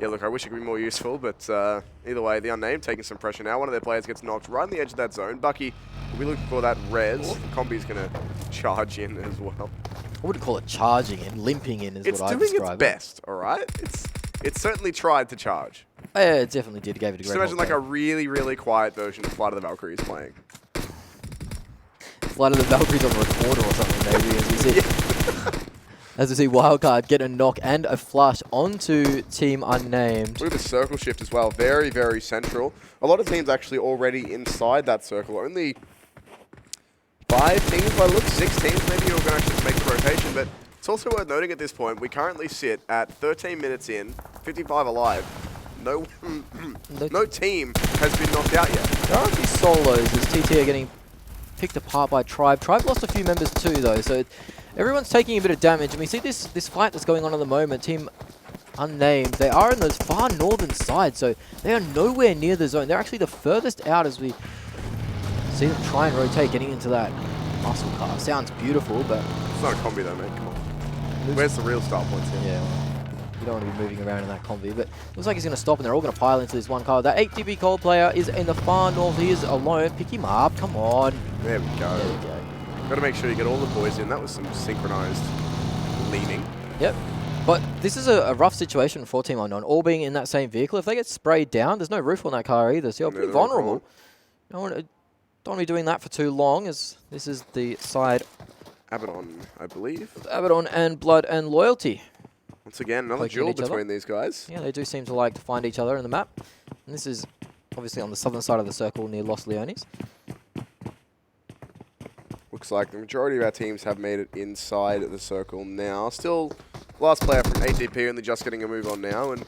yeah, look, I wish it could be more useful, but either way, the Unnamed taking some pressure now. One of their players gets knocked right on the edge of that zone. Bucky will be looking for that res. The combi's going to charge in as well. I wouldn't call it charging in. Limping in is It's what I doing describe its best, all right? It's certainly tried to charge. Yeah, it definitely did. Gave it a Just great imagine like a really, really quiet version of Flight of the Valkyries playing. Flight of the Valkyries on a recorder or something, maybe, as we see. As we see Wildcard get a knock and a flush onto Team Unnamed. Look at the circle shift as well. Very, very central. A lot of teams actually already inside that circle. Only 5 teams by the look, 6 teams maybe who are going to actually make the rotation. But it's also worth noting at this point, we currently sit at 13 minutes in, 55 alive. No team has been knocked out yet. There are a few solos as TT are getting picked apart by Tribe. Tribe lost a few members too, though, so everyone's taking a bit of damage. And we see this fight that's going on at the moment. Team Unnamed, they are in the far northern side, so they are nowhere near the zone. They're actually the furthest out as we see them try and rotate, getting into that muscle car. Sounds beautiful, but It's not a combi though, mate. Come on. Where's the real start points here? yeah. You don't want to be moving around in that combi, but looks like he's going to stop and they're all going to pile into this one car. That 8DB Cold player is in the far north. He is alone. Pick him up. Come on. There we go. There we go. Got to make sure you get all the boys in. That was some synchronized leaning. Yep. But this is a rough situation for Team Unknown, all being in that same vehicle. If they get sprayed down, there's no roof on that car either, so you're pretty vulnerable. Don't want to be doing that for too long, as this is the side... ABADDON, I believe. ABADDON and Blood and Loyalty. Once again, another duel between these guys. Yeah, they do seem to like to find each other in the map. And this is obviously on the southern side of the circle near Los Leones. Looks like the majority of our teams have made it inside the circle now. Still, last player from ATP only just getting a move on now. And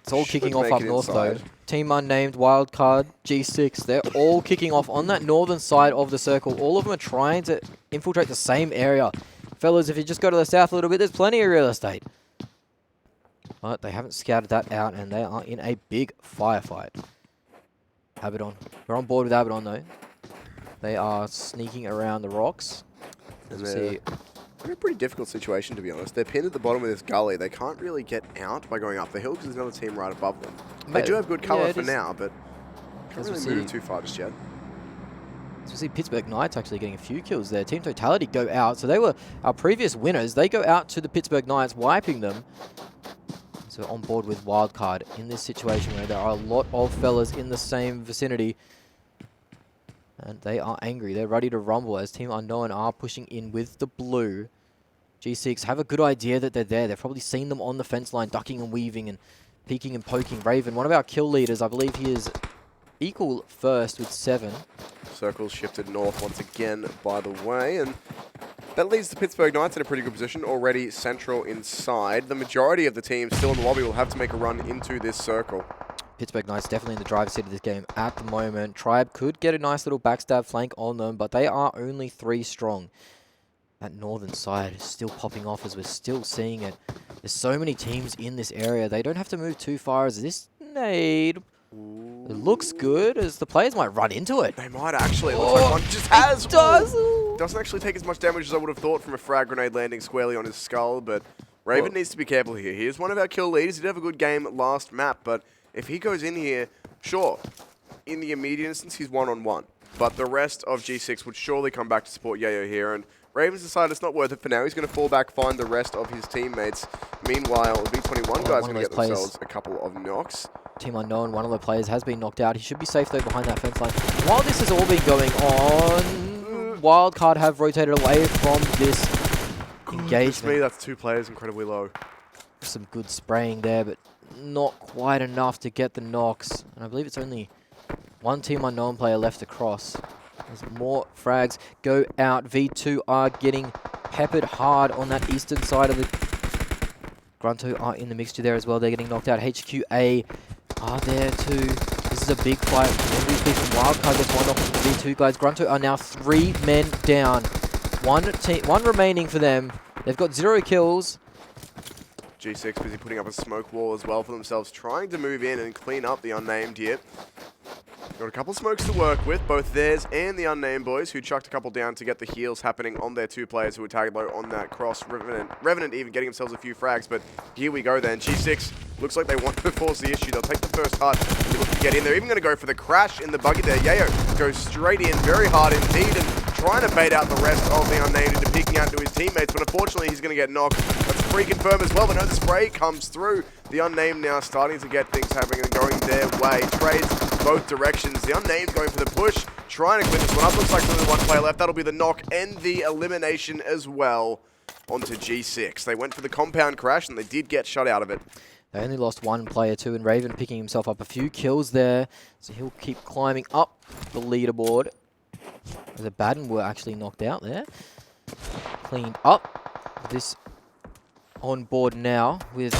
it's all kicking off up north though. Team Unnamed, Wildcard, G6, they're all kicking off on that northern side of the circle. All of them are trying to infiltrate the same area. Fellas, if you just go to the south a little bit, there's plenty of real estate. But they haven't scouted that out, and they are in a big firefight. ABADDON. We're on board with ABADDON though. They are sneaking around the rocks. As we see. In a pretty difficult situation, to be honest. They're pinned at the bottom of this gully. They can't really get out by going up the hill because there's another team right above them. They do have good cover for now, but can't really move too far just yet. So we see Pittsburgh Knights actually getting a few kills there. Team Totality go out. So they were our previous winners. They go out to the Pittsburgh Knights, wiping them. So on board with Wildcard in this situation where there are a lot of fellas in the same vicinity. And they are angry. They're ready to rumble as Team Unknown are pushing in with the blue. G6 have a good idea that they're there. They've probably seen them on the fence line, ducking and weaving and peeking and poking. Raven, one of our kill leaders, I believe he is equal first with 7. Circle's shifted north once again, by the way, and that leaves the Pittsburgh Knights in a pretty good position, already central inside. The majority of the teams still in the lobby will have to make a run into this circle. Pittsburgh Knights definitely in the driver's seat of this game at the moment. Tribe could get a nice little backstab flank on them, but they are only 3 strong. That northern side is still popping off as we're still seeing it. There's so many teams in this area. They don't have to move too far as this nade. It looks good as the players might run into it. They might actually. It looks like one just has. It does. Doesn't actually take as much damage as I would have thought from a frag grenade landing squarely on his skull, but Raven needs to be careful here. He is one of our kill leaders. He did have a good game last map, but if he goes in here, sure, in the immediate instance, he's one-on-one. But the rest of G6 would surely come back to support Yayo here, and Raven's decided it's not worth it for now. He's going to fall back, find the rest of his teammates. Meanwhile, the B21 guys are going to get themselves a couple of knocks. Team Unknown, one of the players has been knocked out. He should be safe though behind that fence line. While this has all been going on, Wildcard have rotated away from this engagement. Me, that's 2 players incredibly low. Some good spraying there, but not quite enough to get the knocks. And I believe it's only 1 Team Unknown player left across. As more frags go out. V2 are getting peppered hard on that eastern side of the... GRUNTo are in the mixture there as well. They're getting knocked out. HQA are there too. This is a big fight. MVP from Wildcard gets 1 knock from the V2 guys. GRUNTo are now 3 men down. One remaining for them. They've got 0 kills. G6 busy putting up a smoke wall as well for themselves, trying to move in and clean up the Unnamed here. Got a couple smokes to work with, both theirs and the Unnamed boys, who chucked a couple down to get the heals happening on their 2 players who were tagged low on that cross. Revenant even getting themselves a few frags, but here we go then. G6 looks like they want to force the issue. They'll take the first hut. They look to get in. They're even going to go for the crash in the buggy there. Yayo goes straight in, very hard indeed, and trying to bait out the rest of the Unnamed into peeking out to his teammates, but unfortunately he's going to get knocked. That's pre-confirmed as well, but no, the spray comes through. The Unnamed now starting to get things happening and going their way. Trades both directions. The Unnamed going for the push, trying to clean this one up. Looks like there's only 1 player left. That'll be the knock and the elimination as well onto G6. They went for the compound crash and they did get shut out of it. They only lost 1 player too, and Raven picking himself up a few kills there. So he'll keep climbing up the leaderboard. The ABADDON were actually knocked out there. Cleaned up. This on board now with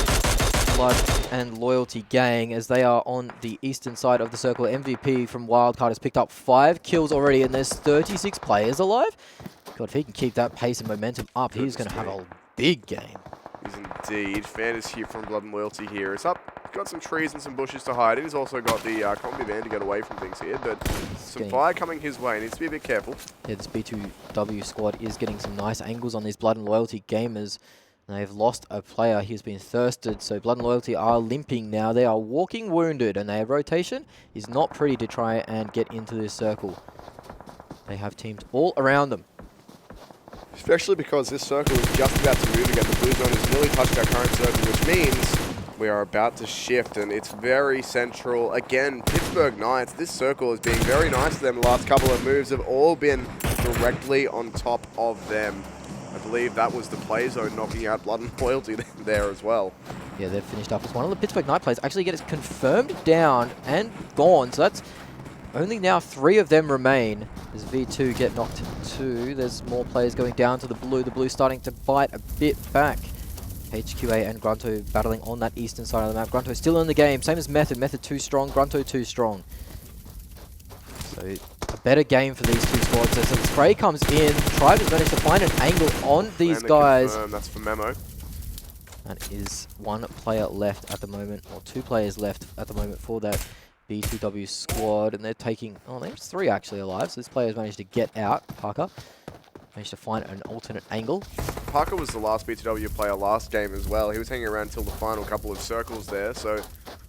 Blood and Loyalty Gang as they are on the eastern side of the circle. MVP from Wildcard has picked up 5 kills already, and there's 36 players alive. God, if he can keep that pace and momentum up, he's going to have a big game. He's indeed. Fan is here from Blood and Loyalty here. It's up. Got some trees and some bushes to hide in. He's also got the combi van to get away from things here, but some fire coming his way. He needs to be a bit careful. Yeah, this B2W squad is getting some nice angles on these Blood and Loyalty gamers. They've lost a player. He's been thirsted, so Blood and Loyalty are limping now. They are walking wounded, and their rotation is not pretty to try and get into this circle. They have teams all around them. Especially because this circle is just about to move again. The blue zone has nearly touched our current circle, which means we are about to shift, and it's very central. Again, Pittsburgh Knights, this circle is being very nice to them. The last couple of moves have all been directly on top of them. I believe that was the play zone knocking out Blood and Loyalty there as well. Yeah, they've finished up as one of the Pittsburgh Knight players actually gets confirmed down and gone. So that's only now 3 of them remain as V2 get knocked 2. There's more players going down to the blue. The blue starting to bite a bit back. HQA and GRUNTo battling on that eastern side of the map. GRUNTo still in the game. Same as Method. Method too strong. GRUNTo too strong. So a better game for these two squads. As the spray comes in, Tribe has managed to find an angle on these guys. That's for Memo. That is 1 player left at the moment, or 2 players left at the moment for that B2W squad, and they're taking, oh, there's 3 actually alive, so this player's managed to get out. Parker managed to find an alternate angle. Parker was the last B2W player last game as well. He was hanging around until the final couple of circles there, so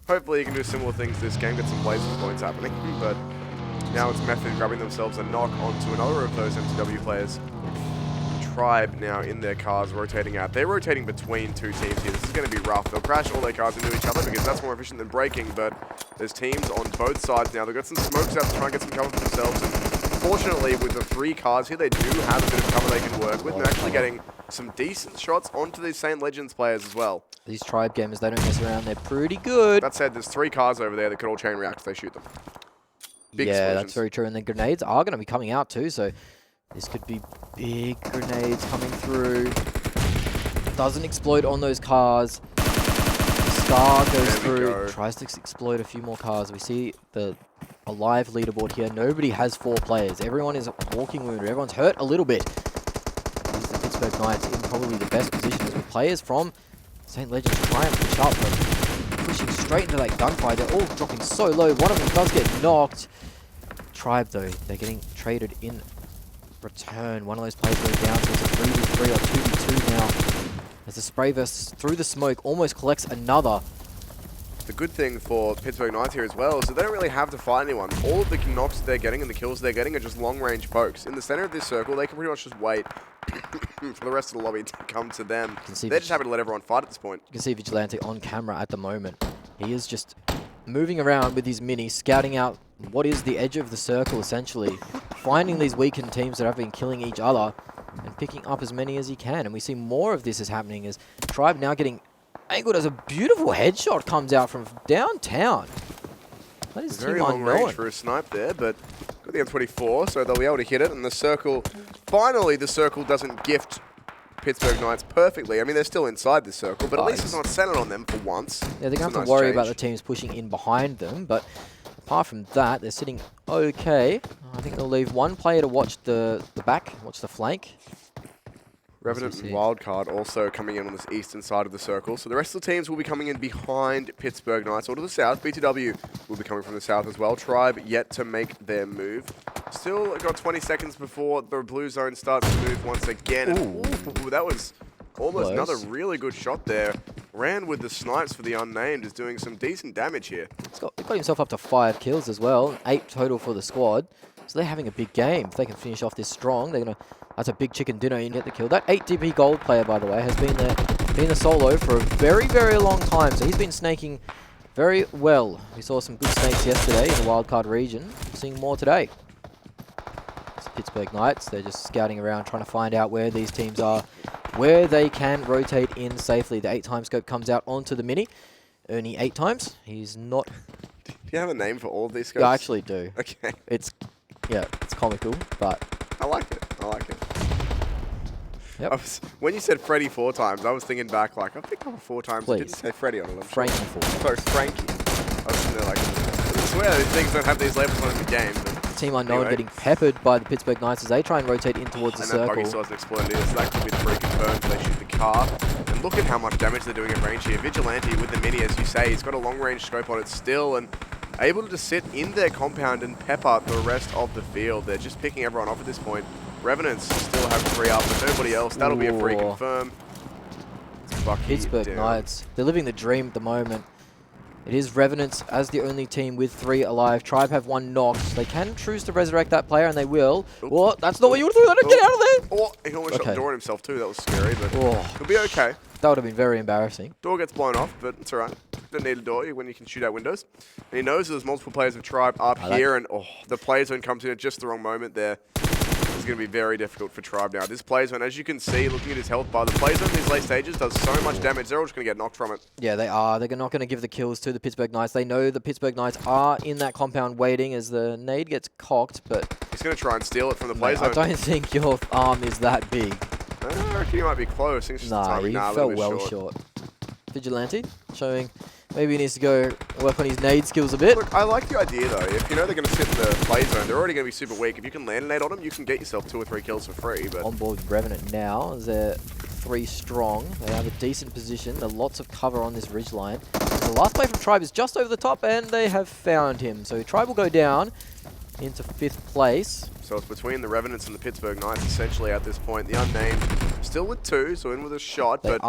hopefully he can do similar things this game, get some placement points happening, but now it's Method grabbing themselves a knock onto another of those MTW players. Tribe now in their cars rotating out. They're rotating between 2 teams here. This is going to be rough. They'll crash all their cars into each other because that's more efficient than braking, but there's teams on both sides now. They've got some smokes out to try and get some cover for themselves, and fortunately with the 3 cars here, they do have a bit of cover they can work with. They're actually getting some decent shots onto these St. Legends players as well. These Tribe gamers, they don't mess around. They're pretty good. That said, there's 3 cars over there that could all chain react if they shoot them. Big yeah, explosions. that's very true. And the grenades are going to be coming out too, so this could be big grenades coming through. Doesn't explode on those cars. The Scar goes through, tries to explode a few more cars. We see the alive leaderboard here. Nobody has 4 players. Everyone is walking wounded. Everyone's hurt a little bit. These are the Pittsburgh Knights in probably the best positions with players from St. Legends trying to push up, but pushing straight into that gunfire. They're all dropping so low. One of them does get knocked. Tribe, though, they're getting traded in return. One of those players goes down, so it's a 3v3 or 2v2 now. As the spray burst through the smoke, almost collects another. The good thing for Pittsburgh Knights here as well is that they don't really have to fight anyone. All of the knocks they're getting and the kills they're getting are just long-range pokes. In the center of this circle, they can pretty much just wait for the rest of the lobby to come to them. They're just happy to let everyone fight at this point. You can see Vigilante on camera at the moment. He is just moving around with his mini, scouting out what is the edge of the circle, essentially. Finding these weakened teams that have been killing each other and picking up as many as he can. And we see more of this is happening as Tribe now getting angled as a beautiful headshot comes out from downtown. That is very long range for a snipe there, but got the M24, so they'll be able to hit it. And the circle, finally the circle doesn't gift Pittsburgh Knights perfectly. I mean, they're still inside this circle, but at least it's not centered on them for once. Yeah, they're going to have to worry about the teams pushing in behind them, but apart from that, they're sitting okay. I think they'll leave 1 player to watch the back, watch the flank. Revenant and Wildcard also coming in on this eastern side of the circle. So the rest of the teams will be coming in behind Pittsburgh Knights or to the south. B2W will be coming from the south as well. Tribe yet to make their move. Still got 20 seconds before the blue zone starts to move once again. Ooh, that was almost another really good shot there. Ran with the snipes for the Unnamed, is doing some decent damage here. He's got himself up to 5 kills as well. 8 total for the squad. So they're having a big game. If they can finish off this strong, they're going to... That's a big chicken dinner and get the kill. That 8 DP gold player, by the way, has been the solo for a very, very long time. So he's been snaking very well. We saw some good snakes yesterday in the wildcard region. Seeing more today. It's Pittsburgh Knights. They're just scouting around, trying to find out where these teams are, where they can rotate in safely. The 8 times scope comes out onto the mini. Ernie 8 times. He's not... Do you have a name for all of these scopes? Yeah, I actually do. Okay. It's comical, but... I like it. I like it. Yep. When you said Freddy 4 times, I was thinking back like, I picked up 4 times. I didn't say Freddy on it. Frankie 4. Sorry, Frankie. I was sitting there like, I swear these things don't have these labels on in the game. Team Unknown getting peppered by the Pittsburgh Knights as they try and rotate in towards the circle. And that buggy still hasn't exploded either, so that could be the reconfirmed if they shoot the car. And look at how much damage they're doing at range here. Vigilante with the mini, as you say, he's got a long range scope on it still, and able to just sit in their compound and pepper the rest of the field. They're just picking everyone off at this point. Revenants still have 3 up, but nobody else. That'll be a free confirm. Pittsburgh Knights. They're living the dream at the moment. It is Revenants as the only team with 3 alive. Tribe have 1 knocked. They can choose to resurrect that player, and they will. What? That's not what you would do. Get out of there! Oh, he almost shut the door on himself too. That was scary, but he'll be okay. That would have been very embarrassing. Door gets blown off, but it's alright. Don't need a door when you can shoot out windows. And he knows there's multiple players of Tribe up here, and the play zone comes in at just the wrong moment there. It's going to be very difficult for Tribe now. This play zone, as you can see, looking at his health bar, the play zone in these late stages does so much damage, they're all just going to get knocked from it. Yeah, they are. They're not going to give the kills to the Pittsburgh Knights. They know the Pittsburgh Knights are in that compound waiting as the nade gets cocked, but... He's going to try and steal it from the play zone. I don't think your arm is that big. I reckon he might be close. Just He fell well short. Vigilante showing maybe he needs to go work on his nade skills a bit. Look, I like the idea though. If you know they're going to sit in the play zone, they're already going to be super weak. If you can land a nade on them, you can get yourself 2 or 3 kills for free. But on board with Revenant now as they're 3 strong. They have a decent position. There's lots of cover on this ridge line. The last play from Tribe is just over the top, and they have found him. So Tribe will go down into 5th place. So it's between the Revenants and the Pittsburgh Knights essentially at this point. The Unnamed still with 2, so in with a shot. But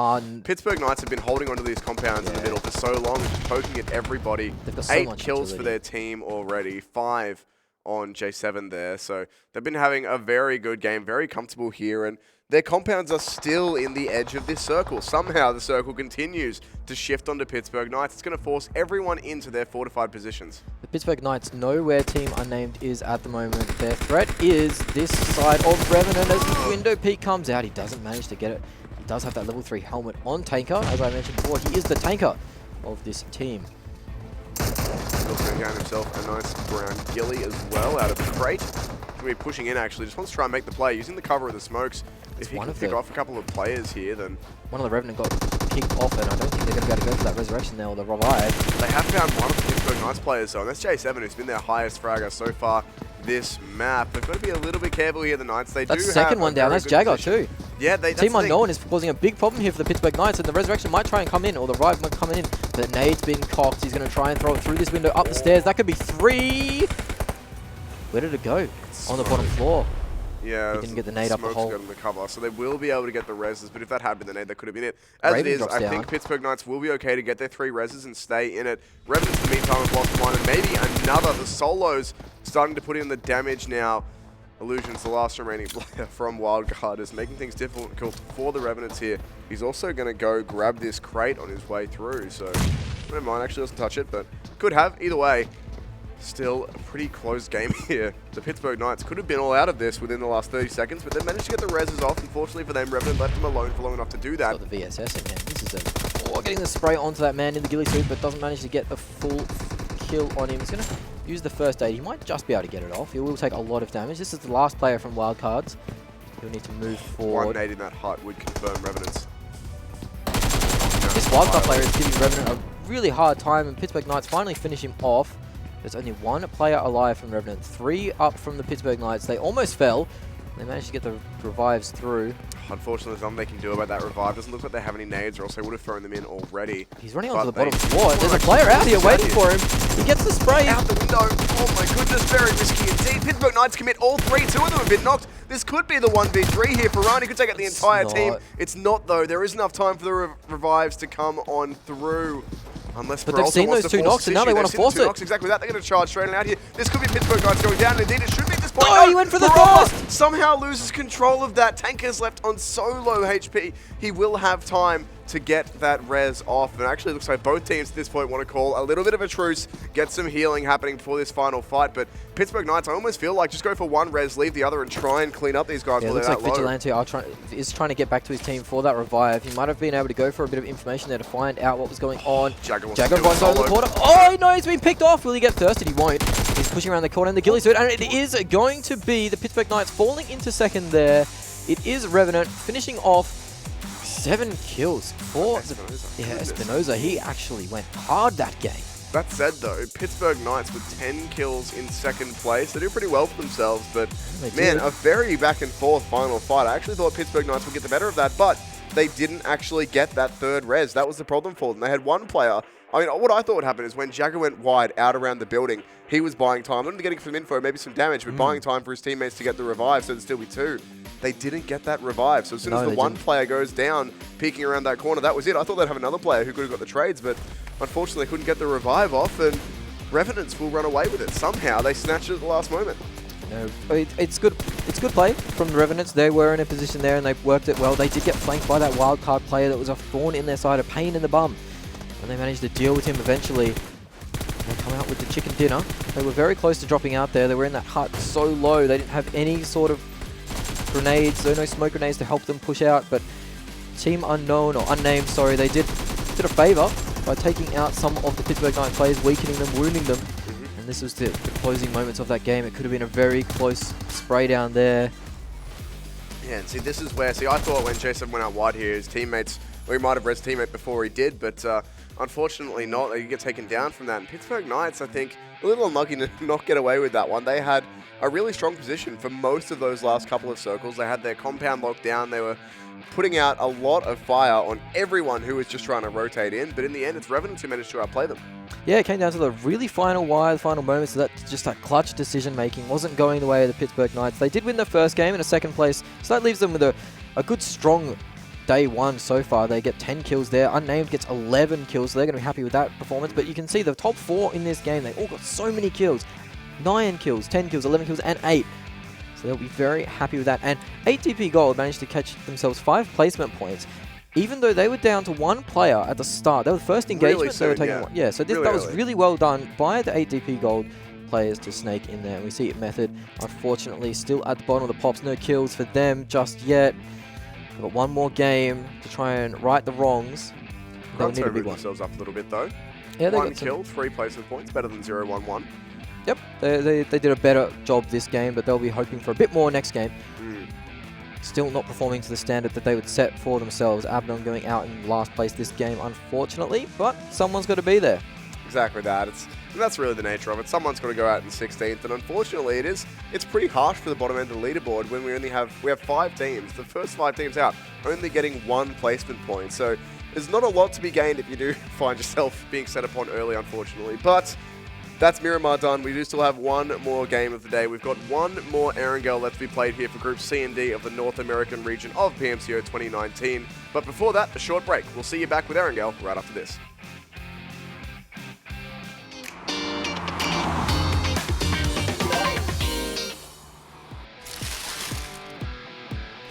Pittsburgh Knights have been holding onto these compounds in the middle for so long, just poking at everybody. They've got so 8 kills for their team already, 5 on J7 there. So they've been having a very good game, very comfortable here. And their compounds are still in the edge of this circle. Somehow the circle continues to shift onto Pittsburgh Knights. It's going to force everyone into their fortified positions. The Pittsburgh Knights know where Team Unnamed is at the moment. Their threat is this side of Revenant as the window peak comes out. He doesn't manage to get it. He does have that level 3 helmet on Tanker. As I mentioned before, he is the tanker of this team. Also going to gain himself a nice brown ghillie as well out of the crate. He's going to be pushing in actually. Just wants to try and make the play using the cover of the smokes. If he can pick off a couple of players here, then... One of the Revenant got kicked off, and I don't think they're going to be able to go for that resurrection now, or the revive. They have found one of the Pittsburgh Knights players, though, and that's J7, who's been their highest fragger so far this map. They've got to be a little bit careful here, the Knights. That's the second one down. That's Jagger, too. Yeah, Team Unknown is causing a big problem here for the Pittsburgh Knights, and the resurrection might try and come in, or the revive might come in. The nade's been cocked. He's going to try and throw it through this window, up the stairs. That could be 3. Where did it go? On the bottom floor. Yeah, he didn't get the nade up the hole. Got in the cover, so they will be able to get the reses, but if that had been the nade, that could have been it. As it is, I think Pittsburgh Knights will be okay to get their 3 reses and stay in it. Revenants, in the meantime, have lost 1, and maybe another. The solos starting to put in the damage now. Illusion's the last remaining player from Wildcard, is making things difficult for the Revenants here. He's also going to go grab this crate on his way through, so never mind, actually doesn't touch it, but could have. Either way, still a pretty close game here. The Pittsburgh Knights could have been all out of this within the last 30 seconds, but they managed to get the reses off. Unfortunately for them, Revenant left them alone for long enough to do that. Got the VSS in hand. This is getting the spray onto that man in the ghillie suit, but doesn't manage to get the full kill on him. He's going to use the first aid. He might just be able to get it off. He will take a lot of damage. This is the last player from Wildcards. He'll need to move forward. 1 nade in that hut would confirm Revenants. This Wildcard player is giving Revenant a really hard time, and Pittsburgh Knights finally finish him off. There's only 1 player alive from Revenant, 3 up from the Pittsburgh Knights. They almost fell. They managed to get the revives through. Unfortunately, there's nothing they can do about that revive. Doesn't look like they have any nades, or else they would have thrown them in already. He's running onto the bottom floor. There's a player out here waiting for him. He gets the spray. Out the window. Oh my goodness, very risky indeed. Pittsburgh Knights commit all 3. 2 of them have been knocked. This could be the 1v3 here for Ryan. He could take out the entire team. It's not, though. There is enough time for the revives to come on through. Unless but they've seen those 2 knocks, and now they want to force it. Exactly that. They're going to charge straight out here. This could be Pittsburgh Knights going down. Indeed, it should be at this point. Oh, he went for the thrust! Somehow loses control of that. Tanker's left on so low HP. He will have time to get that res off. And it actually looks like both teams at this point want to call a little bit of a truce, get some healing happening before this final fight. But Pittsburgh Knights, I almost feel like just go for 1 res, leave the other, and try and clean up these guys while they're that low. It looks like Vigilante is trying to get back to his team for that revive. He might have been able to go for a bit of information there to find out what was going on. Jagger runs over the corner. Oh, no, he's been picked off. Will he get thirsted? He won't. He's pushing around the corner in the ghillie suit, and it is going to be the Pittsburgh Knights falling into second there. It is Revenant finishing off 7 kills for Espinoza. He actually went hard that game. That said, though, Pittsburgh Knights with 10 kills in second place. They do pretty well for themselves, but man, a very back and forth final fight. I actually thought Pittsburgh Knights would get the better of that, but they didn't actually get that 3rd res. That was the problem for them. They had 1 player. I mean, what I thought would happen is when Jagger went wide out around the building, he was buying time. Not only getting some info, maybe some damage, but buying time for his teammates to get the revive, so there'd still be 2. they didn't get that revive. So as soon No, as the they one didn't. player goes down, peeking around that corner, that was it. I thought they'd have another player who could have got the trades, but unfortunately they couldn't get the revive off, and Revenants will run away with it. Somehow they snatched it at the last moment. No, it's good. It's good play from the Revenants. They were in a position there and they worked it well. They did get flanked by that wildcard player that was a thorn in their side, a pain in the bum, and they managed to deal with him eventually. They come out with the chicken dinner. They were very close to dropping out there. They were in that hut so low. They didn't have any sort of grenades, no smoke grenades to help them push out. But Team Unknown or Unnamed, sorry, they did a favor by taking out some of the Pittsburgh Knights players, weakening them, wounding them. And this was the closing moments of that game. It could have been a very close spray down there. Yeah, and see, this is where, I thought when Jason went out wide here, his teammates, or he might have read his teammate before he did, but unfortunately not. They get taken down from that. And Pittsburgh Knights, I think, a little unlucky to not get away with that one. They had a really strong position for most of those last couple of circles. They had their compound locked down. They were putting out a lot of fire on everyone who was just trying to rotate in, but in the end, it's Revenants who managed to outplay them. Yeah, it came down to the really final wire, the final moments. So that clutch decision making wasn't going the way of the Pittsburgh Knights. They did win the first game in a second place, so that leaves them with a good strong day one so far. They get 10 kills there. Unnamed gets 11 kills, so they're going to be happy with that performance. But you can see the top 4 in this game, they all got so many kills. 9 kills, 10 kills, 11 kills, and 8. So they'll be very happy with that. And ATP Gold managed to catch themselves 5 placement points, even though they were down to 1 player at the start. They were the first engagement. Really They were soon, taking yeah. one. Yeah, so that was early. really well done by the ATP Gold players to snake in there. And we see Method, unfortunately, still at the bottom of the pops. No kills for them just yet. We've got one more game to try and right the wrongs. They'll need a GRUNTo big moved one. themselves up a little bit though. Yeah, they 1 got some- kill, 3 placement points, better than 0-1-1. Yep, they did a better job this game, but they'll be hoping for a bit more next game. Still not performing to the standard that they would set for themselves. ABADDON going out in last place this game, unfortunately, but someone's got to be there. Exactly that. And that's really the nature of it. Someone's got to go out in 16th, and unfortunately it's pretty harsh for the bottom end of the leaderboard when we have 5 teams. The first 5 teams out only getting 1 placement point. So there's not a lot to be gained if you do find yourself being set upon early, unfortunately. But that's Miramar done. We do still have one more game of the day. We've got one more Erangel left to be played here for Group C and D of the North American region of PMCO 2019. But before that, a short break. We'll see you back with Erangel right after this.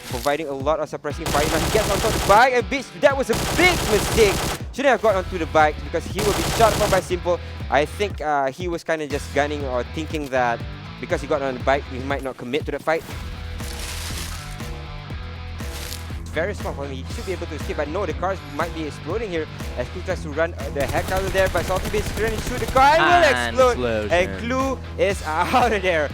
Providing a lot of suppressing fire. Now he gets onto the bike and beats. That was a big mistake. Shouldn't have got onto the bike because he will be shot upon by Simple. I think he was kind of just gunning or thinking that because he got on the bike, he might not commit to the fight. It's very smart for him. He should be able to escape, but no, the cars might be exploding here as he tries to run the heck out of there. But Salty Beast is trying to shoot the car and will explode. And Clue is out of there.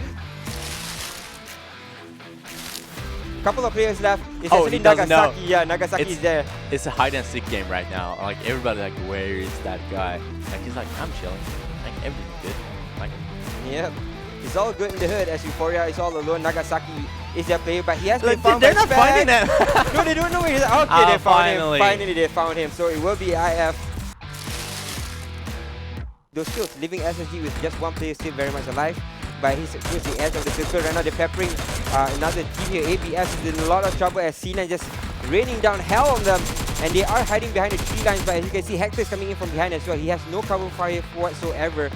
Couple of players left. It's Oh, actually he doesn't know. Nagasaki. Yeah, Nagasaki is there. It's a hide and seek game right now. Like everybody, like, where is that guy? Like he's like, I'm chilling. Like everything's good. Like, Yep. It's all good in the hood as Euphoria is all alone. Nagasaki is their player, but he has been found they're by not finding Spec. him. No, they don't know where he's at. Okay, they found finally. him. Finally, they found him. So it will be IF. Those kills, leaving SSG with just 1 player still very much alive. But he's towards the edge of the circle right now. They're peppering another team here. ABS is in a lot of trouble as Cena just raining down hell on them. And they are hiding behind the tree lines. But as you can see, Hector is coming in from behind as well. He has no cover fire whatsoever.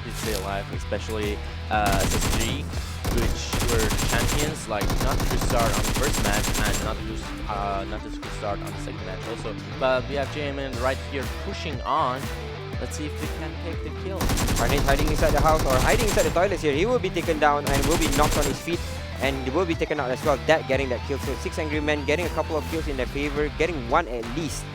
He's still alive, especially SSG, which were champions, like not to start on the first match and not to start on the second match also. But we have JMN right here pushing on. Let's see if they can take the kill. Carnage hiding inside the house or hiding inside the toilets here. He will be taken down and will be knocked on his feet. And he will be taken out as well. That getting that kill. So 6 Angry Men getting a couple of kills in their favor. Getting 1 at least.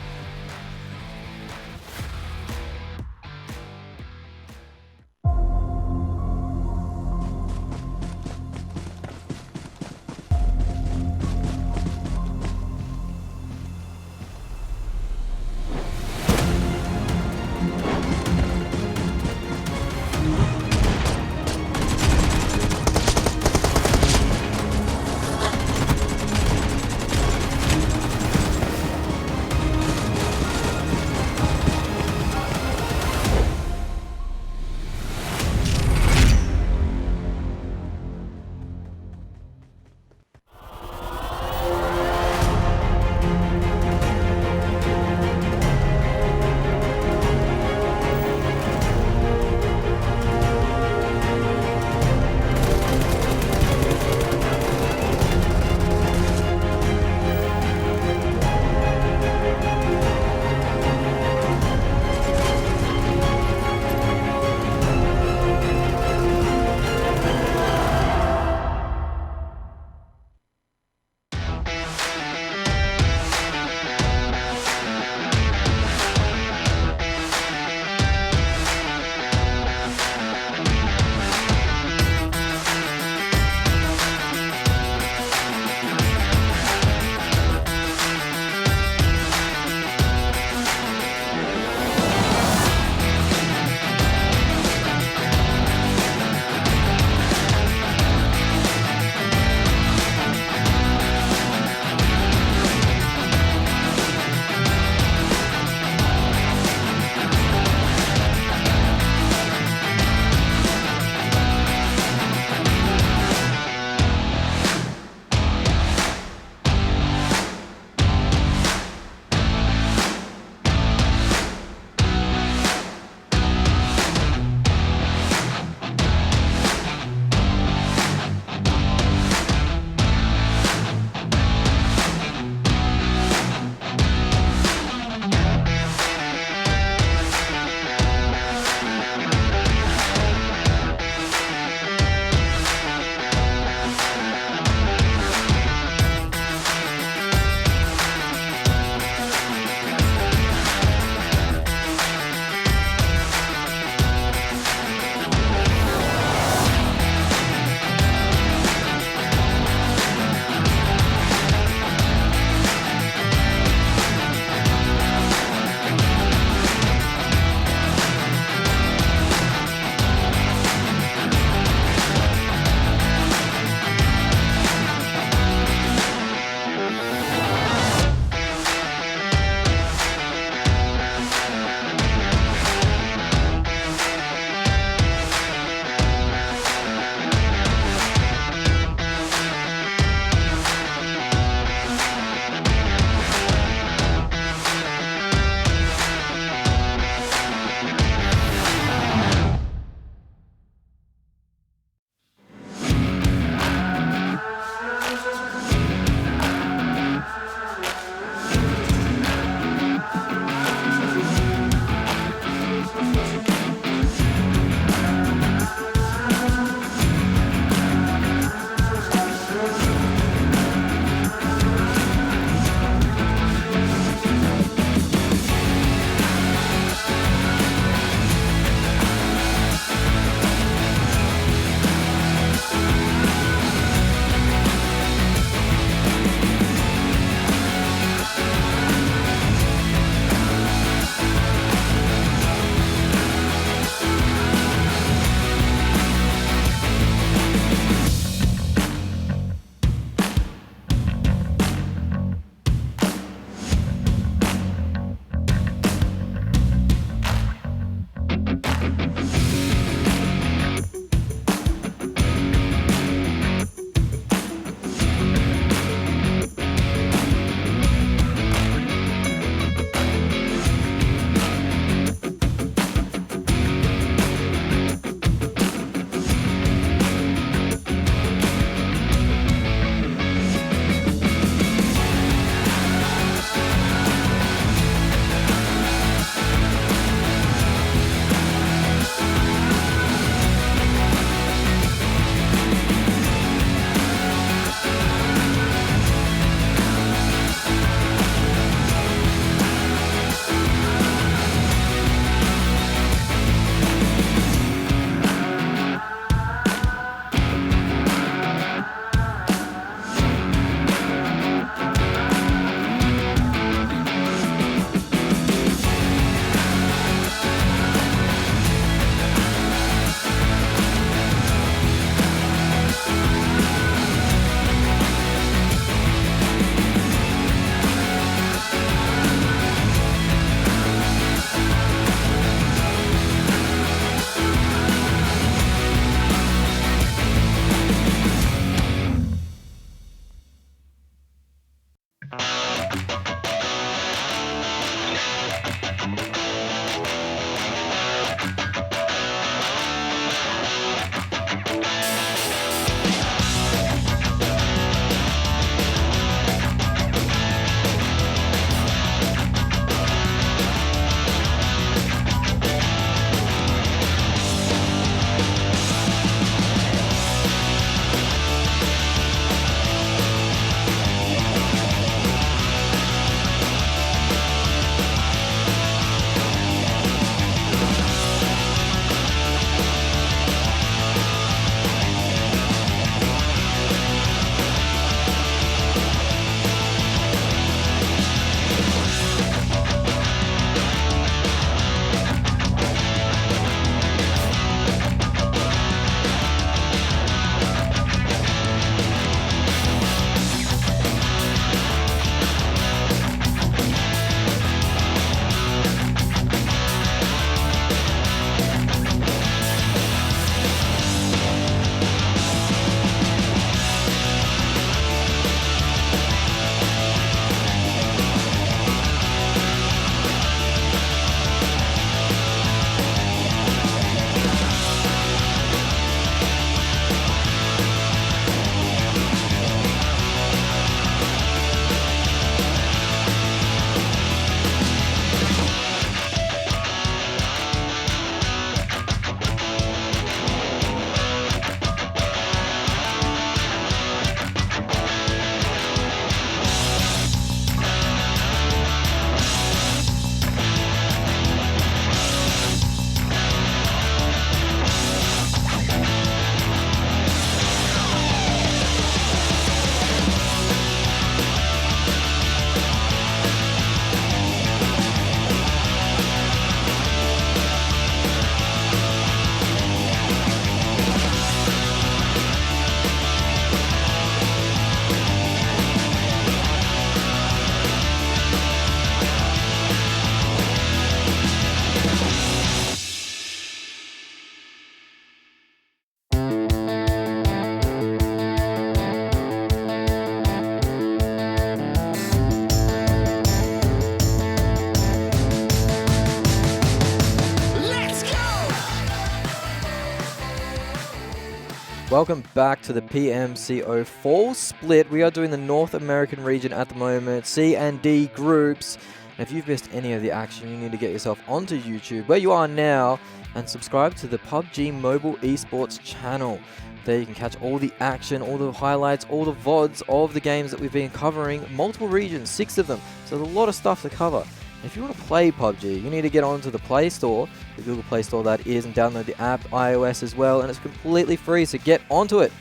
Welcome back to the PMCO Fall Split. We are doing the North American region at the moment, C and D groups. And if you've missed any of the action, you need to get yourself onto YouTube, where you are now, and subscribe to the PUBG Mobile Esports channel. There you can catch all the action, all the highlights, all the VODs of the games that we've been covering. Multiple regions, 6 of them. So there's a lot of stuff to cover. If you want to play PUBG, you need to get onto the Play Store, the Google Play Store that is, and download the app, iOS as well, and it's completely free, so get onto it.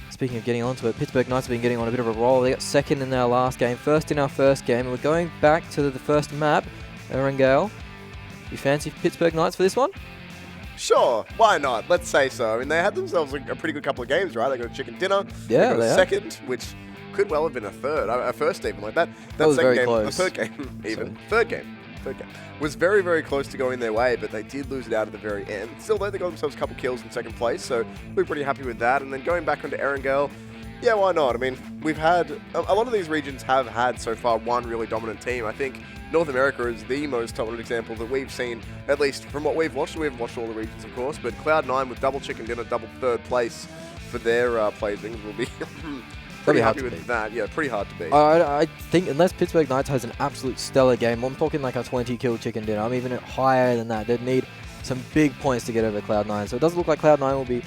Speaking of getting onto it, Pittsburgh Knights have been getting on a bit of a roll. They got second in their last game, first in our first game, and we're going back to the first map, Erangel. You fancy Pittsburgh Knights for this one? Sure, why not? Let's say so. I mean, they had themselves a pretty good couple of games, right? They got a chicken dinner, Yeah, they got they a have. second, which could well have been a third, a first even like that. That was second very game, close. the third game even, third game was very, very close to going their way, but they did lose it out at the very end. Still though, they got themselves a couple kills in second place, so we're pretty happy with that. And then going back onto Erangel, yeah, why not? I mean, we've had a lot of these regions have had so far one really dominant team. I think North America is the most dominant example that we've seen, at least from what we've watched. We haven't watched all the regions, of course, but Cloud9 with double chicken dinner, double third place for their placings will be pretty hard happy to with beat. that. Yeah, pretty hard to beat. I think unless Pittsburgh Knights has an absolute stellar game, I'm talking like a 20-kill chicken dinner. I'm even higher than that. They'd need some big points to get over Cloud9. So it doesn't look like Cloud9 will be,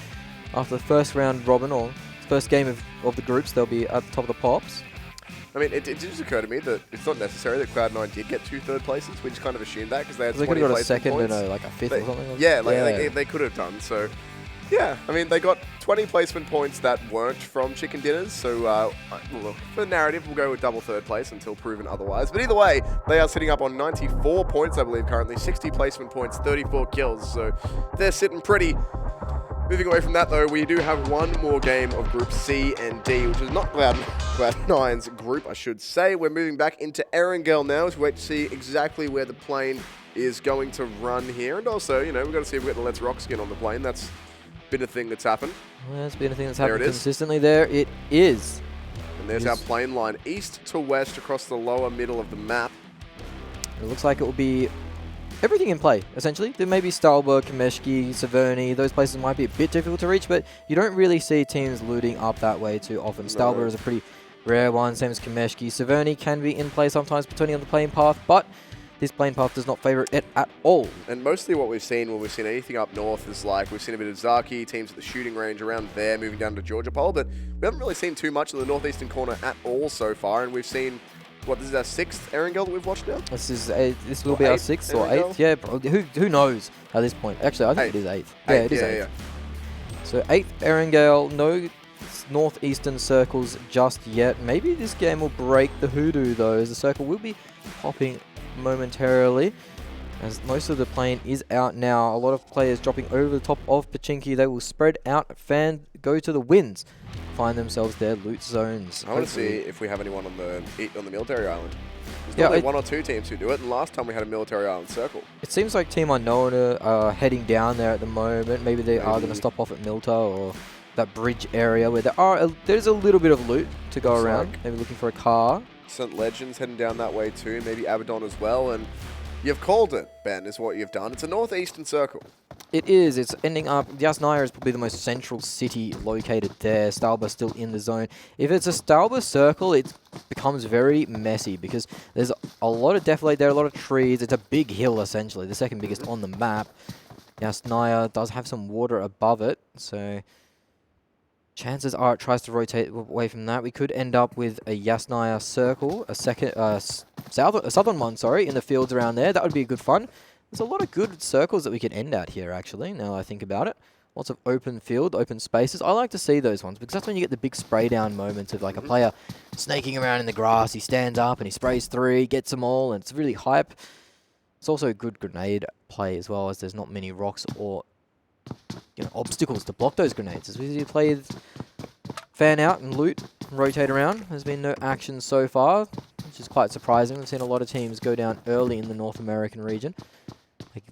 after the first round robin or first game of the groups, they'll be at the top of the pops. I mean, it did just occur to me that it's not necessary that Cloud9 did get 2 third places. We just kind of assumed that because they had 20 They could have got a placement second points. and like a fifth or something. Yeah, they could have done. So, yeah, I mean, they got 20 placement points that weren't from chicken dinners. So, look, for narrative, we'll go with double third place until proven otherwise. But either way, they are sitting up on 94 points, I believe, currently. 60 placement points, 34 kills. So, they're sitting pretty. Moving away from that, though, we do have one more game of Group C and D, which is not Cloud9's group, I should say. We're moving back into Erangel now as we wait to see exactly where the plane is going to run here. And also, you know, we've got to see if we get the Let's Rock skin on the plane. That's been a thing that's happened. Well, that's been a thing that's There happened it is. consistently. There it is. And there's our plane line east to west across the lower middle of the map. It looks like it will be everything in play, essentially. There may be Stalberg, Kameshki, Severny. Those places might be a bit difficult to reach, but you don't really see teams looting up that way too often. Stalberg is a pretty rare one, same as Kameshki. Severny can be in play sometimes, depending on the playing path, but this playing path does not favor it at all. And mostly what we've seen when we've seen anything up north is like, we've seen a bit of Zaki, teams at the shooting range around there, moving down to Georgia Pole, but we haven't really seen too much in the northeastern corner at all so far, and we've seen, what, this is our 6th Erangel that we've watched now? This will be our 6th or Erangel? 8th. Yeah, bro, who knows at this point? Actually, I think it is 8th. Yeah, it is 8th. Yeah. So 8th Erangel, no northeastern circles just yet. Maybe this game will break the hoodoo though, as the circle will be popping momentarily, as most of the plane is out now. A lot of players dropping over the top of Pachinki. They will spread out, go to the winds, find themselves their loot zones. I want to see if we have anyone on the military island. There's Yeah, only 1 or 2 teams who do it, and last time we had a military island circle. It seems like Team Unknown are heading down there at the moment. Maybe they are going to stop off at Milta or that bridge area where there's a little bit of loot to go Looks around. like Maybe looking for a car. St. Legends heading down that way too, maybe ABADDON as well, and you've called it, Ben, is what you've done. It's a northeastern circle. It is. It's ending up. Yasnaya is probably the most central city located there. Stalba still in the zone. If it's a Stalba circle, it becomes very messy because there's a lot of defilade there, a lot of trees. It's a big hill, essentially, the second biggest on the map. Yasnaya does have some water above it, so chances are it tries to rotate away from that. We could end up with a Yasnaya circle, a southern one, sorry, in the fields around there. That would be good fun. There's a lot of good circles that we could end at here, actually, now I think about it. Lots of open field, open spaces. I like to see those ones because that's when you get the big spray down moments of like a player snaking around in the grass. He stands up and he sprays 3, gets them all, and it's really hype. It's also a good grenade play as well, as there's not many rocks or obstacles to block those grenades. As we play fan out and loot and rotate around, there's been no action so far, which is quite surprising. We've seen a lot of teams go down early in the North American region.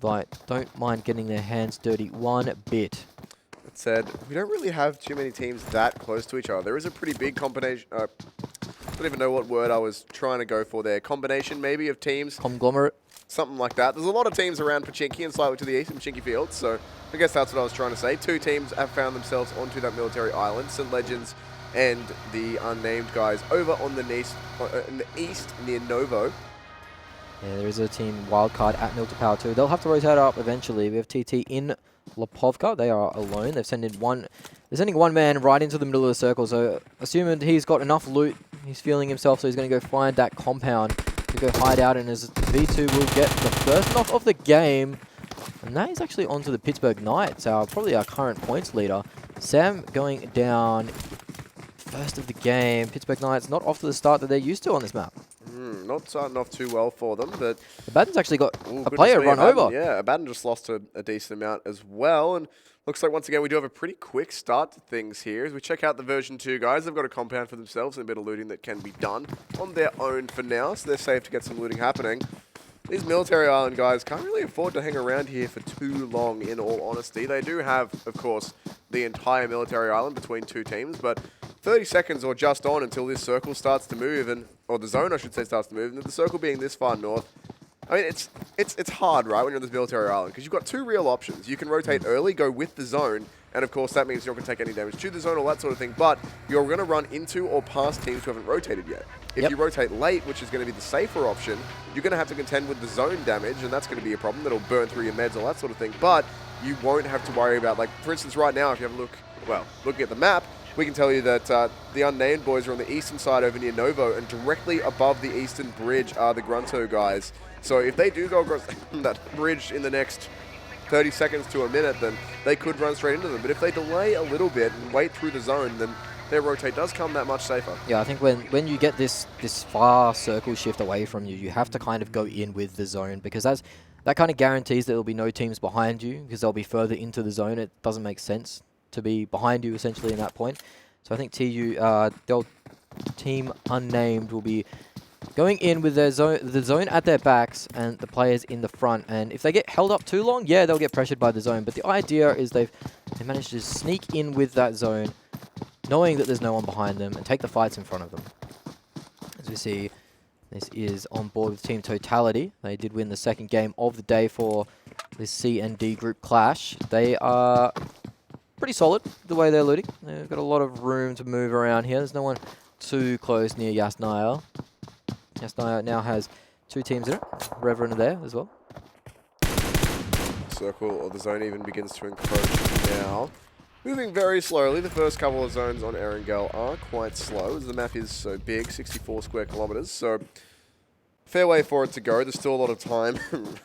Like, don't mind getting their hands dirty one bit. That said, we don't really have too many teams that close to each other. There is a pretty big combination. I don't even know what word I was trying to go for there. Combination, maybe, of teams. Conglomerate. something like that. There's a lot of teams around Pochinki and slightly to the east in Pochinki Field, so I guess that's what I was trying to say. 2 teams have found themselves onto that military island. St. Legends and the Unnamed guys over on the east near Novo. Yeah, there is a team Wildcard at Milta Power 2. They'll have to rotate up eventually. We have TT in Lopovka. They are alone. They're sending one man right into the middle of the circle. So assuming he's got enough loot, he's feeling himself, so he's going to go find that compound to go hide out. And as V2 will get the first knock of the game. And that is actually onto the Pittsburgh Knights, probably our current points leader. Sam going down first of the game. Pittsburgh Knights not off to the start that they're used to on this map. Not starting off too well for them, but ABADDON's actually got a player run over. Yeah, ABADDON just lost a decent amount as well, and looks like once again we do have a pretty quick start to things here. As we check out the version 2 guys, they've got a compound for themselves and a bit of looting that can be done on their own for now, so they're safe to get some looting happening. These military island guys can't really afford to hang around here for too long, in all honesty. They do have, of course, the entire military island between 2 teams, but 30 seconds or just on until this circle starts to move, or the zone, I should say, starts to move, and the circle being this far north. I mean, it's hard, right, when you're on this military island, because you've got 2 real options. You can rotate early, go with the zone, and of course that means you're not going to take any damage to the zone, all that sort of thing, but you're going to run into or past teams who haven't rotated yet. If you rotate late, which is going to be the safer option, you're going to have to contend with the zone damage, and that's going to be a problem. That'll burn through your meds, all that sort of thing, but you won't have to worry about, like, for instance, right now, if you have a look, well, looking at the map, we can tell you that the Unnamed boys are on the eastern side over near Novo, and directly above the eastern bridge are the GRUNTo guys. So if they do go across that bridge in the next 30 seconds to a minute, then they could run straight into them. But if they delay a little bit and wait through the zone, then their rotate does come that much safer. Yeah, I think when you get this far circle shift away from you, you have to kind of go in with the zone, because that kind of guarantees that there'll be no teams behind you, because they'll be further into the zone. It doesn't make sense to be behind you essentially in that point. So I think they'll team Unnamed will be going in with the zone at their backs and the players in the front. And if they get held up too long, yeah, they'll get pressured by the zone. But the idea is they managed to sneak in with that zone, knowing that there's no one behind them, and take the fights in front of them. As we see, this is on board with Team Totality. They did win the second game of the day for this C and D group clash. They are pretty solid the way they're looting. They've got a lot of room to move around here. There's no one too close near Yasnaya. Yasnaya now has 2 teams in it. Revenant there as well. Circle, or the zone even begins to encroach now. Moving very slowly. The first couple of zones on Erangel are quite slow, as the map is so big, 64 square kilometers. So fair way for it to go. There's still a lot of time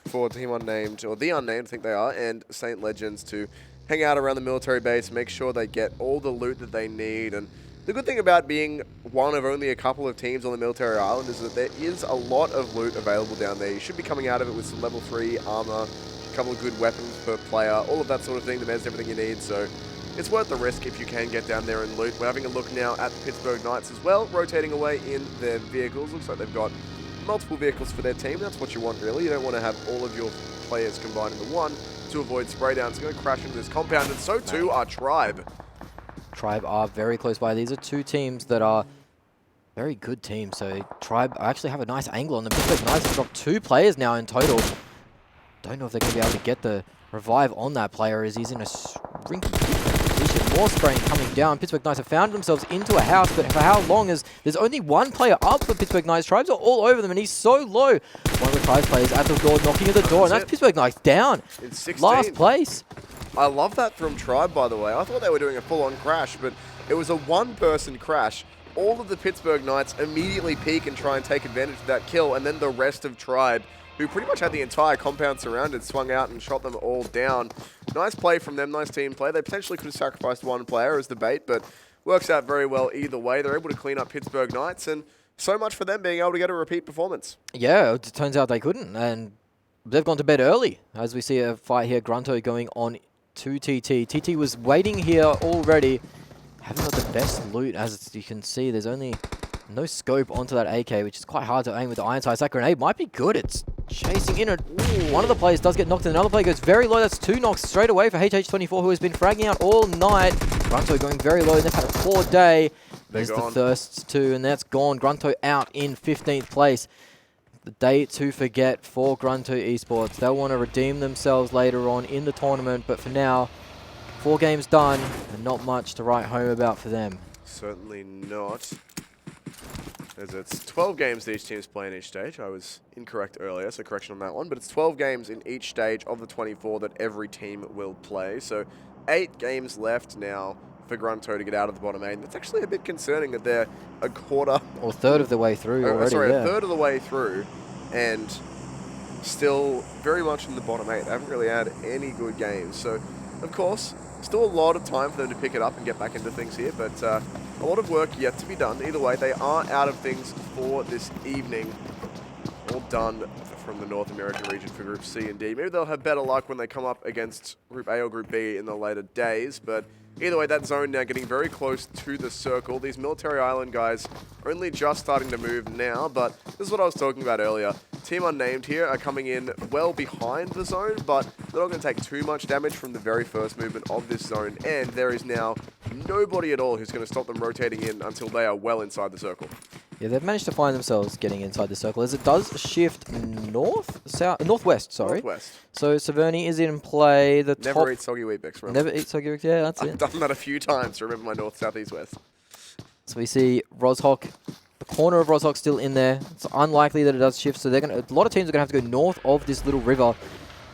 for Team Unnamed, or the Unnamed, I think they are, and St. Legends to hang out around the military base, make sure they get all the loot that they need. And the good thing about being one of only a couple of teams on the military island is that there is a lot of loot available down there. You should be coming out of it with some level 3 armor, a couple of good weapons per player, all of that sort of thing, the meds, everything you need. So it's worth the risk if you can get down there and loot. We're having a look now at the Pittsburgh Knights as well, rotating away in their vehicles. Looks like they've got multiple vehicles for their team. That's what you want, really. You don't want to have all of your players combined into one to avoid spray down. It's going to crash into this compound, and so too are Tribe. Tribe are very close by. These are 2 teams that are very good teams. So Tribe actually have a nice angle on them. Pittsburgh Knights have dropped 2 players now in total. Don't know if they're going to be able to get the revive on that player, as he's in a rinky position. More spraying coming down. Pittsburgh Knights have found themselves into a house, but for how long? As there's only 1 player up for Pittsburgh Knights. Tribes are all over them, and he's so low. One of the Tribes players at the door, knocking at the door, and that's Pittsburgh Knights down. It's 16. Last place. I love that from Tribe, by the way. I thought they were doing a full-on crash, but it was a 1-person crash. All of the Pittsburgh Knights immediately peek and try and take advantage of that kill, and then the rest of Tribe, who pretty much had the entire compound surrounded, swung out and shot them all down. Nice play from them, nice team play. They potentially could have sacrificed 1 player as the bait, but works out very well either way. They're able to clean up Pittsburgh Knights, and so much for them being able to get a repeat performance. Yeah, it turns out they couldn't, and they've gone to bed early. As we see a fight here, GRUNTo going on to TT. TT was waiting here already. Haven't got the best loot, as you can see. There's only no scope onto that AK, which is quite hard to aim with the iron sights. That grenade might be good. It's chasing in it. One of the players does get knocked, and another player goes very low. That's 2 knocks straight away for HH24, who has been fragging out all night. GRUNTo going very low, and they've had a poor day. There's the Thirsts too, and that's gone. GRUNTo out in 15th place. The day to forget for GRUNTo Esports. They'll want to redeem themselves later on in the tournament, but for now, 4 games done and not much to write home about for them. Certainly not. As it's 12 games that each team's playing each stage. I was incorrect earlier, so correction on that one. But it's 12 games in each stage of the 24 that every team will play. So 8 games left now for GRUNTo to get out of the bottom 8. And it's actually a bit concerning that they're a quarter... Or third of the way through already, sorry, yeah. a third of the way through and still very much in the bottom 8. They haven't really had any good games. So, of course, still a lot of time for them to pick it up and get back into things here, but a lot of work yet to be done. Either way, they are out of things for this evening. All done from the North American region for Group C and D. Maybe they'll have better luck when they come up against Group A or Group B in the later days, but either way, that zone now getting very close to the circle. These Military Island guys only just starting to move now, but this is what I was talking about earlier. Team Unnamed here are coming in well behind the zone, but they're not going to take too much damage from the very first movement of this zone, and there is now nobody at all who's going to stop them rotating in until they are well inside the circle. Yeah, they've managed to find themselves getting inside the circle as it does shift northwest, sorry. Northwest. So Severny is in play. The Never top eat soggy wheat bix, remember? Never eat soggy wheat, yeah, that's I've it. done that a few times to remember my north, south, east, west. So we see Rozhok, the corner of Rozhok still in there. It's unlikely that it does shift, so they're gonna. A lot of teams are gonna have to go north of this little river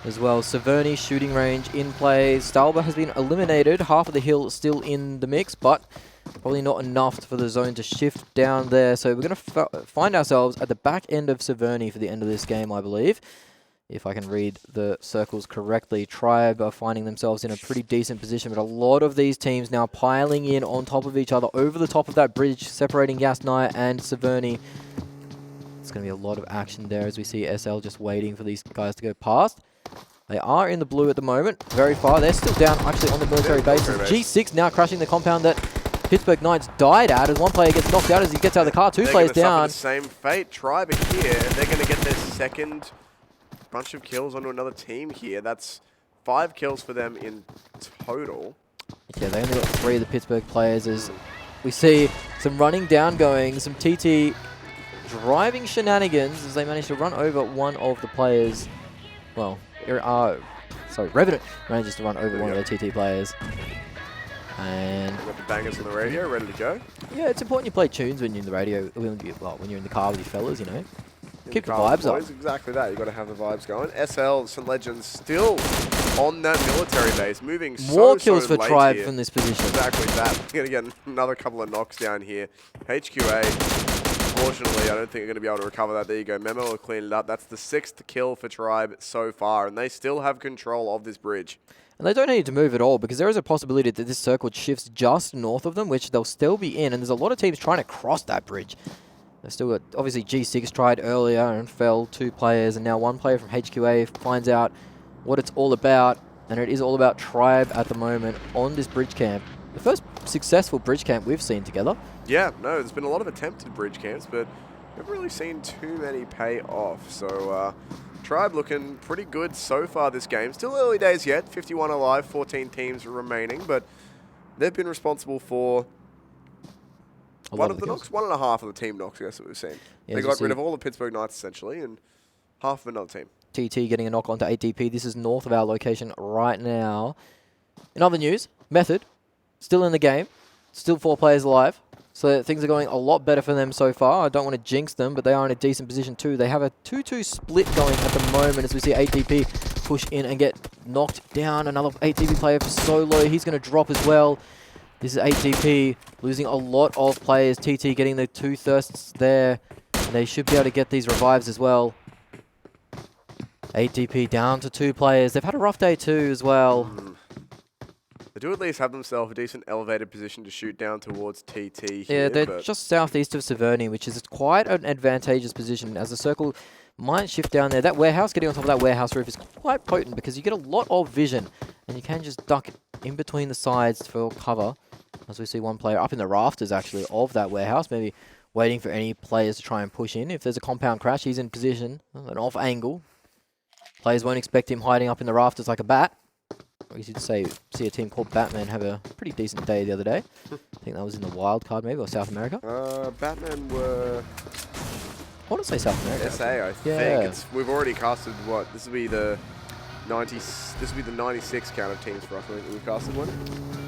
as well. Severny shooting range in play. Stalber has been eliminated. Half of the hill still in the mix, but probably not enough for the zone to shift down there. So we're going to find ourselves at the back end of Severny for the end of this game, I believe. If I can read the circles correctly. Tribe are finding themselves in a pretty decent position, but a lot of these teams now piling in on top of each other over the top of that bridge separating Gas Knight and Severny. It's going to be a lot of action there as we see SL just waiting for these guys to go past. They are in the blue at the moment, very far. They're still down actually on the military base. G6 now crashing the compound that Pittsburgh Knights died at as one player gets knocked out as he gets out of the car. Two players down. The same fate. Tribe are here, and they're going to get their second bunch of kills onto another team here. That's 5 kills for them in total. Yeah, they only got 3 of the Pittsburgh players as we see some running down going, some TT driving shenanigans as they manage to run over one of the players. Well, Revenant manages to run over one of their TT players. And we've got the bangers on the radio, ready to go. Yeah, it's important you play tunes when you're in the radio, when you're in the car with your fellas, you know. Keep the vibes up. Exactly that. You've got to have the vibes going. SL, St. Legends, still on that military base, moving more kills for late Tribe here. from this position. Exactly that. We're going to get another couple of knocks down here. HQA, unfortunately, I don't think they're going to be able to recover that. There you go. Memo will clean it up. That's the 6th kill for Tribe so far, and they still have control of this bridge. And they don't need to move at all because there is a possibility that this circle shifts just north of them, which they'll still be in. And there's a lot of teams trying to cross that bridge. They've still got, obviously, G6 tried earlier and fell 2 players. And now 1 player from HQA finds out what it's all about. And it is all about Tribe at the moment on this bridge camp. The first successful bridge camp we've seen together. Yeah, no, there's been a lot of attempted bridge camps, but we haven't really seen too many pay off. So, Tribe looking pretty good so far this game. Still early days yet, 51 alive, 14 teams remaining, but they've been responsible for one of the knocks, 1.5 of the team knocks, I guess, that we've seen. Yeah, they got rid of all the Pittsburgh Knights, essentially, and half of another team. TT getting a knock onto 8DP. This is north of our location right now. In other news, Method, still in the game, still 4 players alive. So things are going a lot better for them so far. I don't want to jinx them, but they are in a decent position too. They have a 2-2 split going at the moment as we see 8DP push in and get knocked down. Another 8DP player for solo. He's going to drop as well. This is 8DP losing a lot of players. TT getting the 2 thirsts there. And they should be able to get these revives as well. 8DP down to 2 players. They've had a rough day too as well. They do at least have themselves a decent elevated position to shoot down towards TT here. Yeah, they're just southeast of Severny, which is quite an advantageous position as the circle might shift down there. That warehouse, getting on top of that warehouse roof is quite potent because you get a lot of vision and you can just duck in between the sides for cover. As we see 1 player up in the rafters actually of that warehouse, maybe waiting for any players to try and push in. If there's a compound crash, he's in position, an off angle. Players won't expect him hiding up in the rafters like a bat. We should see a team called Batman have a pretty decent day the other day. I think that was in the Wildcard maybe, or South America. Batman were want to say South America. SA, I think. We've already casted what? This will be the 90. This will be the 96 count of teams for us. I think we've casted one.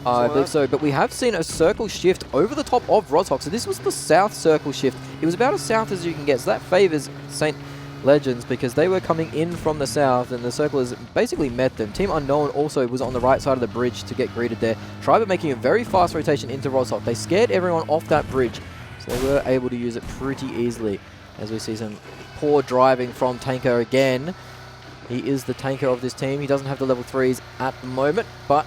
I believe so, but we have seen a circle shift over the top of Rozhok. So this was the south circle shift. It was about as south as you can get. So that favors St. Legends because they were coming in from the south and the circle has basically met them. Team Unknown also was on the right side of the bridge to get greeted there. Tribe are making a very fast rotation into Rozhok. They scared everyone off that bridge, so they were able to use it pretty easily. As we see some poor driving from Tanker again. He is the tanker of this team. He doesn't have the level 3s at the moment, but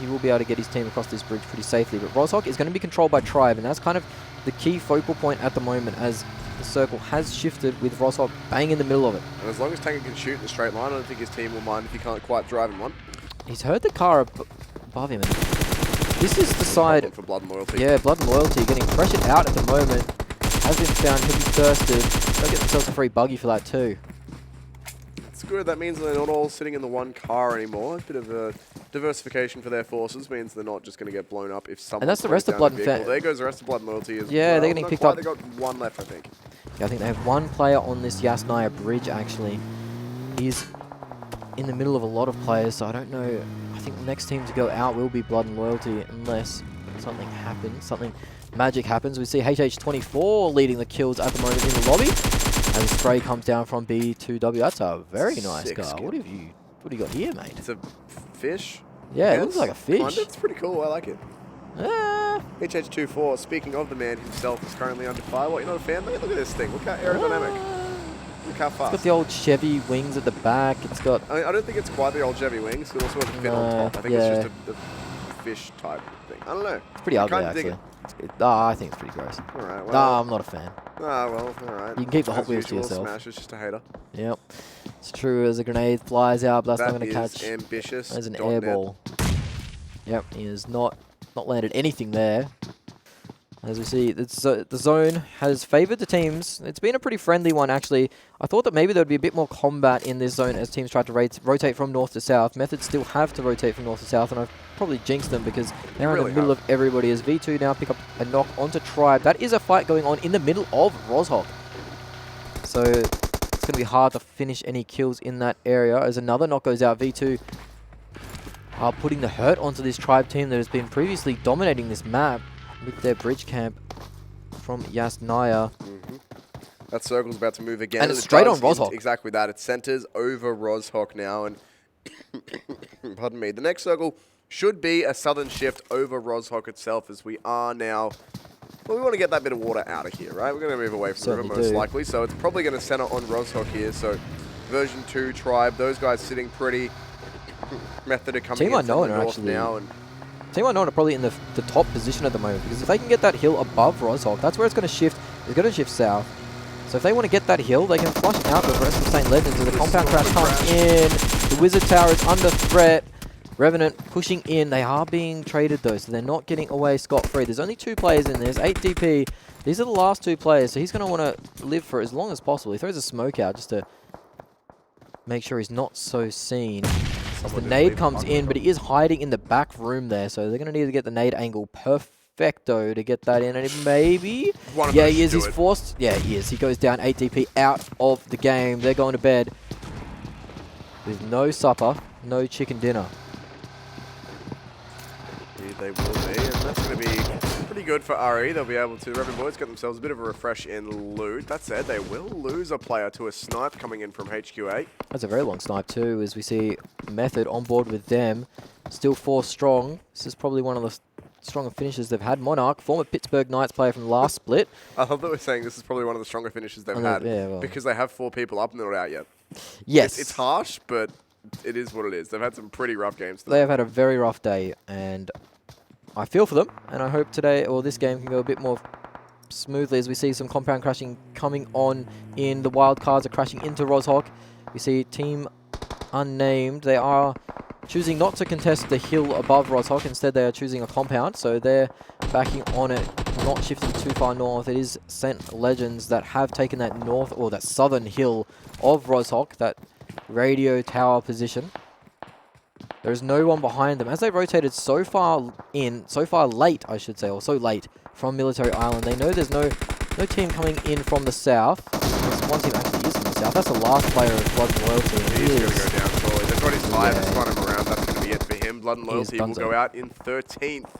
he will be able to get his team across this bridge pretty safely. But Rozhok is going to be controlled by Tribe, and that's kind of the key focal point at the moment as the circle has shifted with Rozhok bang in the middle of it. And as long as Tanker can shoot in a straight line, I don't think his team will mind if he can't quite drive in one. He's heard the car above him. And this is the side for Blood and Loyalty. Yeah, Blood and Loyalty getting pressured out at the moment. Has been found, he'll be thirsted. They'll get themselves a free buggy for that too. It's good. That means they're not all sitting in the one car anymore. A bit of a diversification for their forces means they're not just going to get blown up if someone. And that's the rest of Blood and There goes the rest of Blood and Loyalty as well. Yeah, they're getting picked up. They got one left, I think. Yeah, I think they have one player on this Yasnaya bridge actually. He's in the middle of a lot of players, so I don't know. I think the next team to go out will be Blood and Loyalty unless something happens, something magic happens. We see HH24 leading the kills at the moment in the lobby. And the spray comes down from B2W. That's a very nice car. Skin. What do you got here, mate? It's a fish. Yeah, it looks like a fish. It's pretty cool. I like it. Ah. HH24, speaking of the man himself, is currently under fire. What, you're not a fan, mate? Look at this thing. Look how aerodynamic. Look how fast. It's got the old Chevy wings at the back. It's got... I don't think it's quite the old Chevy wings. It also has a fin on top. I think it's just a fish type thing. I don't know. It's pretty ugly, actually. I think it's pretty gross. Alright, well. Nah, I'm not a fan. Ah, well, alright. You can keep the Hot Wheels to yourself. Smash is just a hater. Yep. It's true as a grenade flies out, but that's not going to catch. Ambitious. There's an air ball. Yep, he has not landed anything there. As we see, the zone has favoured the teams. It's been a pretty friendly one, actually. I thought that maybe there would be a bit more combat in this zone as teams tried to rotate from north to south. Methods still have to rotate from north to south, and I've probably jinxed them because they're in the middle of everybody as V2 now pick up a knock onto Tribe. That is a fight going on in the middle of Rozhok. So it's going to be hard to finish any kills in that area as another knock goes out. V2 are putting the hurt onto this Tribe team that has been previously dominating this map with their bridge camp from Yasnaya. That circle's about to move again. And it's straight on Rozhok. Exactly that. It centers over Rozhok now. And pardon me. The next circle should be a southern shift over Rozhok itself as we are now. Well, we want to get that bit of water out of here, right? We're going to move away from the river most likely. So it's probably going to center on Rozhok here. So version 2 Tribe, those guys sitting pretty. Method of coming in from the north now. And Team Unknown are probably in the top position at the moment because if they can get that hill above Rozhok, that's where it's going to shift. It's going to shift south. So if they want to get that hill, they can flush out the rest of St. Legends as the compound crash comes in. The Wizard Tower is under threat. Revenant pushing in. They are being traded though, so they're not getting away scot-free. There's only 2 players in this. 8 DP. These are the last 2 players, so he's going to want to live for as long as possible. He throws a smoke out just to make sure he's not so seen. As the nade comes in, but he is hiding in the back room there, so they're going to need to get the nade angle perfecto to get that in, and maybe... Yeah, he is. He's forced... Yeah, he is. He goes down 8 DP out of the game. They're going to bed with no supper, no chicken dinner. Indeed they will be, and that's going to be pretty good for RE. They'll be able to, Revenant boys, get themselves a bit of a refresh in loot. That said, they will lose a player to a snipe coming in from HQA. That's a very long snipe too, as we see Method on board with them. Still 4 strong. This is probably one of the stronger finishes they've had. Monarch, former Pittsburgh Knights player from the last split. I love that we're saying this is probably one of the stronger finishes they've had because they have 4 people up and they're not out yet. Yes. It's harsh, but it is what it is. They've had some pretty rough games today. They have had a very rough day, and I feel for them, and I hope today, or this game, can go a bit more smoothly as we see some compound crashing coming on in. The Wildcards are crashing into Rozhok. We see Team Unnamed. They are choosing not to contest the hill above Rozhok. Instead, they are choosing a compound, so they're backing on it, not shifting too far north. It is St. Legends that have taken that north, or that southern hill of Rozhok, that radio tower position. There is no one behind them. As they rotated so far in, so far late, I should say, or so late from Military Island, they know there's no team coming in from the south. This one team actually is from the south. That's the last player of Blood and Loyalty. And He's going to go down surely. They've got his tire to spun him around. That's going to be it for him. Blood and Loyalty will go out in 13th.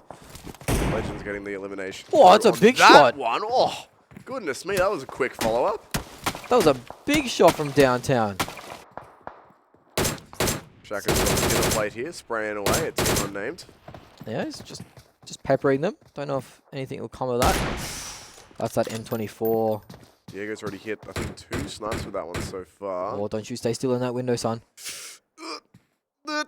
Legends getting the elimination. Oh, it's a big that shot. One. Oh, goodness me. That was a quick follow-up. That was a big shot from downtown. Shaka's on the dinner plate here, spraying away at Team Unnamed. Yeah, he's just peppering them. Don't know if anything will come of that. That's that M24. Diego's already hit, I think, 2 snipes with that one so far. Oh, don't you stay still in that window, son. Take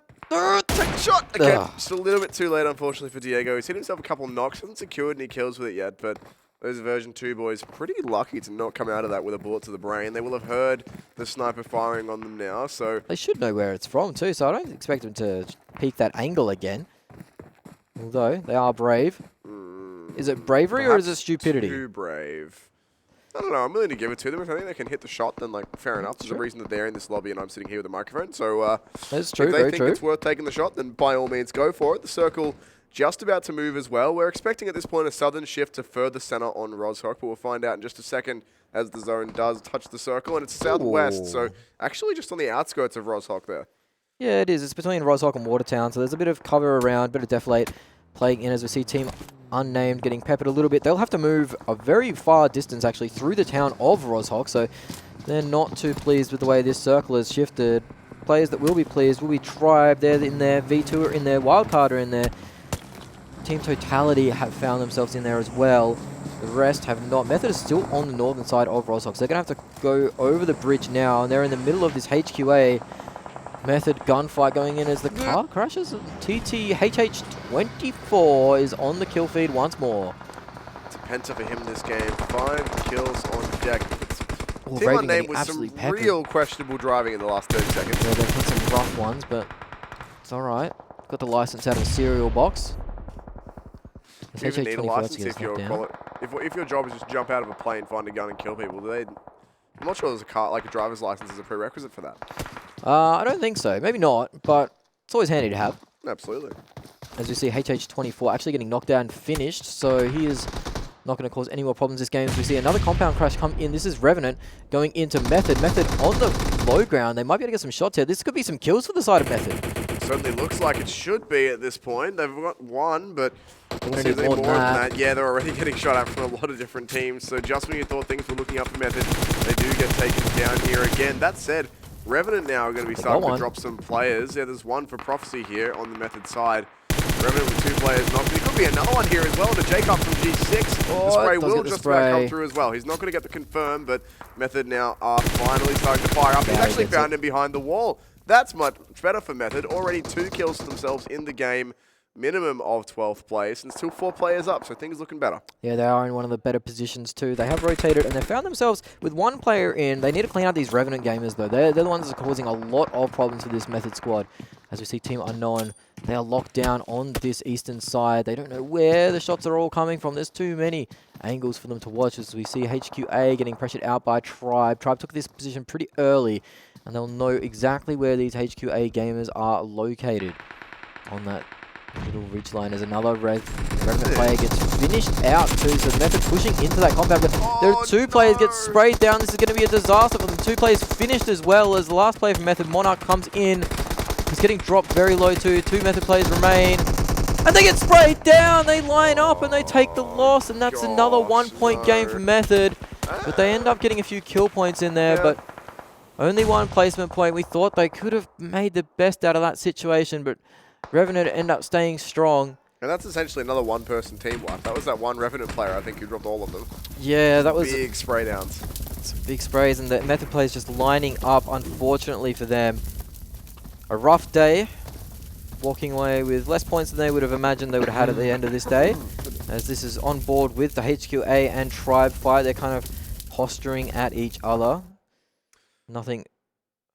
the shot! Okay, just a little bit too late, unfortunately, for Diego. He's hit himself a couple knocks. Hasn't secured any kills with it yet, but those version 2 boys pretty lucky to not come out of that with a bullet to the brain. They will have heard the sniper firing on them now, so... They should know where it's from, too, so I don't expect them to peek that angle again. Although, they are brave. Is it bravery or is it stupidity? Too brave. I don't know. I'm willing to give it to them. If I think they can hit the shot, then, like, fair enough. There's a reason that they're in this lobby and I'm sitting here with a microphone. So, that's true, if they very think true. it's worth taking the shot, then by all means go for it. The circle just about to move as well. We're expecting at this point a southern shift to further center on Roshok, but we'll find out in just a second as the zone does touch the circle. And it's southwest, so actually just on the outskirts of Roshok there. Yeah, it is. It's between Roshok and Watertown, so there's a bit of cover around, bit of deflate playing in as we see Team Unnamed getting peppered a little bit. They'll have to move a very far distance, actually, through the town of Roshok, so they're not too pleased with the way this circle has shifted. Players that will be pleased will be Tribe. They're in there. V2 are in there. Wildcard are in there. Team Totality have found themselves in there as well. The rest have not. Method is still on the northern side of Roshok, so they're going to have to go over the bridge now, and they're in the middle of this HQA Method gunfight going in as the car crashes. TTHH24 is on the kill feed once more. It's a penta for him this game. 5 kills on deck. Oh, Team Raven Unnamed getting with some absolutely peppered. real questionable driving in the last 30 seconds. Yeah, they've hit some rough ones, but it's alright. Got the license out of the cereal box. Do you even need a license if your your job is just jump out of a plane, find a gun and kill people? I'm not sure there's a driver's license as a prerequisite for that. I don't think so. Maybe not, but it's always handy to have. Absolutely. As we see, HH24 actually getting knocked down and finished, so he is not going to cause any more problems this game. As we see another compound crash come in. This is Revenant going into Method. Method on the low ground. They might be able to get some shots here. This could be some kills for the side of Method. Certainly looks like it should be at this point. They've got one, but They're see gonna need more than that. Yeah, they're already getting shot at from a lot of different teams. So just when you thought things were looking up for Method, they do get taken down here again. That said, Revenant now are going to be starting to drop some players. Yeah, there's one for Prophecy here on the Method side. Revenant with 2 players knocked. There could be another one here as well. And a Jacob from G6. Oh, the spray will the just spray. about come through as well. He's not going to get the confirm, but Method now are finally starting to fire up. He's Yeah, actually found him behind the wall. That's much better for Method. Already 2 kills for themselves in the game. Minimum of 12th place and still 4 players up, so things looking better. Yeah, they are in one of the better positions too. They have rotated and they found themselves with 1 player in. They need to clean out these Revenant gamers though. They're the ones that are causing a lot of problems for this Method squad. As we see Team Unknown, they are locked down on this eastern side. They don't know where the shots are all coming from. There's too many angles for them to watch as we see HQA getting pressured out by Tribe. Tribe took this position pretty early and they'll know exactly where these HQA gamers are located on that little ridge line. As another Revenant player gets finished out too, so Method pushing into that compound, but there are 2 players get sprayed down. This is going to be a disaster for them. 2 players finished as well as the last player from Method, Monarch, comes in. He's getting dropped very low too. 2 Method players remain. And they get sprayed down! They line up and they take the loss, and that's another 1-point game for Method. But they end up getting a few kill points in there, but only 1 placement point. We thought they could have made the best out of that situation, but Revenant end up staying strong. And that's essentially another 1-person team wipe. That was that 1 Revenant player, I think, who dropped all of them. Yeah, that was big spray downs. some big sprays, and the Method players just lining up, unfortunately for them. A rough day, walking away with less points than they would have imagined they would have had at the end of this day. As this is on board with the HQA and Tribe fight, they're kind of posturing at each other. Nothing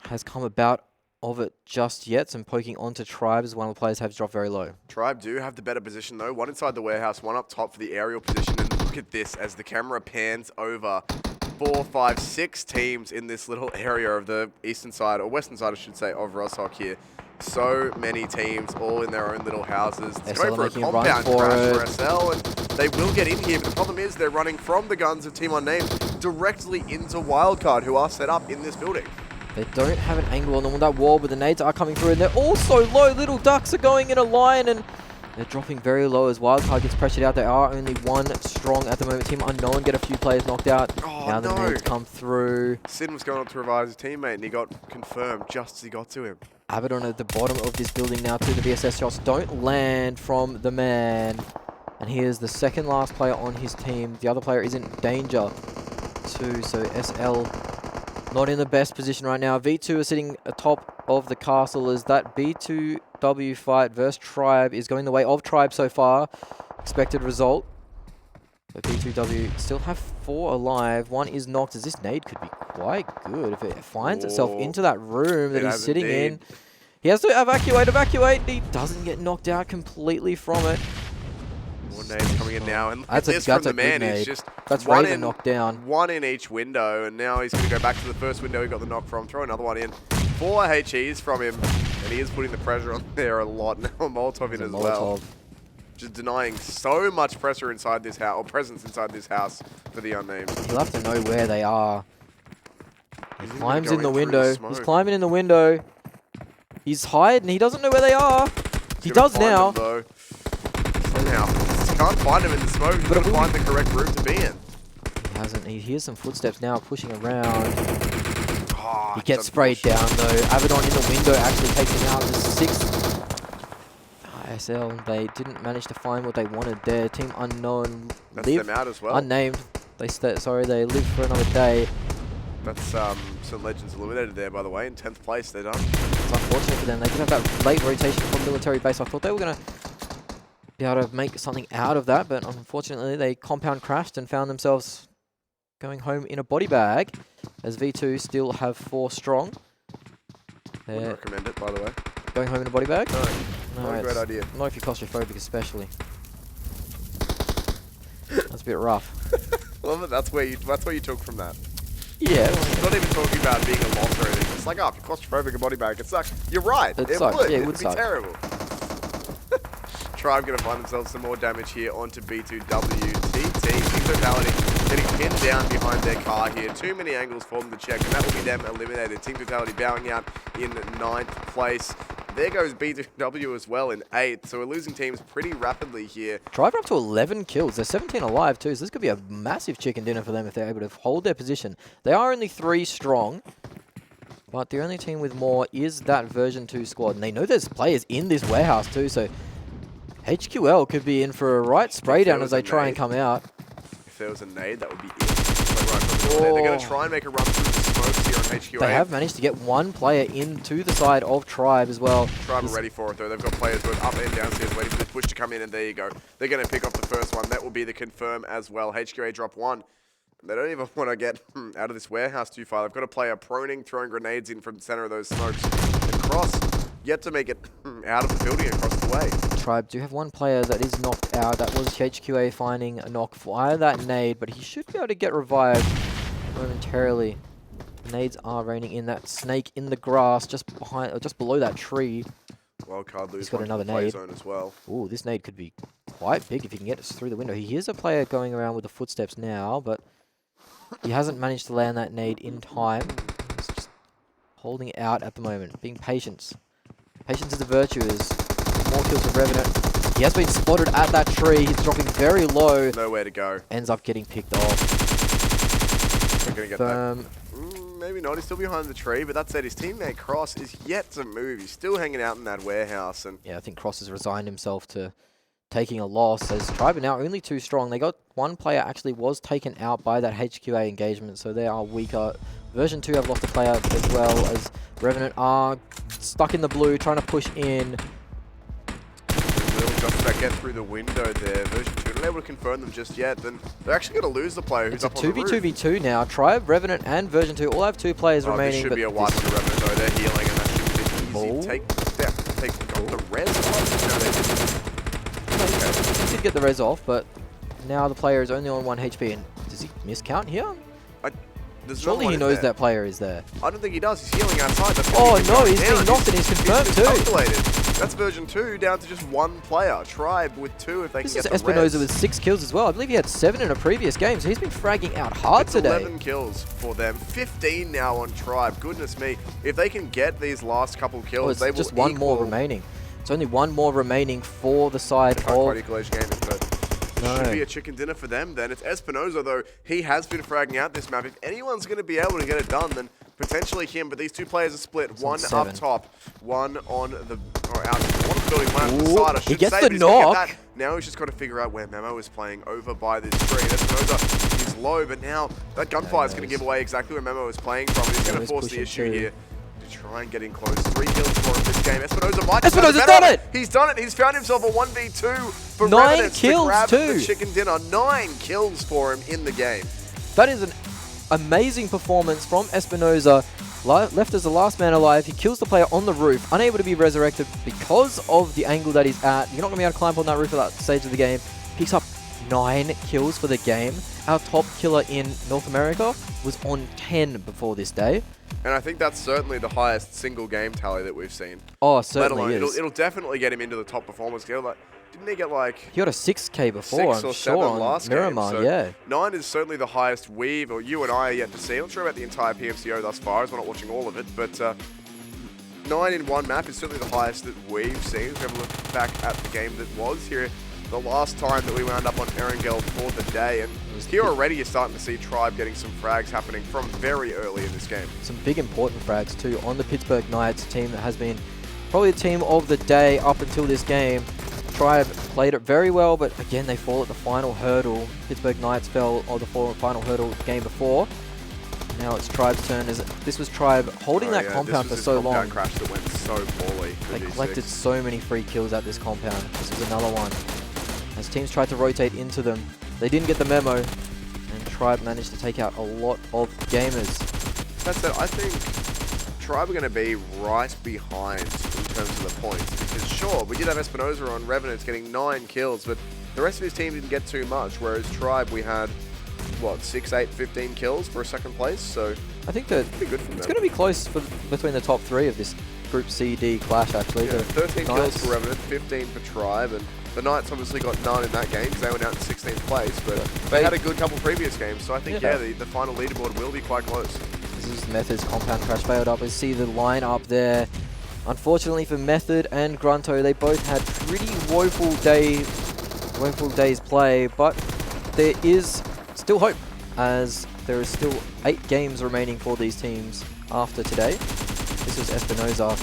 has come about of it just yet. Some poking onto Tribe as one of the players has dropped very low. Tribe do have the better position though. 1 inside the warehouse, 1 up top for the aerial position. And look at this as the camera pans over. 4, 5, 6 teams in this little area of the eastern side, or western side I should say, of Roshok here. So many teams all in their own little houses. It's going for a compound crash for SL, and They will get in here, but the problem is they're running from the guns of Team Unnamed directly into Wildcard, who are set up in this building. They don't have an angle on that wall, but the nades are coming through, and they're all so low. Little Ducks are going in a line, and they're dropping very low as Wildcard gets pressured out. They are only one strong at the moment. Team Unknown get a few players knocked out. Oh, now the nades come through. Sin was going up to revive his teammate, and he got confirmed just as he got to him. ABADDON at the bottom of this building now too. The VSS shots don't land from the man. And he is the second last player on his team. The other player is in danger too, so SL not in the best position right now. V2 is sitting atop of the castle as that B2W fight versus Tribe is going the way of Tribe so far. Expected result. But B2W still have 4 alive. 1 is knocked as this nade could be quite good if it finds itself into that room that he's sitting in. He has to evacuate. He doesn't get knocked out completely from it. More nades coming in now, and that's this from the man is just that's one knocked down. One in each window, and now he's going to go back to the first window he got the knock from, throw another one in. 4 HEs from him, and he is putting the pressure on there a lot. Now Molotov in as well. Just denying so much pressure inside this house, or presence inside this house for the Unnamed. He'll have to know where they are. He climbs in the window. He's climbing in the window. He's hiding. He doesn't know where they are. He does now. Somehow. Can't find him in the smoke. He's got to find the correct room to be in. He hasn't. He hears some footsteps now pushing around. Oh, he gets sprayed down though. ABADDON in the window actually takes him out. The 6th ISL. They didn't manage to find what they wanted there. Team Unknown live. Them out as well. Unnamed. They live for another day. That's some legends eliminated there, by the way. In 10th place, they're done. It's unfortunate for them. They did have that late rotation from military base. I thought they were going to be able to make something out of that, but unfortunately they compound crashed and found themselves going home in a body bag, as V2 still have 4 strong. Wouldn't recommend it, by the way. Going home in a body bag? No, not a great idea. Not if you're claustrophobic especially. That's a bit rough. Well, that's where you took from that. Yeah. It's not even talking about being a loss or anything. It's like, if you're claustrophobic in body bag, it sucks. You're right. It sucks. would. Yeah, It'd would be suck. terrible. Tribe going to find themselves some more damage here onto B2W. Team Totality getting pinned down behind their car here. Too many angles for them to check, and that will be them eliminated. Team Totality bowing out in 9th place. There goes B2W as well in 8th, so we're losing teams pretty rapidly here. Tribe are up to 11 kills. They're 17 alive too, so this could be a massive chicken dinner for them if they're able to hold their position. They are only 3 strong, but the only team with more is that version 2 squad, and they know there's players in this warehouse too, so HQL could be in for a right spray down as they try and come out. If there was a nade, that would be it. They're going to try and make a run through the smokes here on HQA. They have managed to get 1 player into the side of Tribe as well. Tribe are ready for it though. They've got players both up and downstairs waiting for this push to come in, and there you go. They're going to pick off the first one. That will be the confirm as well. HQA drop 1. They don't even want to get out of this warehouse too far. They've got a player proning, throwing grenades in from the center of those smokes. And Cross yet to make it out of the building across the way. Tribe do have 1 player that is knocked out. That was HQA finding a knock via that nade, but he should be able to get revived momentarily. Nades are raining in. That snake in the grass just behind, or just below that tree. Wildcard lose. He's got another nade zone as well. Ooh, this nade could be quite big if he can get us through the window. He hears a player going around with the footsteps now, but he hasn't managed to land that nade in time. He's just holding it out at the moment, being patient. Patience is a virtue. Is more kills for Revenant. He has been spotted at that tree. He's dropping very low. Nowhere to go. Ends up getting picked off. We're going to get that. Maybe not. He's still behind the tree, but that said, his teammate Cross is yet to move. He's still hanging out in that warehouse. And yeah, I think Cross has resigned himself to taking a loss, as Tribe are now only 2 strong. They got 1 player actually was taken out by that HQA engagement, so they are weaker. Version 2 have lost a player as well, as Revenant are stuck in the blue, trying to push in. Just about get through the window there. Version 2 not able to confirm them just yet. Then they're actually going to lose the player who's up on the roof. It's a 2v2v2 now. Tribe, Revenant, and Version 2 all have 2 players remaining. This should be a wipe on the Revenant though. They're healing, and that should be easy. Take the res off. No, they didn't. Okay. He did get the res off, but now the player is only on 1 HP. And does he miscount here? There's Surely he knows that player is there. I don't think he does. He's healing outside. That's Oh no, he's being knocked and he's confirmed too. That's version 2 down to just one player. Tribe with 2 if they can get the Espinoza res. with 6 kills as well. I believe he had 7 in a previous game, so he's been fragging out hard It's today. 11 kills for them. 15 now on Tribe. Goodness me. If they can get these last couple kills, they will just one more remaining. It's only one more remaining for the side Can't of... quite equal Gaming, but should be a chicken dinner for them then. It's Espinoza, though. He has been fragging out this map. If anyone's going to be able to get it done, then potentially him. But these two players are split. It's one on up top, one on the... Or out, one on the building, one on the side. I should he gets say, the but he's gonna get knock. that. Now he's just got to figure out where Memo is playing over by this tree. Espinoza is low, but now that gunfire is going to give away exactly where Memo is playing from. He's going to force the issue here. Try and get in close. 3 kills for him this game. Espinoza might have Espinoza's done it! He's done it. He's found himself a 1v2 for 9 Revenants kills to grab too. the chicken dinner. 9 kills for him in the game. That is an amazing performance from Espinoza. Left as the last man alive. He kills the player on the roof, unable to be resurrected because of the angle that he's at. You're not going to be able to climb on that roof at that stage of the game. Picks up 9 kills for the game. Our top killer in North America was on 10 before this day. And I think that's certainly the highest single game tally that we've seen. Oh, certainly is. It'll definitely get him into the top performance. Didn't he get like... He got a 6K before, 6 or I'm 7 sure, on last Miramar, game. So yeah. 9 is certainly the highest we've, or you and I, are yet to see. I'm not sure about the entire PMCO thus far, as we're not watching all of it, but 9 in one map is certainly the highest that we've seen. If we have a look back at the game that was here, the last time that we wound up on Erangel for the day, and here already you're starting to see Tribe getting some frags happening from very early in this game. Some big important frags too on the Pittsburgh Knights, team that has been probably the team of the day up until this game. Tribe played it very well, but again they fall at the final hurdle. Pittsburgh Knights fell on the final hurdle the game before. Now it's Tribe's turn. This was Tribe holding that compound for so long. This crash that went so poorly. They collected so many free kills at this compound. This was another one. As teams tried to rotate into them, they didn't get the memo, and Tribe managed to take out a lot of gamers. That said, I think Tribe are going to be right behind in terms of the points, because sure, we did have Espinoza on Revenants getting 9 kills, but the rest of his team didn't get too much, whereas Tribe, we had, what, 6, 8, 15 kills for a second place, so I think that it's going to be close between the top 3 of this Group C-D clash, actually. Yeah, 13 kills for Revenant, 15 for Tribe, and the Knights obviously got none in that game because they went out in 16th place, but they had a good couple previous games, so I think, the final leaderboard will be quite close. This is Method's compound crash failed up. We see the line up there. Unfortunately for Method and GRUNTo, they both had pretty woeful days play, but there is still hope, as there is still 8 games remaining for these teams after today. This was Espinoza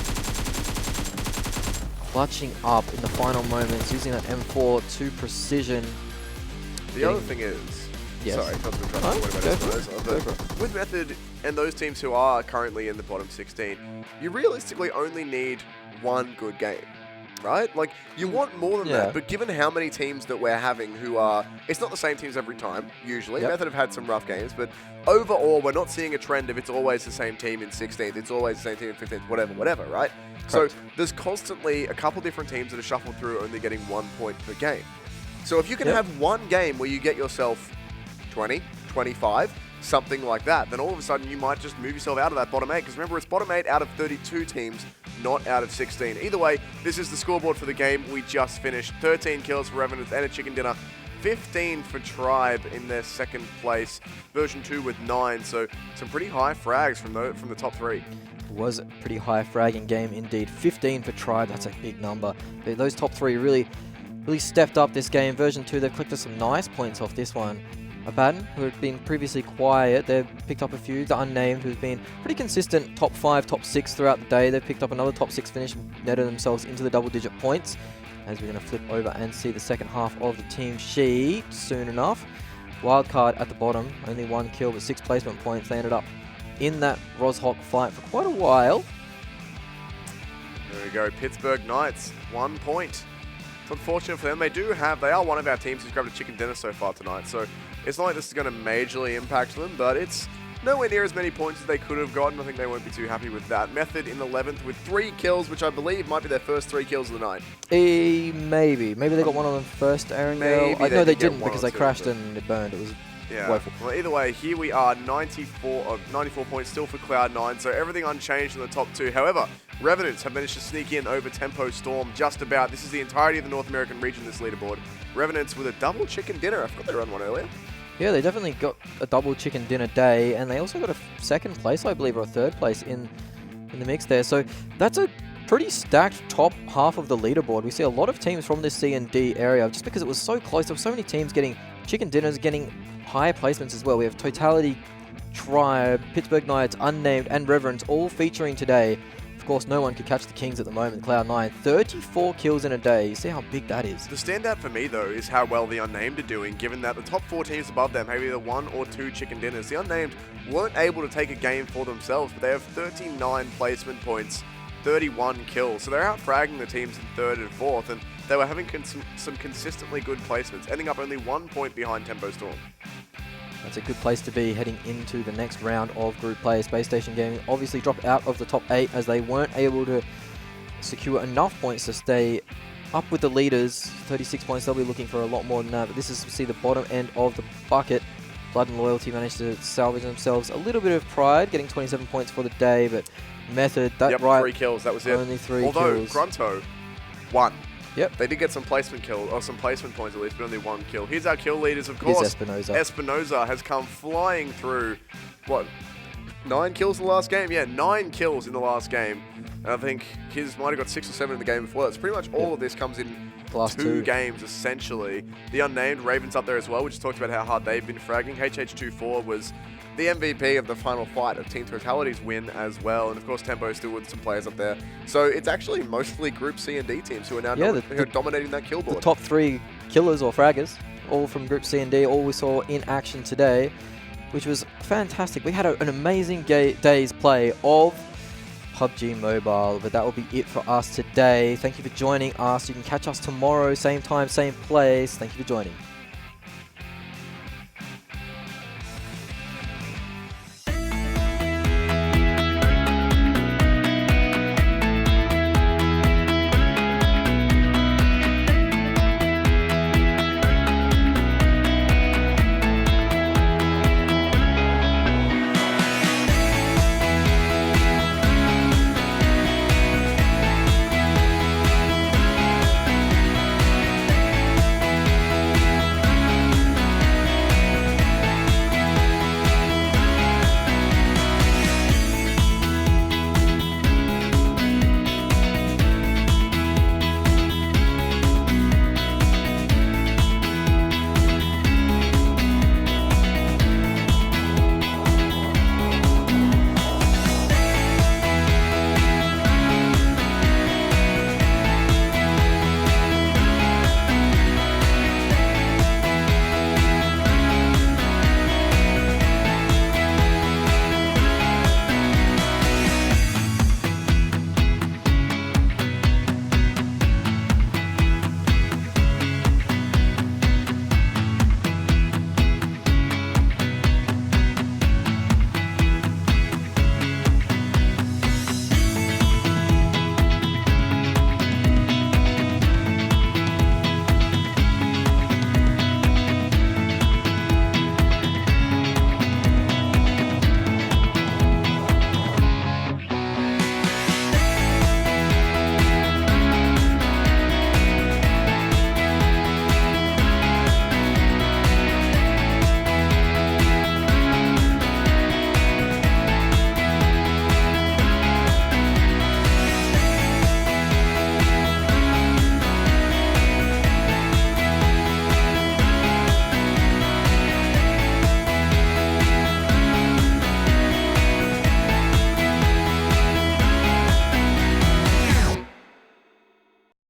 clutching up in the final moments, using that M4 to precision. The other thing is, sorry, with Method and those teams who are currently in the bottom 16, you realistically only need one good game, right? Like, you want more than that, but given how many teams that we're having who are, it's not the same teams every time, usually. Method have had some rough games, but overall, we're not seeing a trend of it's always the same team in 16th, it's always the same team in 15th, whatever, right? Correct. So there's constantly a couple different teams that are shuffled through only getting 1 point per game. So if you can have one game where you get yourself 20, 25, something like that, then all of a sudden you might just move yourself out of that bottom 8, because remember, it's bottom 8 out of 32 teams, not out of 16. Either way, this is the scoreboard for the game we just finished. 13 kills for Revenants and a chicken dinner. 15 for Tribe in their second place. Version 2 with 9, so some pretty high frags from the top 3. It was a pretty high fragging game indeed. 15 for Tribe, that's a big number. But those top 3 really stepped up this game. Version 2, they've collected some nice points off this one. ABADDON, who had been previously quiet, they've picked up a few. The Unnamed, who's been pretty consistent top 5, top 6 throughout the day. They've picked up another top 6 finish and netted themselves into the double-digit points. As we're going to flip over and see the second half of the team sheet soon enough. Wildcard at the bottom, only 1 kill but 6 placement points. They ended up in that Roshok fight for quite a while. There we go, Pittsburgh Knights, 1 point. It's unfortunate for them. They are one of our teams who's grabbed a chicken dinner so far tonight, so it's not like this is going to majorly impact them, but it's nowhere near as many points as they could have gotten. I think they won't be too happy with that. Method in 11th with 3 kills, which I believe might be their first 3 kills of the night. Maybe. Maybe they got one on the first Erangel. No, they didn't because they crashed and it burned. It was Yeah. woeful. Well, either way, here we are, 94 points still for Cloud9, so everything unchanged in the top two. However, Revenants have managed to sneak in over Tempo Storm just about. This is the entirety of the North American region, this leaderboard. Revenants with a double chicken dinner. I forgot they run one earlier. Yeah, they definitely got a double chicken dinner day, and they also got a second place, I believe, or a third place in the mix there. So that's a pretty stacked top half of the leaderboard. We see a lot of teams from this C and D area, just because it was so close. There were so many teams getting chicken dinners, getting higher placements as well. We have Totality, Tribe, Pittsburgh Knights, Unnamed, and Revenants all featuring today. Of course, no one could catch the Kings at the moment, Cloud9. 34 kills in a day. You see how big that is. The standout for me, though, is how well the Unnamed are doing, given that the top 4 teams above them have either 1 or 2 chicken dinners. The Unnamed weren't able to take a game for themselves, but they have 39 placement points, 31 kills. So they're out-fragging the teams in 3rd and 4th, and they were having some consistently good placements, ending up only 1 point behind Tempo Storm. That's a good place to be heading into the next round of group play. Space Station Gaming obviously dropped out of the top 8 as they weren't able to secure enough points to stay up with the leaders. 36 points, they'll be looking for a lot more than that, but this is, see, the bottom end of the bucket. Blood and Loyalty managed to salvage themselves a little bit of pride, getting 27 points for the day, but Method, that right... 3 kills, that was it. Only 3 Although, kills. GRUNTo won. Yep. They did get some placement kill, or some placement points at least, but only 1 kill. Here's our kill leaders, of course. Espinoza. Espinoza has come flying through, what, 9 kills in the last game? Yeah, 9 kills in the last game. And I think his might have got 6 or 7 in the game before that. So pretty much all of this comes in The last 2 games, essentially. The Unnamed, Ravens up there as well. We just talked about how hard they've been fragging. HH24 was the MVP of the final fight of Team Totality's win as well. And of course, Tempo still with some players up there. So it's actually mostly Group C and D teams who are now who are dominating that kill board. The top 3 killers or fraggers, all from Group C and D, all we saw in action today, which was fantastic. We had an amazing day's play of PUBG Mobile, but that will be it for us today. Thank you for joining us. You can catch us tomorrow, same time, same place. Thank you for joining.